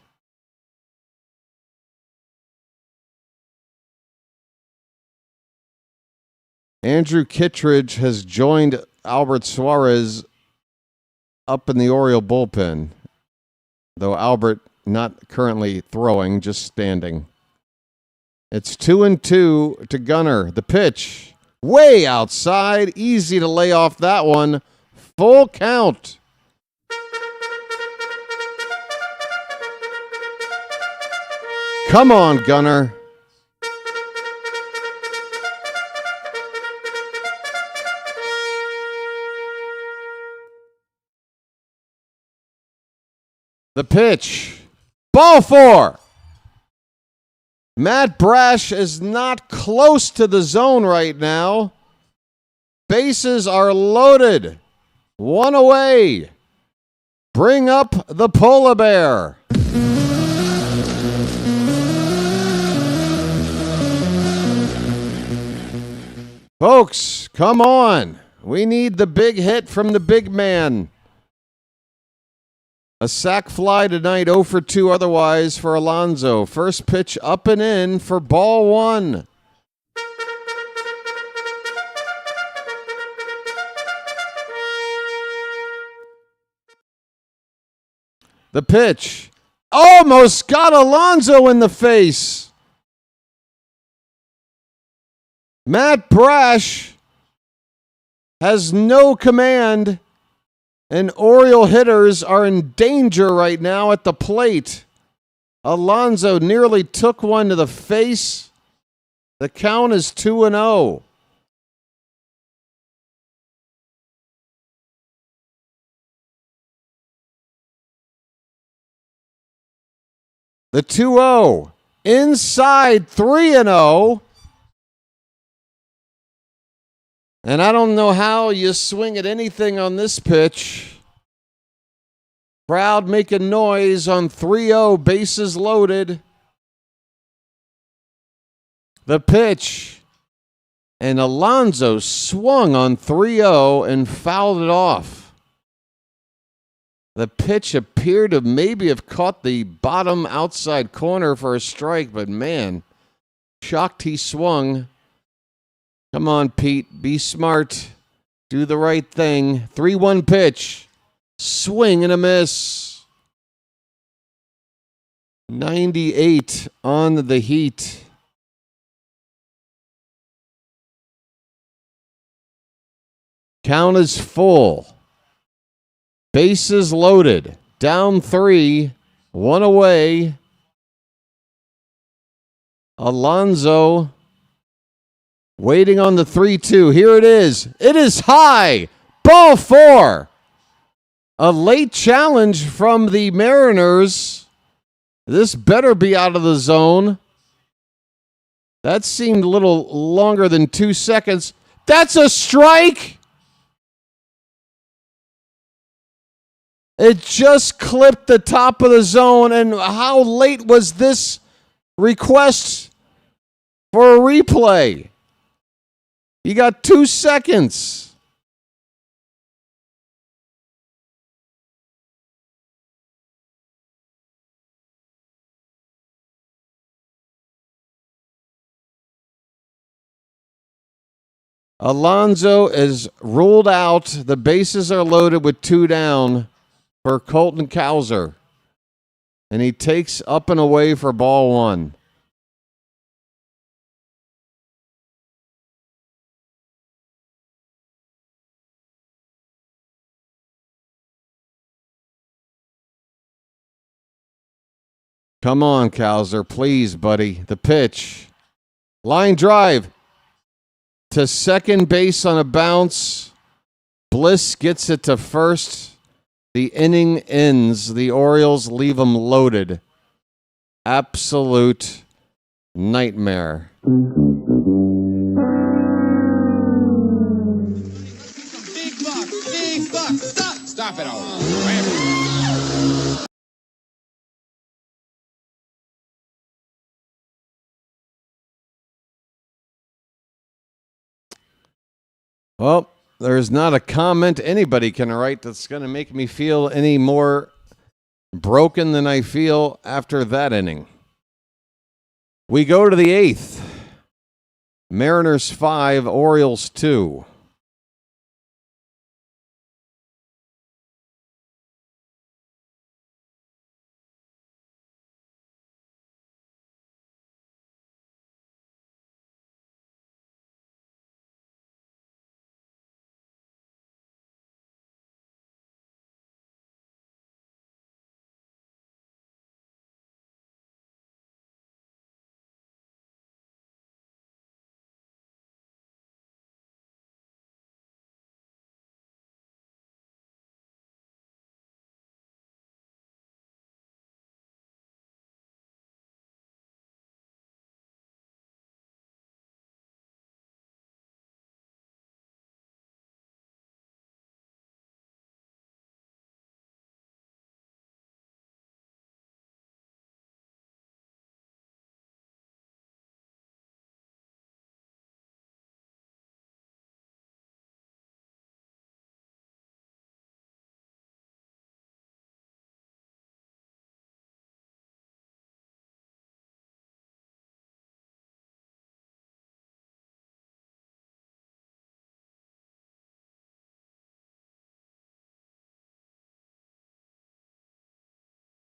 Andrew Kittredge has joined Albert Suarez up in the Oriole bullpen, though Albert not currently throwing, just standing. It's 2-2 to Gunnar. The pitch, way outside. Easy to lay off that one. Full count. Come on, Gunnar. The pitch. Ball 4. Matt Brash is not close to the zone right now. Bases are loaded. One away. Bring up the polar bear. Folks, come on. We need the big hit from the big man. A sac fly tonight, 0 for 2 otherwise for Alonso. First pitch up and in for ball 1. The pitch almost got Alonso in the face. Matt Brash has no command. And Oriole hitters are in danger right now at the plate. Alonso nearly took one to the face. The count is 2-0. The 2-0. Inside 3-0. And I don't know how you swing at anything on this pitch. Crowd making noise on 3-0, bases loaded. The pitch. And Alonso swung on 3-0 and fouled it off. The pitch appeared to maybe have caught the bottom outside corner for a strike, but man, shocked he swung. Come on, Pete. Be smart. Do the right thing. 3-1 pitch. Swing and a miss. 98 on the Heat. Count is full. Bases loaded. Down 3. 1 away. Alonso waiting on the 3-2. Here it is. It is high. Ball 4. A late challenge from the Mariners. This better be out of the zone. That seemed a little longer than 2 seconds. That's a strike. It just clipped the top of the zone. And how late was this request for a replay? You got 2 seconds. Alonso is ruled out. The bases are loaded with 2 down for Colton Cowser. And he takes up and away for ball 1. Come on, Cowser. Please, buddy. The pitch. Line drive to second base on a bounce. Bliss gets it to first. The inning ends. The Orioles leave them loaded. Absolute nightmare. Big buck. Stop it all. Well, there's not a comment anybody can write that's going to make me feel any more broken than I feel after that inning. We go to the 8th. Mariners 5, Orioles 2.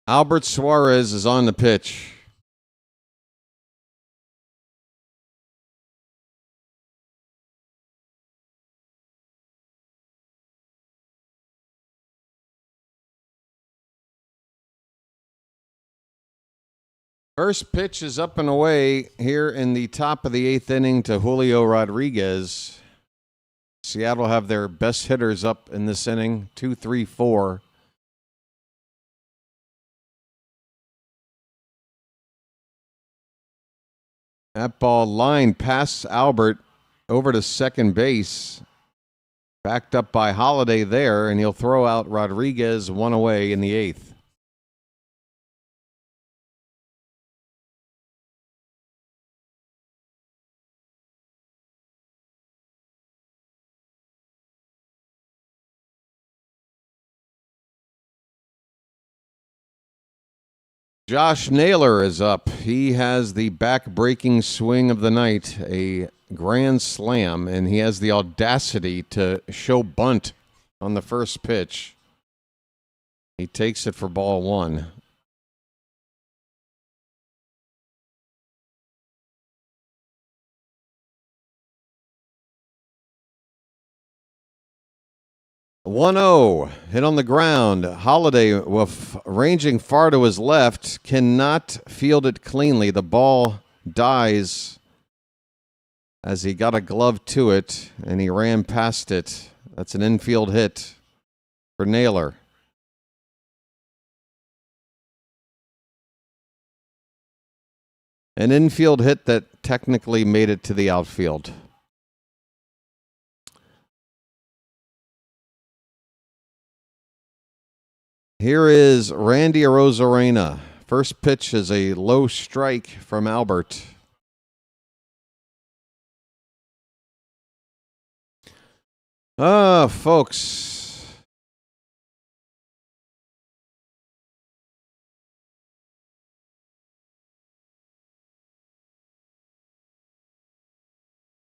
Albert Suarez is on the pitch. First pitch is up and away here in the top of the 8th inning to Julio Rodriguez. Seattle have their best hitters up in this inning, 2, 3, 4. That ball lined past Albert over to second base. Backed up by Holiday there, and he'll throw out Rodriguez, 1 away in the 8th. Josh Naylor is up. He has the back-breaking swing of the night, a grand slam, and he has the audacity to show bunt on the first pitch. He takes it for ball 1. One 0 hit on the ground. Holiday, ranging far to his left, cannot field it cleanly. The ball dies as he got a glove to it, and he ran past it. That's an infield hit for Naylor. An infield hit that technically made it to the outfield. Here is Randy Arozarena. First pitch is a low strike from Albert. Folks.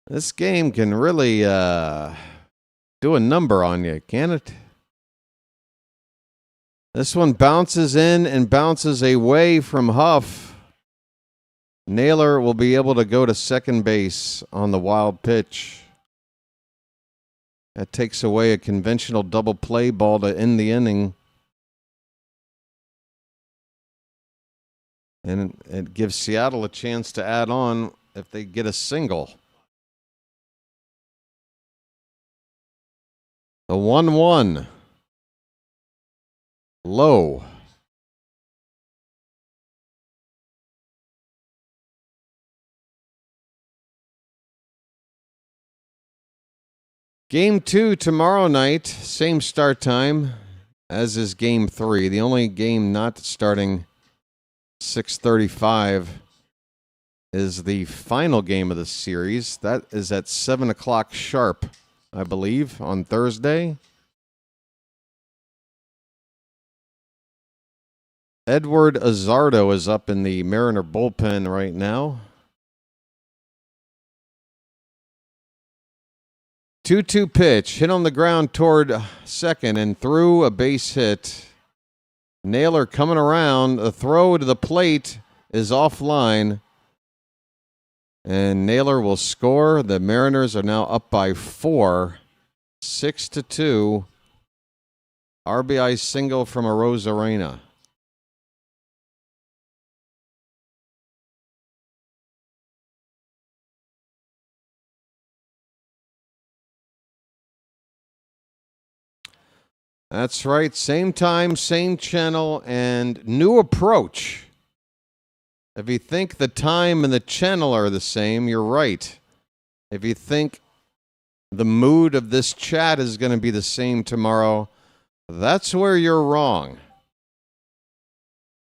This game can really do a number on you, can it? This one bounces in and bounces away from Huff. Naylor will be able to go to second base on the wild pitch. That takes away a conventional double play ball to end the inning. And it gives Seattle a chance to add on if they get a single. The 1-1. Low. Game 2 tomorrow night, same start time as is Game 3. The only game not starting 6:35 is the final game of the series. That is at 7 o'clock sharp, I believe, on Thursday. Edward Azardo is up in the Mariner bullpen right now. 2-2 pitch, hit on the ground toward second and through a base hit. Naylor coming around. The throw to the plate is offline. And Naylor will score. The Mariners are now up by 4, 6-2. RBI single from Arozarena. That's right. Same time, same channel, and new approach. If you think the time and the channel are the same, you're right. If you think the mood of this chat is going to be the same tomorrow, that's where you're wrong.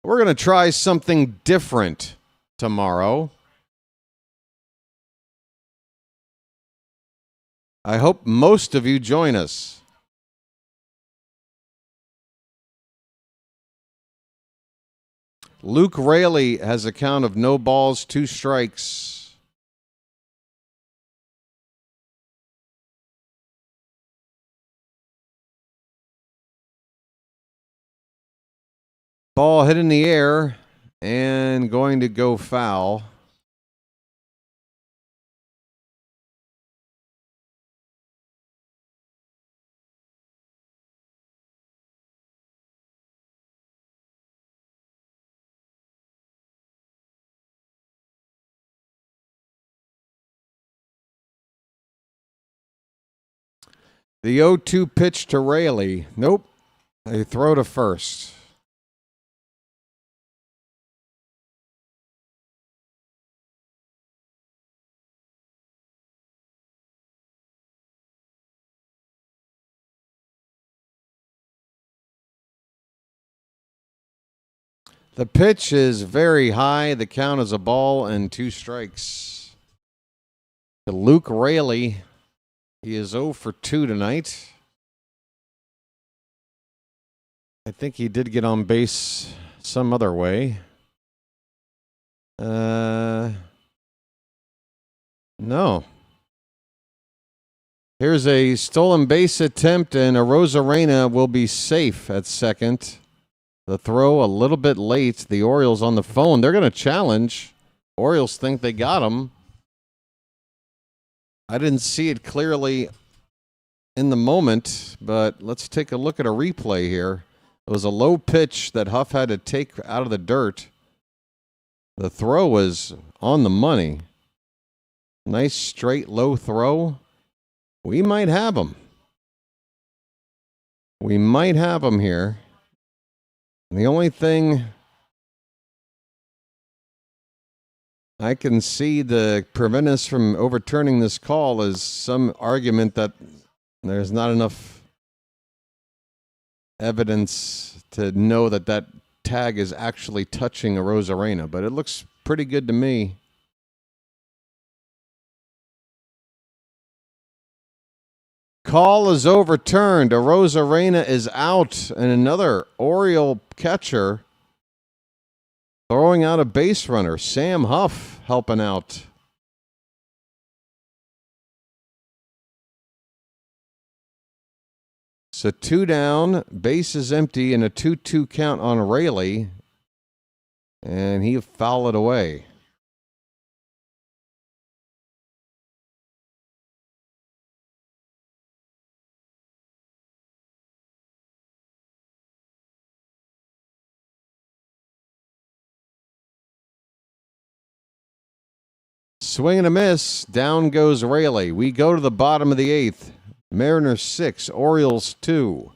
We're going to try something different tomorrow. I hope most of you join us. Luke Raley has a count of no balls, 2 strikes. Ball hit in the air and going to go foul. The 0-2 pitch to Raley. Nope. They throw to first. The pitch is very high. The count is a ball and 2 strikes. To Luke Raley. He is 0 for 2 tonight. I think he did get on base some other way. No. Here's a stolen base attempt, and Arozarena will be safe at second. The throw a little bit late. The Orioles on the phone. They're going to challenge. Orioles think they got him. I didn't see it clearly in the moment, but let's take a look at a replay here. It was a low pitch that Huff had to take out of the dirt. The throw was on the money. Nice straight low throw. We might have him. We might have him here. The only thing I can see to prevent us from overturning this call is some argument that there's not enough evidence to know that that tag is actually touching Arozarena, but it looks pretty good to me. Call is overturned. Arozarena is out, and another Oriole catcher throwing out a base runner. Sam Huff helping out. So 2 down, base is empty, and a 2-2 count on Raley, and he fouled it away. Swing and a miss. Down goes Raley. We go to the bottom of the 8th. Mariners 6, Orioles 2.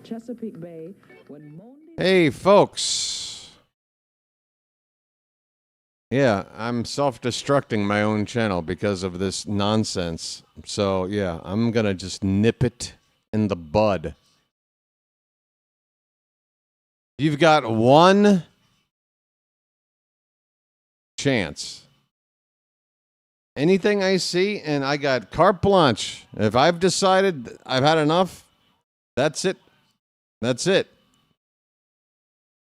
Chesapeake Bay when Hey, folks. Yeah, I'm self-destructing my own channel because of this nonsense. So, yeah, I'm going to just nip it in the bud. You've got one chance. Anything I see, and I got carte blanche. If I've decided I've had enough, that's it. That's it.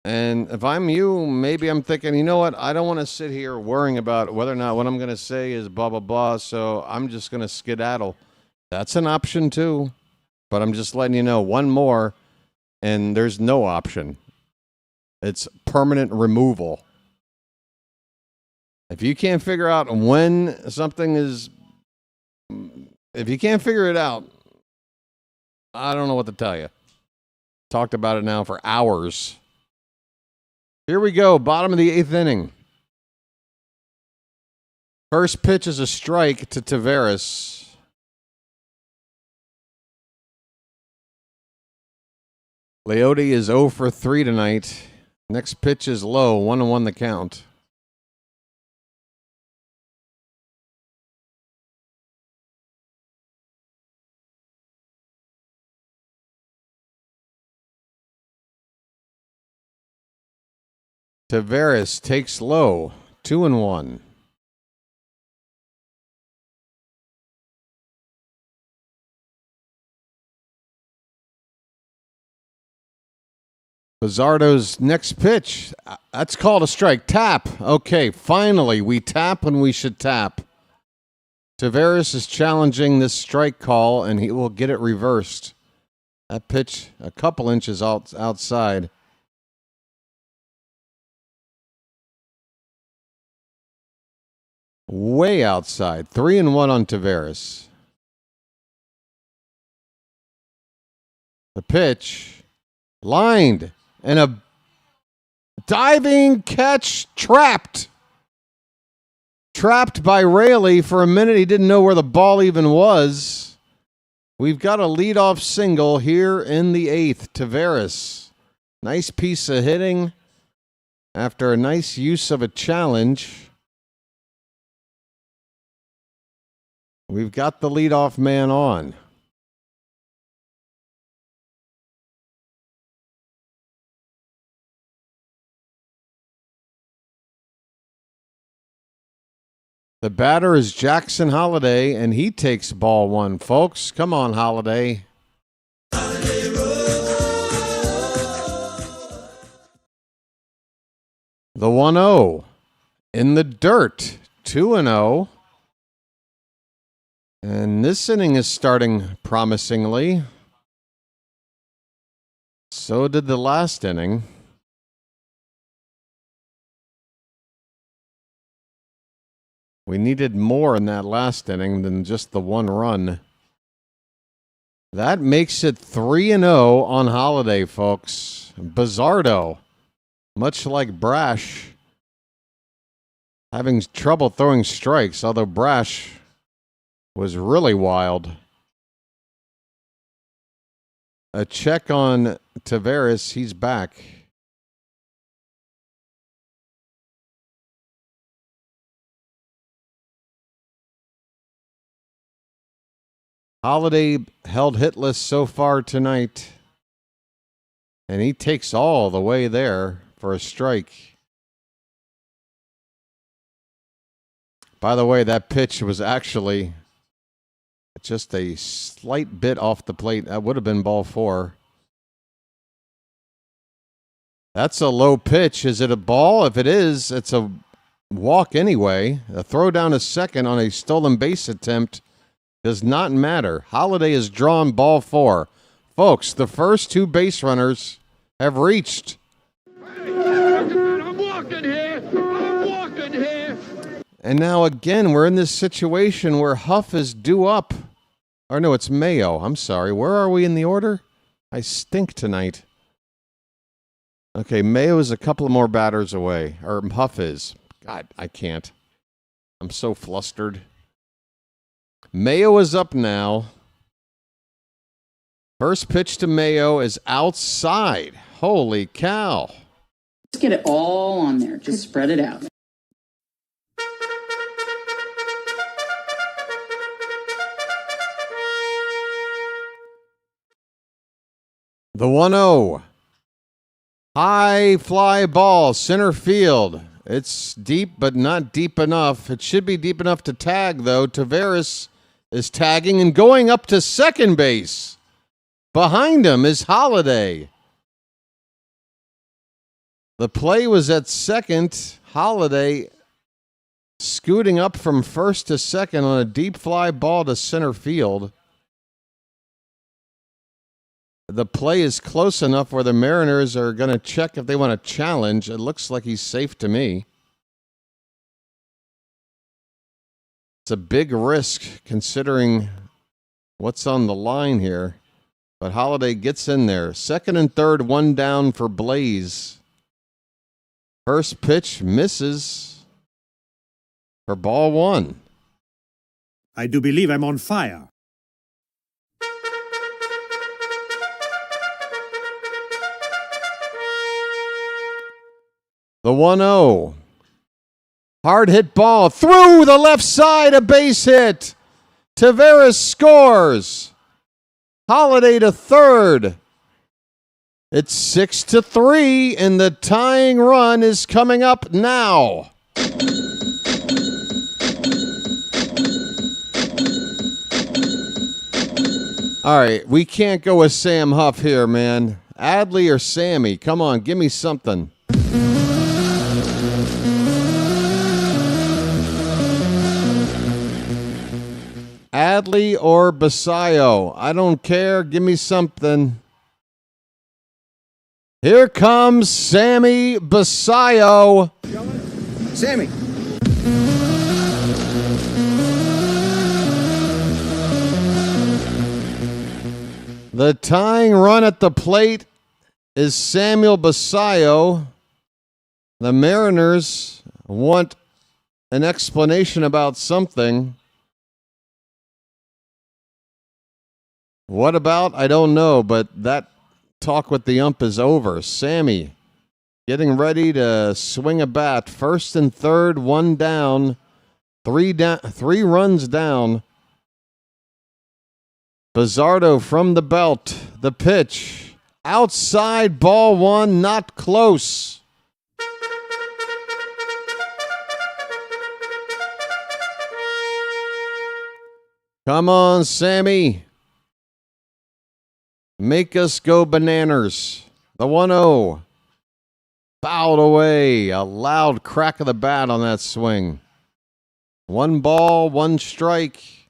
And if I'm you, maybe I'm thinking, you know what? I don't want to sit here worrying about whether or not what I'm going to say is blah, blah, blah. So I'm just going to skedaddle. That's an option too. But I'm just letting you know one more, and there's no option. It's permanent removal. If you can't figure out when something is, if you can't figure it out, I don't know what to tell you. Talked about it now for hours. Here we go, bottom of the 8th inning. First pitch is a strike to Taveras. Leote is 0 for 3 tonight. Next pitch is low, 1-1 the count. Taveras takes low, 2-1. Bizzardo's next pitch, that's called a strike. Tap. Okay, finally, we tap when we should tap. Taveras is challenging this strike call, and he will get it reversed. That pitch a couple inches outside. Way outside. 3-1 on Taveras. The pitch, lined. And a diving catch, trapped. Trapped by Raley for a minute. He didn't know where the ball even was. We've got a leadoff single here in the 8th. Taveras. Nice piece of hitting after a nice use of a challenge. We've got the leadoff man on. The batter is Jackson Holliday, and he takes ball 1, folks. Come on, Holliday. The 1-0 in the dirt, 2-0. And this inning is starting promisingly. So did the last inning. We needed more in that last inning than just the 1 run. That makes it 3-0 on Holliday, folks. Bizzardo, much like Brash, having trouble throwing strikes, although Brash was really wild. A check on Taveras. He's back. Holliday held hitless so far tonight, and he takes all the way there for a strike. By the way, that pitch was actually just a slight bit off the plate. That would have been ball 4. That's a low pitch. Is it a ball? If it is, it's a walk anyway. A throw down to second on a stolen base attempt does not matter. Holliday has drawn ball 4. Folks, the first 2 base runners have reached. I'm walking here. I'm walking here. And now again, we're in this situation where Huff is due up. Or no, it's Mayo. I'm sorry. Where are we in the order? I stink tonight. Okay, Mayo is a couple of more batters away. Or Huff is. God, I can't. I'm so flustered. Mayo is up now. First pitch to Mayo is outside. Holy cow. Just get it all on there. Just spread it out. The 1-0. High fly ball, center field. It's deep, but not deep enough. It should be deep enough to tag, though. Taveras is tagging and going up to second base. Behind him is Holliday. The play was at second. Holliday scooting up from first to second on a deep fly ball to center field. The play is close enough where the Mariners are going to check if they want to challenge. It looks like he's safe to me. It's a big risk considering what's on the line here. But Holiday gets in there. Second and third, one down for Blaze. First pitch misses for ball one. I do believe I'm on fire. The 1-0. Hard hit ball through the left side, a base hit. Taveras scores. Holiday to third. It's 6-3, and the tying run is coming up now. All right, we can't go with Sam Huff here, man. Adley or Sammy? Come on, give me something. Adley or Basayo? I don't care. Give me something. Here comes Sammy Basayo. Sammy. The tying run at the plate is Samuel Basayo. The Mariners want an explanation about something. What about? I don't know, but that talk with the ump is over. Sammy getting ready to swing a bat. First and third, one down, three runs down. Bizzardo from the belt. The pitch. Outside, ball one, not close. Come on, Sammy. Make us go bananas. The 1-0. Fouled away. A loud crack of the bat on that swing. One ball, one strike.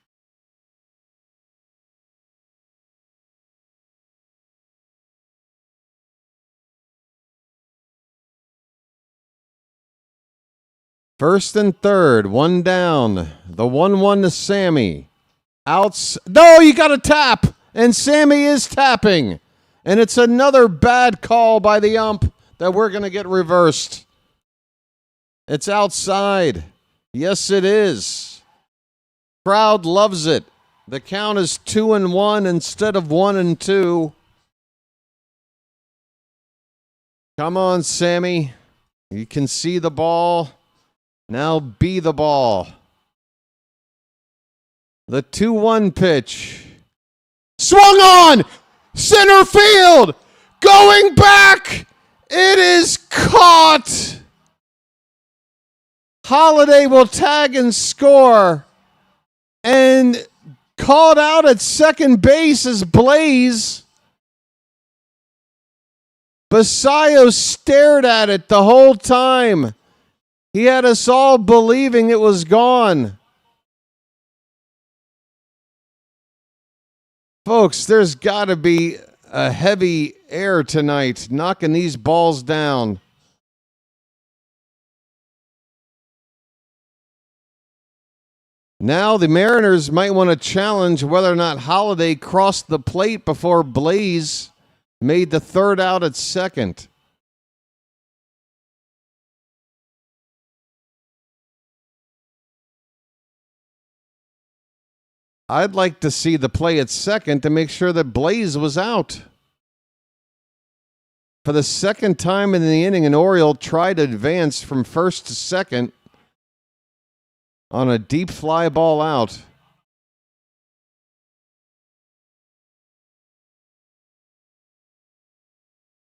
First and third, one down. The 1-1 to Sammy. No, you got to tap. And Sammy is tapping. And it's another bad call by the ump that we're going to get reversed. It's outside. Yes, it is. Crowd loves it. The count is 2-1 instead of 1-2. Come on, Sammy. You can see the ball. Now be the ball. The 2-1 pitch. Swung on! Center field! Going back! It is caught! Holiday will tag and score. And called out at second base is Blaze. Basayo stared at it the whole time. He had us all believing it was gone. Folks, there's got to be a heavy air tonight knocking these balls down. Now the Mariners might want to challenge whether or not Holiday crossed the plate before Blaze made the third out at second. I'd like to see the play at second to make sure that Blaze was out. For the second time in the inning, an Oriole tried to advance from first to second on a deep fly ball out.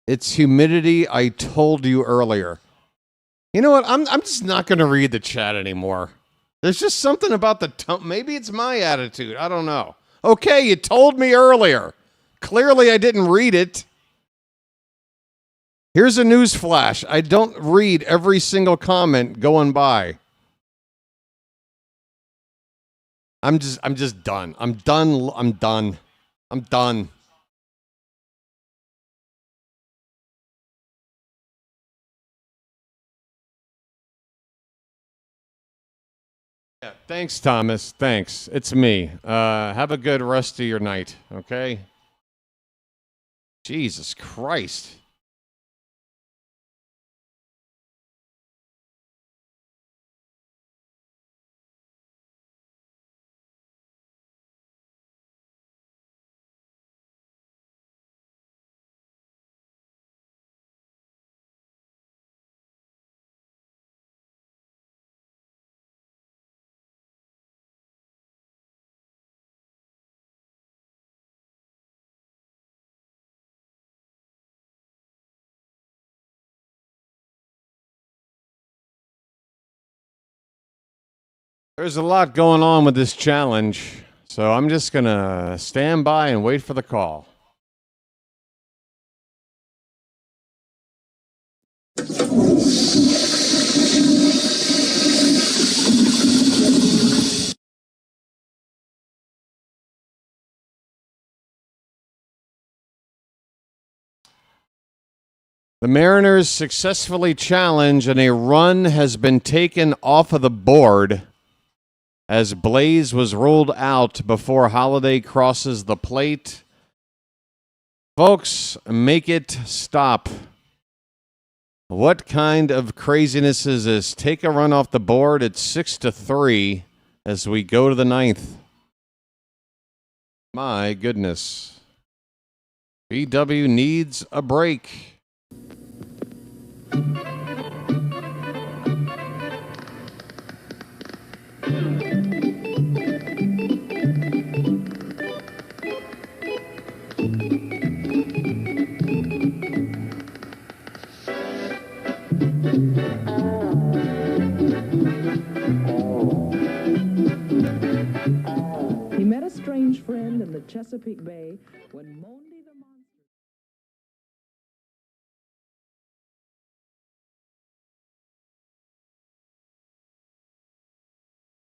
It's humidity. I told you earlier. You know what? I'm just not going to read the chat anymore. There's just something about the tone. Maybe it's my attitude. I don't know. Okay, you told me earlier. Clearly, I didn't read it. Here's a news flash. I don't read every single comment going by. I'm just done. I'm done. Yeah. Thanks, Thomas. Thanks. It's me. Have a good rest of your night, okay? Jesus Christ. There's a lot going on with this challenge, so I'm just going to stand by and wait for the call. The Mariners successfully challenge, and a run has been taken off of the board as Blaze was ruled out before Holiday crosses the plate. Folks, make it stop. What kind of craziness is this? Take a run off the board. It's 6-3 as we go to the ninth. My goodness. BW needs a break. He met a strange friend in the Chesapeake Bay when Monday the Monster...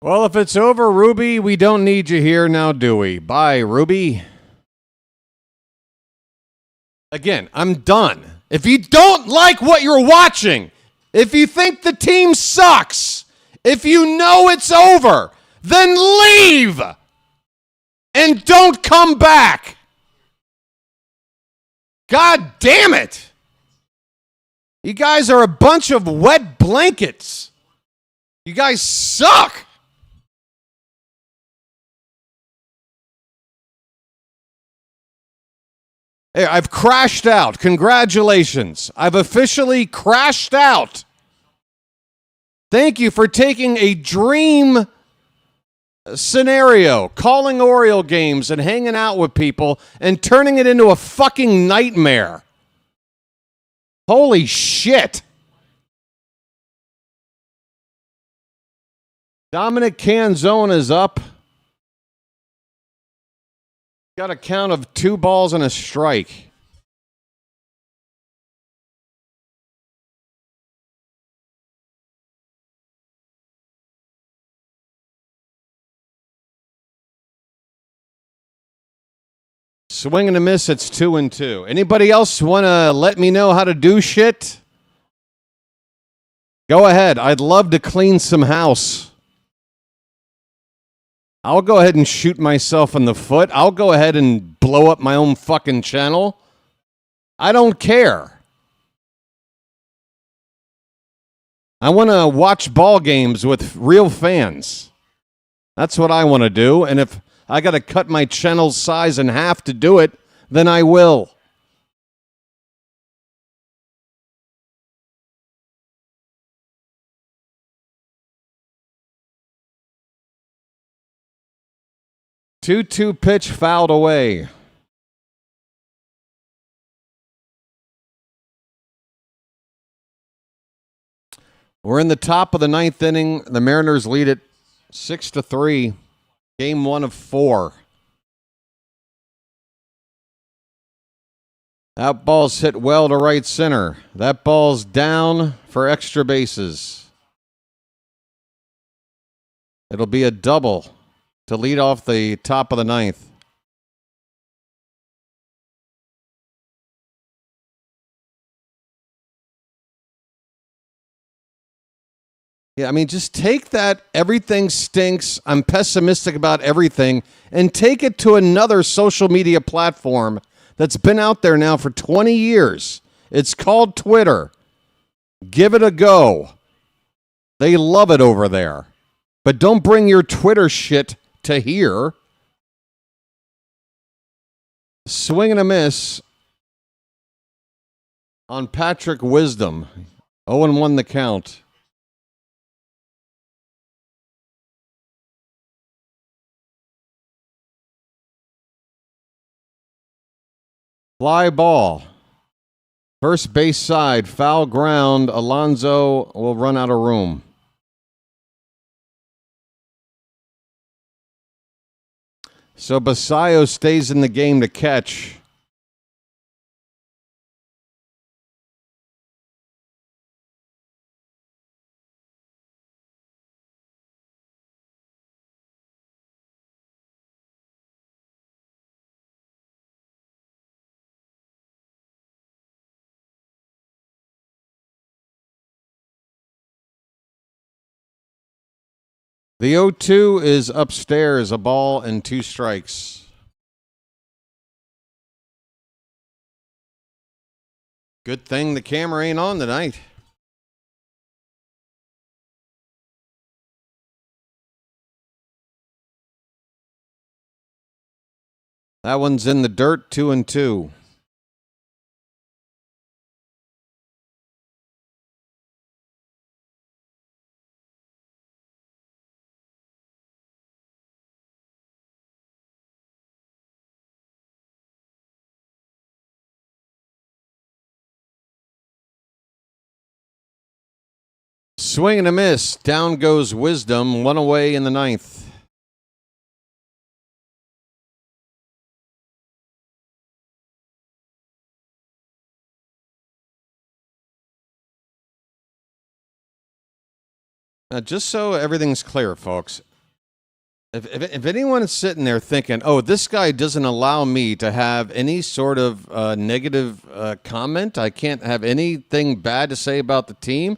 Well, if it's over, Ruby, we don't need you here now, do we? Bye, Ruby. Again, I'm done. If you don't like what you're watching, if you think the team sucks, if you know it's over, then leave and don't come back. God damn it. You guys are a bunch of wet blankets. You guys suck. Hey, I've crashed out. Congratulations. I've officially crashed out. Thank you for taking a dream scenario, calling Oriole games and hanging out with people and turning it into a fucking nightmare. Holy shit. Dominic Canzone is up. Got a count of 2 balls and a strike. Swing and a miss, it's 2-2. Anybody else want to let me know how to do shit? Go ahead. I'd love to clean some house. I'll go ahead and shoot myself in the foot. I'll go ahead and blow up my own fucking channel. I don't care. I want to watch ball games with real fans. That's what I want to do. And if I got to cut my channel size in half to do it, then I will. Two pitch fouled away. We're in the top of the ninth inning. The Mariners lead it 6-3. Game 1 of 4. That ball's hit well to right center. That ball's down for extra bases. It'll be a double to lead off the top of the ninth. Yeah, I mean, just take that everything stinks, I'm pessimistic about everything, and take it to another social media platform that's been out there now for 20 years. It's called Twitter. Give it a go. They love it over there. But don't bring your Twitter shit to here. Swing and a miss on Patrick Wisdom. 0-1 the count. Fly ball. First base side, foul ground. Alonso will run out of room. So Basayo stays in the game to catch. The 0-2 is upstairs, a ball and 2 strikes. Good thing the camera ain't on tonight. That one's in the dirt, 2-2. Swing and a miss. Down goes Wisdom. 1 away in the 9th. Now, just so everything's clear, folks, if anyone is sitting there thinking, oh, this guy doesn't allow me to have any sort of negative comment, I can't have anything bad to say about the team,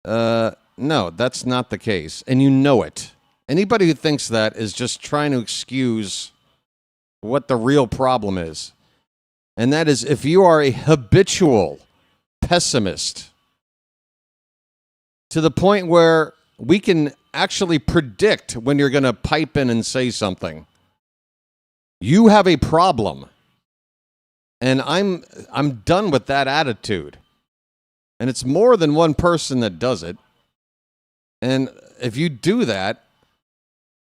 no, that's not the case. And you know it. Anybody who thinks that is just trying to excuse what the real problem is. And that is if you are a habitual pessimist to the point where we can actually predict when you're going to pipe in and say something, you have a problem. And I'm done with that attitude. And it's more than one person that does it. And if you do that,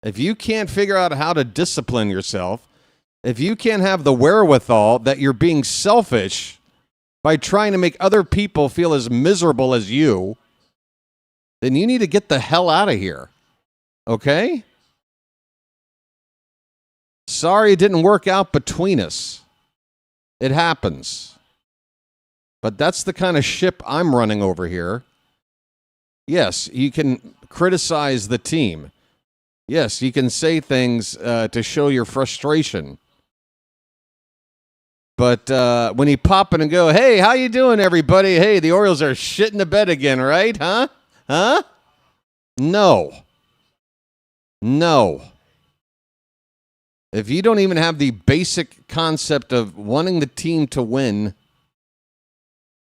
if you can't figure out how to discipline yourself, if you can't have the wherewithal that you're being selfish by trying to make other people feel as miserable as you, then you need to get the hell out of here. Okay? Sorry it didn't work out between us. It happens. But that's the kind of ship I'm running over here. Yes, you can criticize the team. Yes, you can say things to show your frustration. But when you pop in and go, hey, how you doing, everybody? Hey, the Orioles are shitting the bed again, right? Huh? Huh? No. No. If you don't even have the basic concept of wanting the team to win,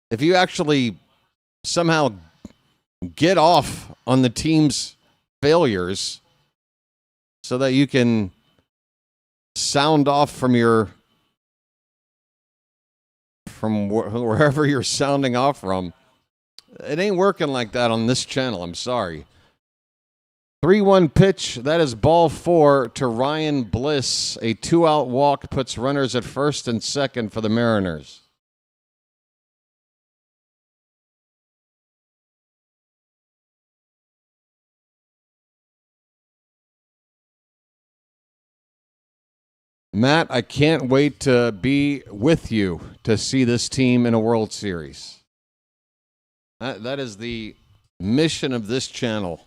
if you actually somehow get off on the team's failures so that you can sound off from wherever you're sounding off from, it ain't working like that on this channel. I'm sorry. 3-1 pitch. That is ball 4 to Ryan Bliss. A 2-out walk puts runners at first and second for the Mariners. Matt, I can't wait to be with you to see this team in a World Series. That is the mission of this channel.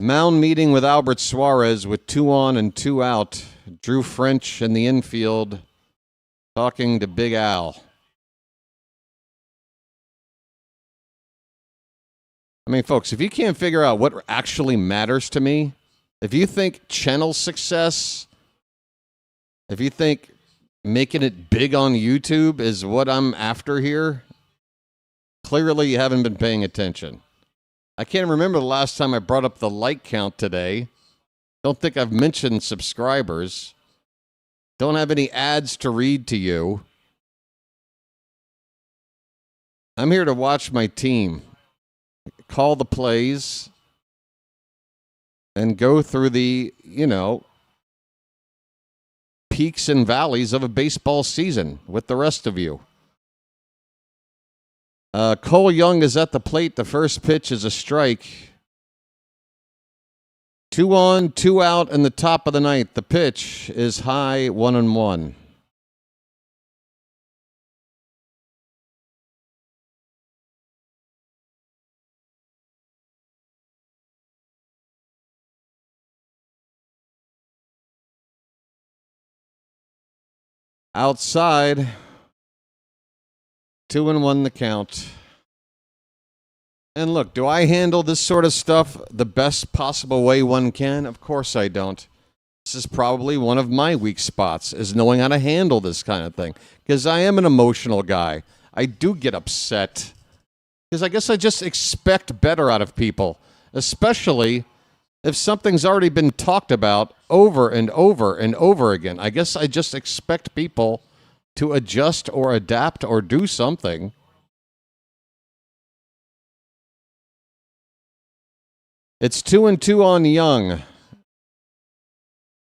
Mound meeting with Albert Suarez with 2 on and 2 out. Drew French in the infield talking to Big Al. I mean, folks, if you can't figure out what actually matters to me, if you think channel success, if you think making it big on YouTube is what I'm after here, clearly you haven't been paying attention. I can't remember the last time I brought up the like count today. Don't think I've mentioned subscribers. Don't have any ads to read to you. I'm here to watch my team call the plays and go through the, peaks and valleys of a baseball season with the rest of you. Cole Young is at the plate. The first pitch is a strike. 2 on, 2 out in the top of the ninth. The pitch is high, 1-1. Outside, 2-1 the count. And look, do I handle this sort of stuff the best possible way one can? Of course I don't. This is probably one of my weak spots, is knowing how to handle this kind of thing. Because I am an emotional guy. I do get upset. Because I guess I just expect better out of people. Especially if something's already been talked about over and over and over again. I guess I just expect people to adjust or adapt or do something. It's 2-2 on Young.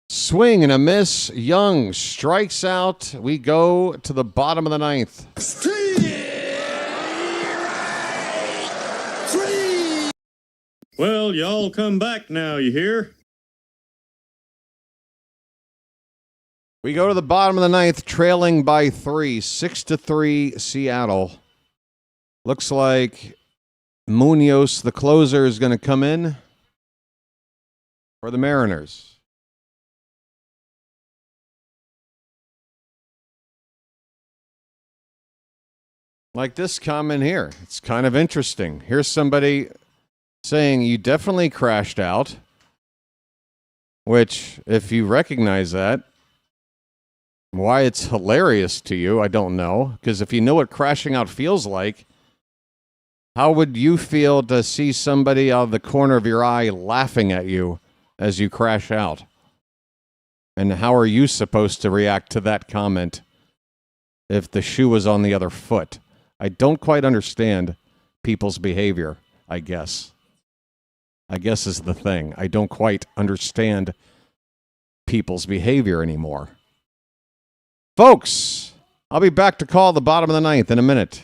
Swing and a miss. Young strikes out. We go to the bottom of the ninth. Well, y'all come back now, you hear? We go to the bottom of the ninth, trailing by 3, 6-3 Seattle. Looks like Munoz, the closer, is going to come in for the Mariners. Like this comment here. It's kind of interesting. Here's somebody saying you definitely crashed out, which, if you recognize that, why it's hilarious to you, I don't know. Because if you know what crashing out feels like, how would you feel to see somebody out of the corner of your eye laughing at you as you crash out? And how are you supposed to react to that comment if the shoe was on the other foot? I don't quite understand people's behavior, I guess. I guess is the thing. I don't quite understand people's behavior anymore. Folks, I'll be back to call the bottom of the ninth in a minute.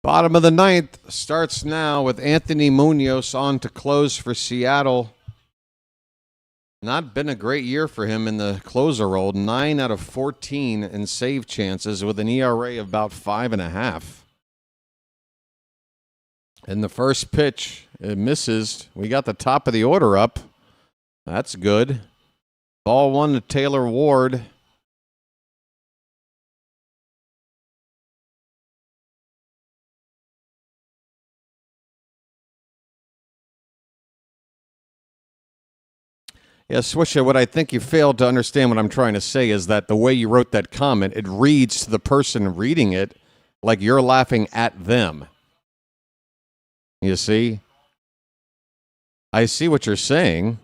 Bottom of the ninth starts now with Anthony Munoz on to close for Seattle. Not been a great year for him in the closer role. 9 out of 14 in save chances with an ERA of about 5.5. In the first pitch, it misses. We got the top of the order up. That's good. Ball 1 to Taylor Ward. Yeah, Swisher, what I think you failed to understand what I'm trying to say is that the way you wrote that comment, it reads to the person reading it like you're laughing at them. You see? I see what you're saying.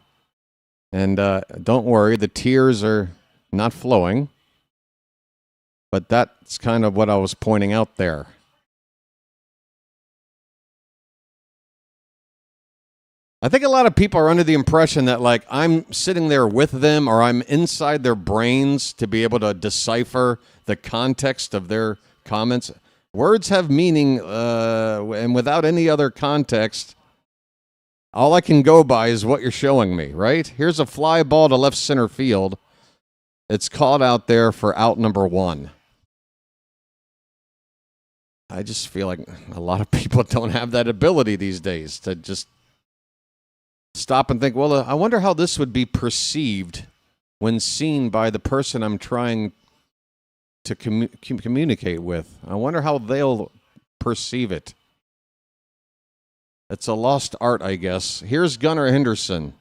And don't worry, the tears are not flowing. But that's kind of what I was pointing out there. I think a lot of people are under the impression that, like, I'm sitting there with them or I'm inside their brains to be able to decipher the context of their comments. Words have meaning, and without any other context, all I can go by is what you're showing me, right? Here's a fly ball to left center field. It's caught out there for out number 1. I just feel like a lot of people don't have that ability these days to just stop and think, well, I wonder how this would be perceived when seen by the person I'm trying to communicate with. I wonder how they'll perceive it. It's a lost art, I guess. Here's Gunnar Henderson.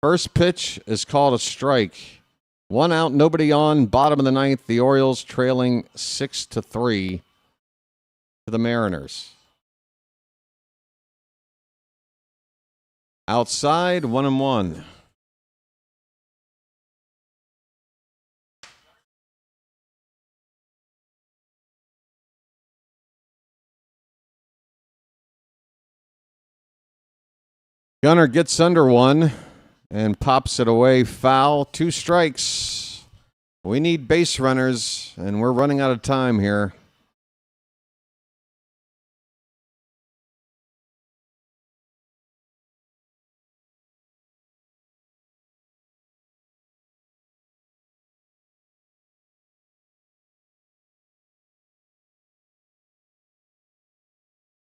First pitch is called a strike. 1 out, nobody on. Bottom of the 9th, the Orioles trailing 6-3 to the Mariners. Outside, 1-1. Gunnar gets under 1 and pops it away. Foul. 2 strikes. We need base runners, and we're running out of time here.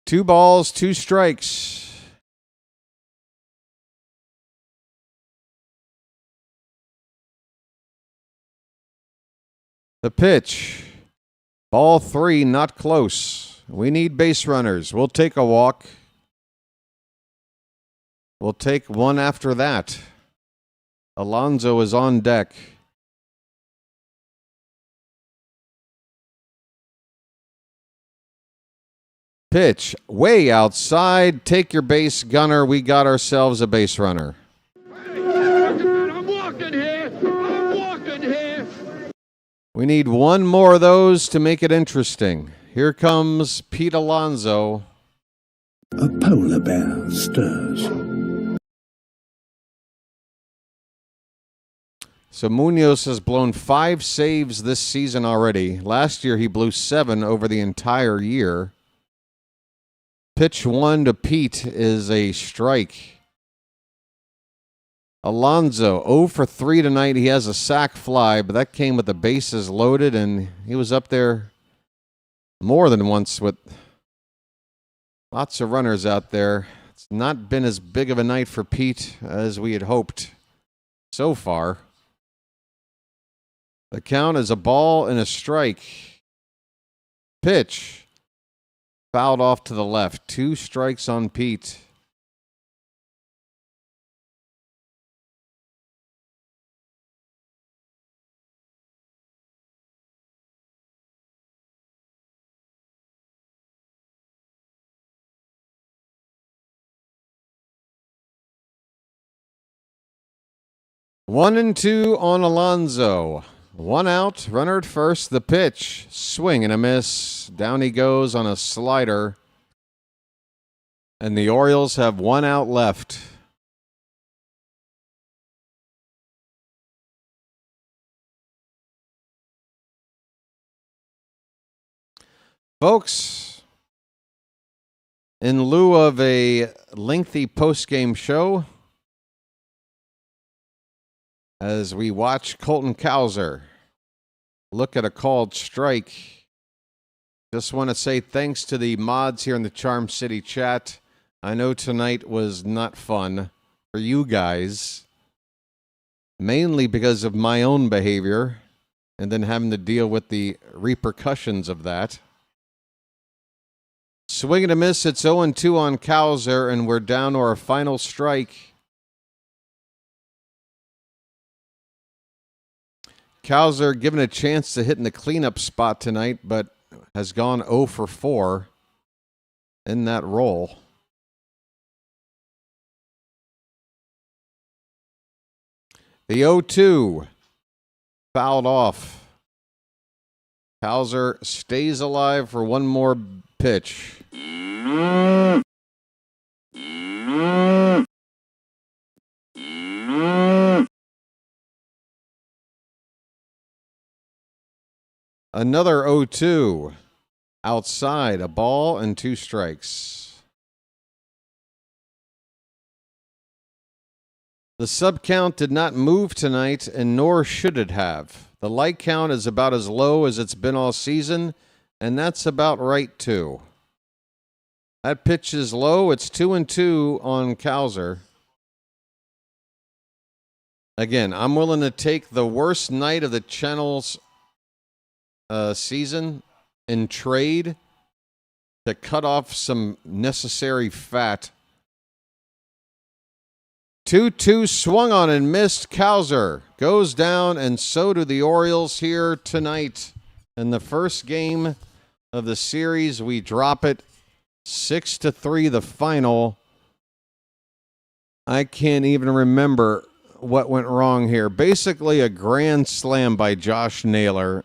Two balls, 2 strikes. The pitch. Ball 3, not close. We need base runners. We'll take a walk. We'll take one after that. Alonso is on deck. Pitch way outside. Take your base, Gunner. We got ourselves a base runner. I'm walking here. I'm walking here. We need one more of those to make it interesting. Here comes Pete Alonso. A polar bear stirs. So Munoz has blown 5 saves this season already. Last year he blew 7 over the entire year. Pitch 1 to Pete is a strike. Alonso 0 for 3 tonight. He has a sac fly, but that came with the bases loaded, and he was up there more than once with lots of runners out there. It's not been as big of a night for Pete as we had hoped so far. The count is a ball and a strike. Pitch. Fouled off to the left. 2 strikes on Pete. One and 2 on Alonso. 1 out, runner at first. The pitch, swing and a miss. Down he goes on a slider. And the Orioles have 1 out left. Folks, in lieu of a lengthy post-game show, as we watch Colton Cowser look at a called strike, just want to say thanks to the mods here in the Charm City chat. I know tonight was not fun for you guys, mainly because of my own behavior and then having to deal with the repercussions of that. Swing and a miss. It's 0-2 on Cowser, and we're down to our final strike. Cowser given a chance to hit in the cleanup spot tonight, but has gone 0 for 4 in that role. The 0-2. fouled off. Cowser stays alive for one more pitch. Another 0-2. Outside, a ball and 2 strikes. The sub count did not move tonight, and nor should it have. The light count is about as low as it's been all season, and that's about right, too. That pitch is low. It's 2-2 on Cowser. Again, I'm willing to take the worst night of the channel's season in trade to cut off some necessary fat. 2-2 swung on and missed. Cowser goes down, and so do the Orioles here tonight. In the first game of the series, we drop it 6-3, the final. I can't even remember what went wrong here. Basically, a grand slam by Josh Naylor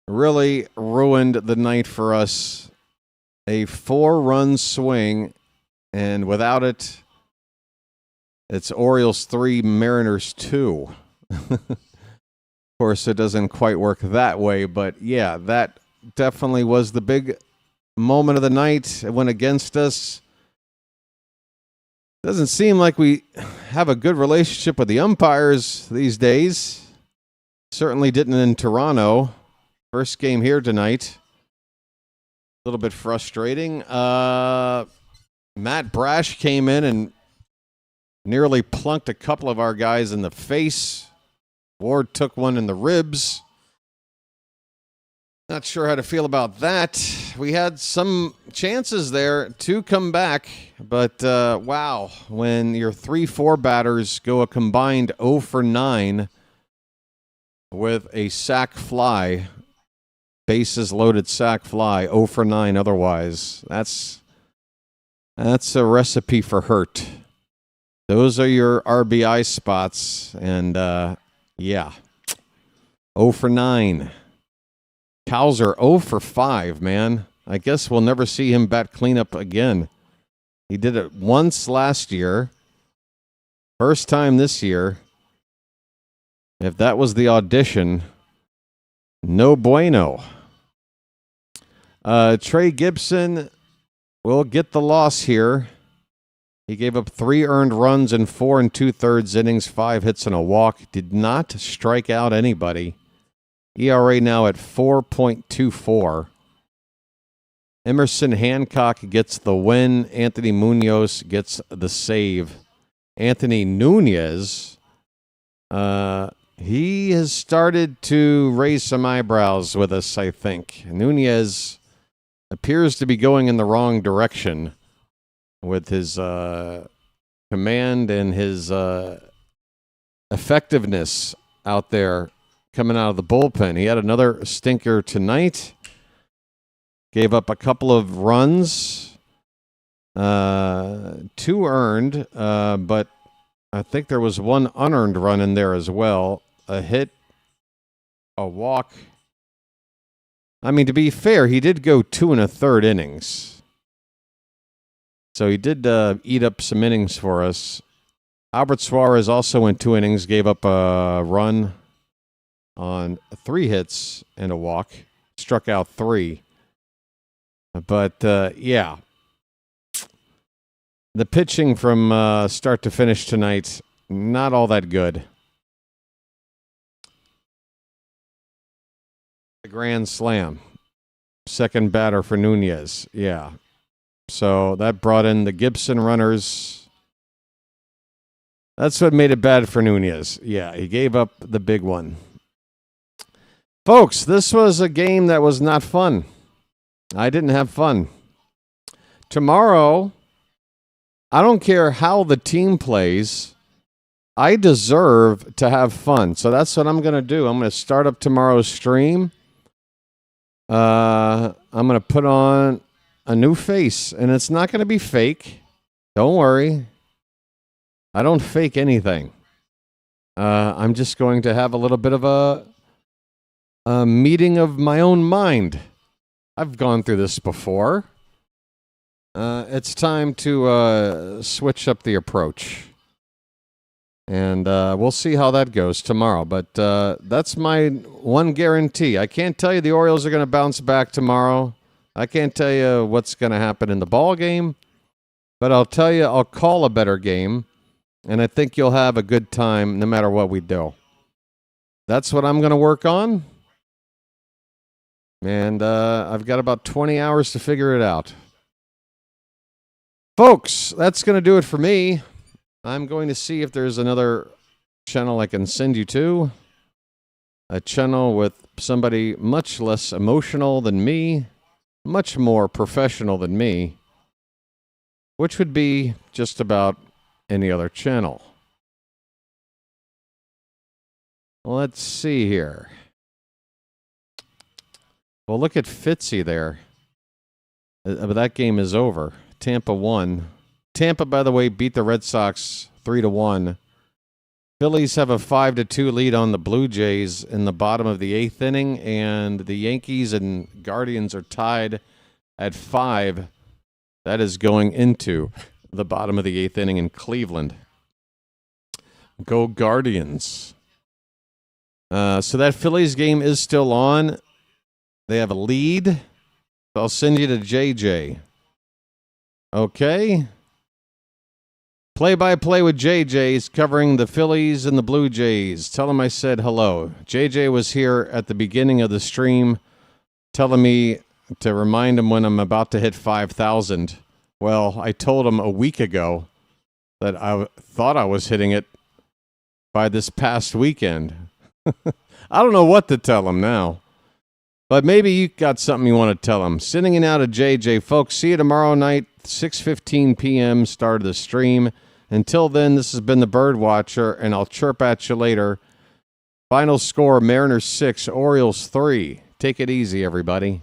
really ruined the night for us. A 4-run swing, and without it, it's Orioles 3, Mariners 2. Of course, it doesn't quite work that way, but yeah, that definitely was the big moment of the night. It went against us. Doesn't seem like we have a good relationship with the umpires these days. Certainly didn't in Toronto. First game here tonight. A little bit frustrating. Matt Brash came in and nearly plunked a couple of our guys in the face. Ward took one in the ribs. Not sure how to feel about that. We had some chances there to come back, but wow, when your 3-4 batters go a combined 0 for 9 with a sac fly, bases loaded sac fly, 0 for 9 otherwise, that's a recipe for hurt. Those are your RBI spots, and yeah, 0 for 9. Cowser 0 for 5, man. I guess we'll never see him bat cleanup again. He did it once last year. First time this year. If that was the audition, no bueno. Trey Gibson will get the loss here. He gave up 3 earned runs in 4 2/3 innings, 5 hits and a walk. Did not strike out anybody. ERA now at 4.24. Emerson Hancock gets the win. Anthony Munoz gets the save. Anthony Nunez, he has started to raise some eyebrows with us, I think. Nunez appears to be going in the wrong direction with his command and his effectiveness out there coming out of the bullpen. He had another stinker tonight. Gave up a couple of runs. 2 earned, but I think there was 1 unearned run in there as well. A hit, a walk. I mean, to be fair, he did go 2 1/3 innings. So he did eat up some innings for us. Albert Suarez also went 2 innings, gave up a run on 3 hits and a walk. Struck out 3. But, yeah. The pitching from start to finish tonight, not all that good. The grand slam. Second batter for Nunez. Yeah. So that brought in the Gibson runners. That's what made it bad for Nunez. Yeah, he gave up the big one. Folks, this was a game that was not fun. I didn't have fun. Tomorrow, I don't care how the team plays, I deserve to have fun. So that's what I'm going to do. I'm going to start up tomorrow's stream. I'm going to put on a new face, and it's not going to be fake. Don't worry. I don't fake anything. I'm just going to have a little bit of a meeting of my own mind. I've gone through this before. It's time to switch up the approach. And we'll see how that goes tomorrow. But that's my one guarantee. I can't tell you the Orioles are going to bounce back tomorrow. I can't tell you what's going to happen in the ball game. But I'll tell you, I'll call a better game. And I think you'll have a good time no matter what we do. That's what I'm going to work on. And I've got about 20 hours to figure it out. Folks, that's going to do it for me. I'm going to see if there's another channel I can send you to. A channel with somebody much less emotional than me, much more professional than me, which would be just about any other channel. Let's see here. Well, look at Fitzy there. But that game is over. Tampa won. Tampa, by the way, beat the Red Sox 3-1. Phillies have a 5-2 lead on the Blue Jays in the bottom of the 8th inning, and the Yankees and Guardians are tied at 5. That is going into the bottom of the 8th inning in Cleveland. Go Guardians. So that Phillies game is still on. They have a lead. I'll send you to JJ. Okay. Play-by-play with JJ's covering the Phillies and the Blue Jays. Tell him I said hello. JJ was here at the beginning of the stream telling me to remind him when I'm about to hit 5,000. Well, I told him a week ago that I thought I was hitting it by this past weekend. I don't know what to tell him now. But maybe you got something you want to tell him. Sending it out to JJ. Folks, see you tomorrow night, 6:15 p.m., start of the stream. Until then, this has been the BirdWatcher, and I'll chirp at you later. Final score, Mariners 6, Orioles 3. Take it easy, everybody.